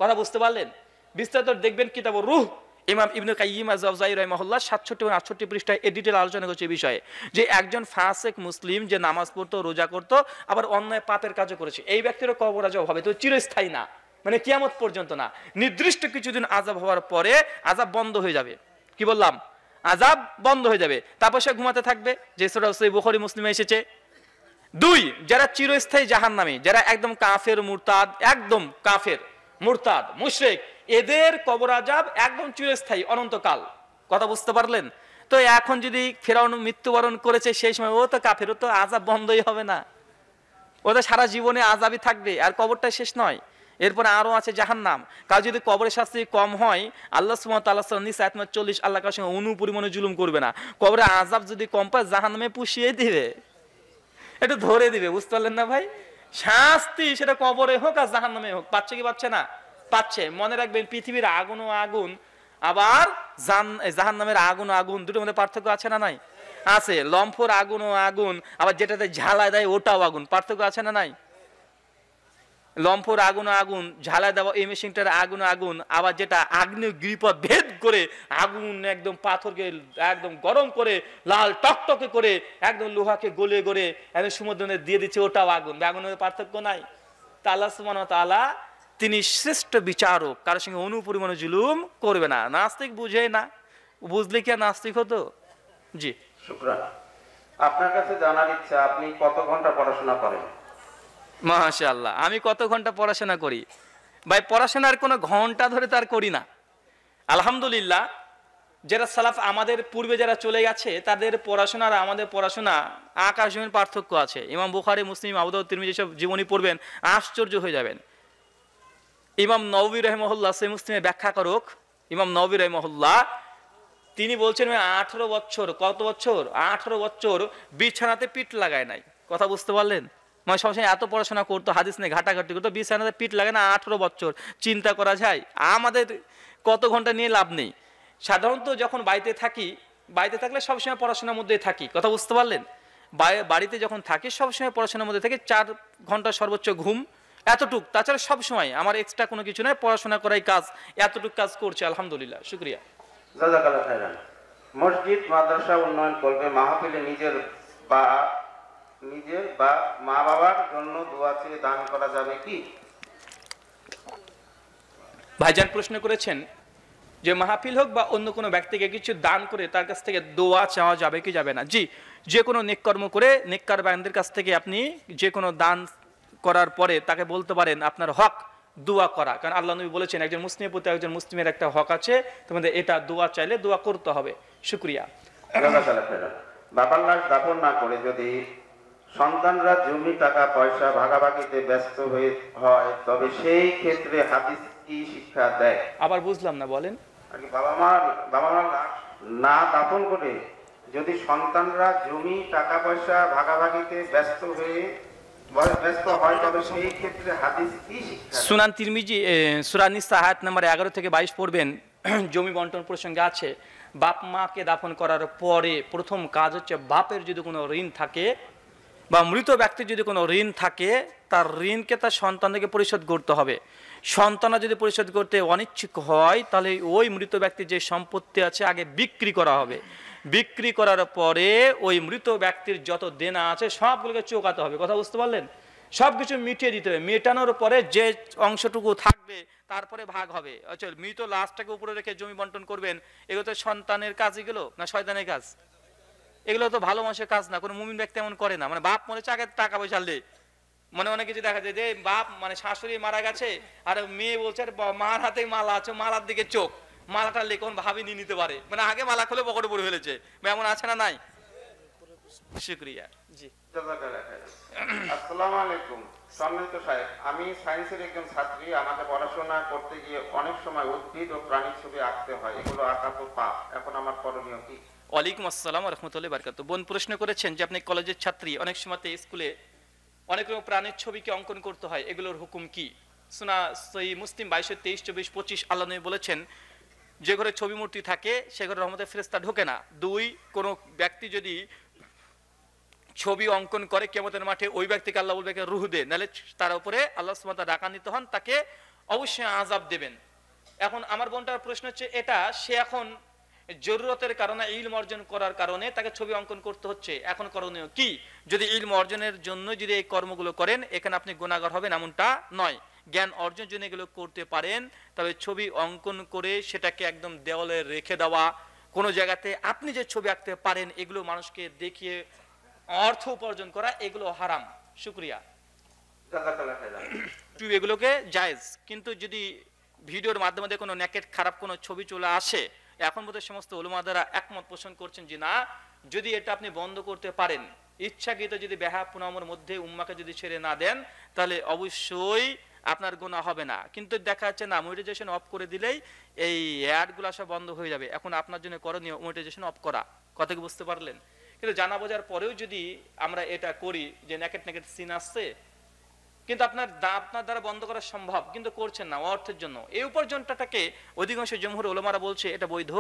কথা বুঝতে পারলেন? বিস্তারিত দেখবেন কিতাবুর রূহ, ইমাম ইবনে কাইয়িম আয-জাওযায়ী রাহিমাহুল্লাহ 67 এবং 68 পৃষ্ঠায় এই ডিটেইল আলোচনা করছে এই বিষয়ে, যে একজন ফাসিক মুসলিম যে নামাজ পড়তো, রোজা করতো, আবার অন্যায় পাপের কাজও করেছে, এই ব্যক্তিরও কবর আযাব হবে, তো চিরস্থায়ী না, মানে কিয়ামত পর্যন্ত না, নির্দিষ্ট কিছুদিন আযাব হওয়ার পরে আযাব বন্ধ হয়ে যাবে। কি বললাম? আযাব বন্ধ হয়ে যাবে, তারপর সে ঘুমাতে থাকবে, যে সূরা সহিহ বুখারী মুসলিমে এসেছে। 2, যারা চিরস্থায়ী জাহান্নামী, যারা একদম কাফের মুরতাদ, একদম কাফের মুরতাদ মুশরিক, এদের কবর আযাব একদম চিরস্থায়ী, অনন্তকাল। কথা বুঝতে পারলেন? তো এখন যদি ফেরাউন মৃত্যুবরণ করেছে সেই সময়, ও তো কাফের, ও তো আযাব বন্ধই হবে না, ও তো সারা জীবনে আযাবই থাকবে, আর কবরটা শেষ নয়, এরপরে আরো আছে জাহান্নাম। কাল যদি কবরের শাস্তি কম হয়, আল্লাহ সুবহানাহু ওয়া তাআলা সূরা নিসা আয়াত 40, আল্লাহ কার সঙ্গে অনুপরিমাণে জুলুম করবে না, কবরে আযাব যদি কম পায় জাহান্নামে পুষিয়ে দিবে, এটা ধরে দিবে। বুঝতে পারলেন না ভাই? শাস্তি সেটা কবরে হোক আর জাহান্নামে হোক, পাচ্ছে কি পাচ্ছে না? পাচ্ছে। মনে রাখবেন, পৃথিবীর আগুন ও আগুন, আবার জাহান্নামের আগুন ও আগুন, দুটোর মধ্যে পার্থক্য আছে না নাই? আছে। লম্ফর আগুন ও আগুন, আবার যেটাতে ঝালাই দেয় ওটাও আগুন, পার্থক্য আছে না নাই? লম্ফর আগুন ও আগুন, ঝালাই দেওয়া এই মেশিনটার আগুন ও আগুন, আবার যেটা আগ্নেয় গিরিপথ ভেদ করে আগুন একদম পাথরকে একদম গরম করে লাল টকটকে করে একদম লোহাকে গলে গলে একদম সমুদ্রে দিয়ে দিচ্ছে, ওটাও আগুন। আগুনের পার্থক্য নাই। তা আল্লাহ সুবহানাহু ওয়া তাআলা তিনি শ্রেষ্ঠ বিচারক, কারোর সঙ্গে অনুপরিমাণে জুলুম করবে না। নাস্তিক বুঝে না, বুঝলে কি আর নাস্তিক হতো? জি, শুকরান। আপনার কাছে জানার ইচ্ছা, আপনি কত ঘন্টা পড়াশোনা করেন? মাশাআল্লাহ, আমি কত ঘন্টা পড়াশোনা করি? ভাই, পড়াশোনার কোনো ঘন্টা ধরে তার করি না। আলহামদুলিল্লাহ, যারা সালাফ আমাদের পূর্বে যারা চলে গেছে তাদের পড়াশোনা আর আমাদের পড়াশোনা আকাশ জমিন পার্থক্য আছে। ইমাম বুখারী, মুসলিম, আবু দাউদ, তিরমিজি সব জীবনী পড়বেন, আশ্চর্য হয়ে যাবেন। ইমাম নববী রাহিমাহুল্লাহ সহিহ মুসলিমের ব্যাখ্যা করুক, ইমাম নববী রাহিমাহুল্লাহ তিনি বলছেন 18 বছর, কত বছর? 18 বছর বিছানাতে পিঠ লাগায় নাই। কথা বুঝতে পারলেন? মানে সবসময় এত পড়াশোনা করতো, হাদিস নিয়ে ঘাটাঘাটি করতো, বিছানাতে পিঠ লাগায় না 18 বছর। চিন্তা করা যায়? আমাদের কত ঘন্টা নিয়ে লাভ নেই। সাধারণত যখন বাড়িতে থাকি, বাড়িতে থাকলে সবসময় পড়াশোনার মধ্যেই থাকি। কথা বুঝতে পারলেন? বাড়িতে যখন থাকি সবসময় পড়াশোনার মধ্যে থাকি, 4 ঘন্টা সর্বোচ্চ ঘুম, এতটুক। তাছাড়া সবসময় আমার এক্সট্রা কোনো কিছু নয়, পড়াশোনা করাই কাজ, এতটুক কাজ করছে, আলহামদুলিল্লাহ, শুকরিয়া। জাযাকাল্লাহ খাইরান। মসজিদ মাদ্রাসা উন্নয়ন করবে, মাহফিলে নিজে বা মা বাবার জন্য দোয়া চেয়ে দান করা যাবে কি? ভাইজান প্রশ্ন করেছেন যে মাহফিল হোক বা অন্য কোনো ব্যক্তিকে কিছু দান করে তার কাছ থেকে দোয়া চাওয়া যাবে কি যাবে না? জি, যে কোনো নেককর্ম করে নেককার বান্দার কাছ থেকে আপনি যে কোনো দান করার পরে তাকে বলতে পারেন আপনার হক দোয়া করা। কারণ আল্লাহ নবী বলেছেন একজন মুসলিমের প্রতি একজন মুসলিমের একটা হক আছে, তোমাদের এটা দোয়া চাইলে দোয়া করতে হবে। শুকরিয়া। বাবার লাশ দাফন না করে যদি সন্তানরা জমি টাকা পয়সা ভাগাভাগিতে ব্যস্ত হয় তবে সেই ক্ষেত্রে হাদিস কি শিক্ষা দেয়? আবার বুঝলাম না, বলেন। বাবা মার লাশ না দাফন করে যদি সন্তানরা জমি টাকা পয়সা ভাগাভাগিতে ব্যস্ত হয় তবে সেই ক্ষেত্রে হাদিস কি শিক্ষা? সুনান তিরমিজি সূরা নিসা আয়াত নাম্বার 11 থেকে 22 পড়বেন। জমি বন্টন প্রসঙ্গে আছে, বাপ মাকে দাফন করার পরে প্রথম কাজ হচ্ছে বাপের যদি কোনো ঋণ থাকে বা মৃত ব্যক্তির যদি কোনো ঋণ থাকে তার ঋণকে তার সন্তানকে পরিশোধ করতে হবে। সন্তানরা যদি পরিশোধ করতে অনিচ্ছুক হয় তাহলে ওই মৃত ব্যক্তির যে সম্পত্তি আছে আগে বিক্রি করা হবে। বিক্রি করার পরে ওই মৃত ব্যক্তির যত দেনা আছে সবগুলোকে চোকাতে হবে। কথা বুঝতে পারলেন? সব কিছু মিটিয়ে দিতে হবে। মেটানোর পরে যে অংশটুকু থাকবে তারপরে ভাগ হবে। আচ্ছা, মৃত লাশটাকে উপরে রেখে জমি বন্টন করবেন, এগুলো তো সন্তানের কাজই গেল না শয়তানের কাজ? এগুলো তো ভালো মানুষের কাজ না, কোনো মুমিন ব্যক্তি এমন করে না। মানে বাপ মরেছে আগে টাকা পয়সা আনলে, মানে অনেক কিছু দেখা যায় যে বাপ মানে শাশুড়ি মারা গেছে আর মেয়ে বলছে মার হাতে মালা আছে, মালার দিকে চোখ, মালাটা লেখন ভাবি নিয়ে নিতে পারে, মানে আগে মালা খুলে পকেটে পড়ে ফেলেছে। এমন আছে না নাই? শুকরিয়া। জি, আসসালামু আলাইকুম। সম্মানিত সাহেব, আমি সায়েন্সের একজন ছাত্রী। আমাকে পড়াশোনা করতে গিয়ে অনেক সময় উদ্ভিদ ও প্রাণীর ছবি আঁকতে হয়, এগুলো আঁকা তো পাপ, এখন আমার করণীয় কি? ওয়ালাইকুম আসসালাম ওয়া রাহমাতুল্লাহি ওয়া বারাকাতুহু। বোন প্রশ্ন করেছেন যে আপনি কলেজের ছাত্রী, অনেক সময় স্কুলে অনেক রকম প্রাণীর ছবিকে অঙ্কন করতে হয়, এগুলোর হুকুম কি? সুনা সহিহ মুসলিম 22, 23, 24, 25 আল্লাহ নবী বলেছেন যে ঘরে ছবি মূর্তি থাকে সে ঘরে রহমতের ফেরেশতা ঢোকে না। 2, কোনো ব্যক্তি যদি ছবি অঙ্কন করে কিয়ামতের মাঠে ওই ব্যক্তিকে আল্লাহ বলবে রূহ দে, নাহলে তার উপরে আল্লাহ সুবহানাহু ওয়া তাআলা ডাকান্বিত হন, তাকে অবশ্যই আযাব দেবেন। এখন আমার বোনটার প্রশ্ন হচ্ছে এটা সে এখন জরুরতের কারণে ইলম অর্জন করার কারণে তাকে ছবি অঙ্কন করতে হচ্ছে, এখন করণীয় কি? যদি ইলম অর্জনের জন্য যদি এই কর্মগুলো করেন এখানে আপনি গুনাহগার হবেন এমনটা নয়। জ্ঞান অর্জনের জন্য এগুলো করতে পারেন, তবে ছবি অঙ্কন করে সেটাকে একদম দেওয়ালে রেখে দেওয়া, কোনো জায়গাতে আপনি যে ছবি আঁকতে পারেন এগুলো মানুষকে দেখিয়ে অর্থ উপার্জন করা, এগুলো হারাম। শুকরিয়া। এগুলোকে জায়েজ, কিন্তু যদি ভিডিওর মাধ্যমে কোনো নেকেট খারাপ কোনো ছবি চলে আসে, এখন বোধহয় সমস্ত উলামারা একমত পোষণ করছেন যে না, যদি এটা আপনি বন্ধ করতে পারেন, ইচ্ছাকৃত যদি বেহায়াপনার মধ্যে উম্মাকে যদি ছেড়ে না দেন তাহলে অবশ্যই আপনার গুনাহ হবে না। কিন্তু দেখা যাচ্ছে না, মনিটাইজেশন অফ করে দিলেই এই অ্যাডগুলো সব বন্ধ হয়ে যাবে। এখন আপনার জন্য করণীয় মনিটাইজেশন অফ করা। কথা কি বুঝতে পারলেন? কিন্তু জানা বোঝার পরেও যদি আমরা এটা করি যে নেকেট সিন আসছে, কিন্তু আপনার দ্বারা বন্ধ করা সম্ভব, কিন্তু করছেন না অর্থের জন্য, এই উপার্জনটাকে অধিকাংশ জমহুর উলামারা বলছে এটা বৈধ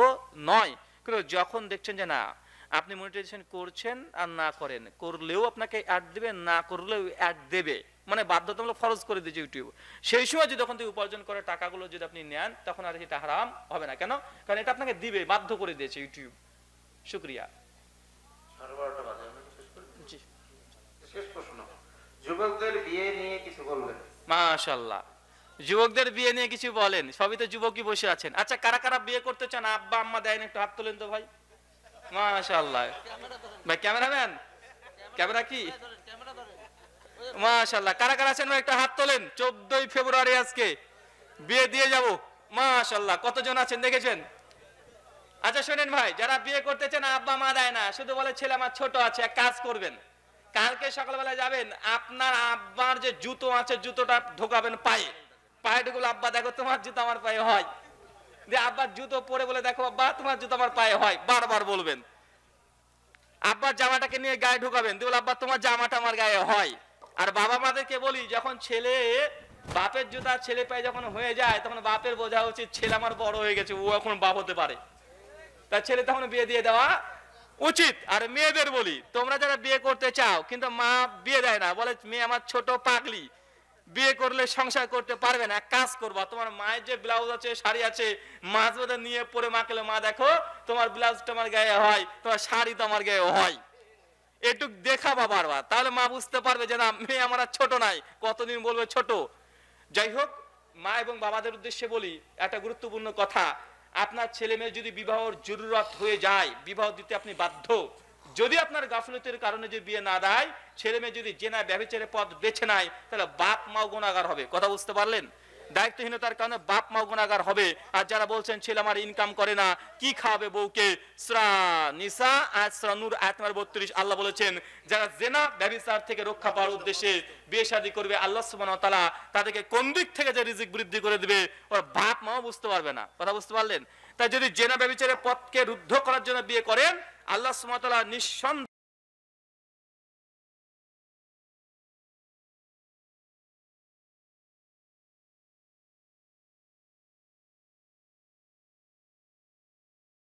নয়। কিন্তু যখন দেখছেন যে না আপনি মনিটাইজেশন করছেন আর না করেন, করলেও আপনাকে অ্যাড দেবে, না করলেও অ্যাড দেবে, মানে বাধ্যতামূলক ফরজ করে দিয়েছে ইউটিউব, সেই সময় যদি তখন থেকে উপার্জন করে টাকাগুলো যদি আপনি নেন তখন আর এটা হারাম হবে না। কেন? কারণ এটা আপনাকে দিবে, বাধ্য করে দিয়েছে ইউটিউব। শুকরিয়া। শেষ প্রশ্ন, যুবকদের বিয়ে নিয়ে কিছু বলবেন? মাশাআল্লাহ, যুবকদের বিয়ে নিয়ে কিছু বলেন, সবই তো যুবকই বসে আছেন। আচ্ছা, কারা কারা বিয়ে করতে চান? আব্বা আম্মা দেন, একটু হাত তোলেন তো ভাই। মাশাআল্লাহ ভাই, ক্যামেরাম্যান ক্যামেরা কি? মাশাআল্লাহ, কারা কারা আছেন ভাই একটু হাত তোলেন। 14ই ফেব্রুয়ারি আজকে বিয়ে দিয়ে যাব। মাশাআল্লাহ, কতজন আছেন দেখেছেন? আচ্ছা শোনেন ভাই, যারা বিয়ে করতে চান আব্বা মা দেয় না, শুধু বলে ছেলে আমার ছোট আছে, এক কাজ করবেন, কালকে সকালবেলা যাবেন, আপনার আব্বার যে জুতো আছে জুতোটা ঢোকাবেন পায়ে, পায়ে ঢুকলে আব্বা দেখো তোমার জুতো আমার পায়ে হয়, দিয়ে আব্বার জুতো পরে বলে দেখো আব্বা তোমার জুতো আমার পায়ে হয়, বারবার বলবেন। আব্বার জামাটাকে নিয়ে গায়ে ঢুকাবেন, দিয়ে বলে আব্বা তোমার জামাটা আমার গায়ে হয়। আর বাবা মাদেরকে বলি, যখন ছেলে বাপের জুতা ছেলে পায়ে যখন হয়ে যায়, তখন বাপের বোঝা উচিত ছেলে আমার বড় হয়ে গেছে, ও এখন বাপ হতে পারে, তার ছেলে তখন বিয়ে দিয়ে দেওয়া উচিত। আর মেয়েদের বলি, তোমরা যারা বিয়ে করতে চাও কিন্তু মা বিয়ে দেয় না, বলে মেয়ে আমার ছোট পাগলি, বিয়ে করলে সংসার করতে পারবে না, এক কাজ করবা, তোমার মায়ের যে ব্লাউজ আছে শাড়ি আছে মাঝ মধ্যে নিয়ে পরে মাকে মা দেখো তোমার ব্লাউজটা আমার গায়ে হয়, তোমার শাড়ি তো আমার গায়ে হয়, একটু দেখাবা বারবার, তাহলে মা বুঝতে পারবে যে না মেয়ে আমার আর ছোট নাই, কতদিন বলবে ছোট। যাই হোক, মা এবং বাবাদের উদ্দেশ্যে বলি একটা গুরুত্বপূর্ণ কথা, আপনার ছেলে মেয়ে যদি বিবাহের জরুরত হয়ে যায়, বিবাহ দিতে আপনি বাধ্য, যদি আপনার গাফলতের কারণে যে বিয়ে না দেয়, ছেলে মেয়ে যদি জেনা ব্যভিচারের পথ বেছে নেয়, তাহলে বাপ মাও গুনাহগার হবে। কথা বুঝতে পারলেন? দায়িত্বহীনতার কারণে বাপ মাও গুনাহগার হবে। আর যারা বলছেন ছেলে আমার ইনকাম করে না, কি খাওয়াবে বউকে, সূরা নিসা আয়াত সূরা নূর আয়াত নম্বর 32 আল্লাহ বলেছেন, যারা জেনা ব্যভিচার থেকে রক্ষা পাওয়ার উদ্দেশ্যে বিয়ে শাদী করবে, আল্লাহ সুবহানাহু ওয়া তাআলা তাদেরকে কোন দিক থেকে যে রিজিক বৃদ্ধি করে দিবে ওর বাপ মাও বুঝতে পারবে না। কথা বুঝতে পারলেন? তাই যদি জেনা ব্যভিচারের পথকে রুদ্ধ করার জন্য বিয়ে করেন, আল্লাহ সুবহানাহু ওয়া তাআলা নিঃসন্দেহে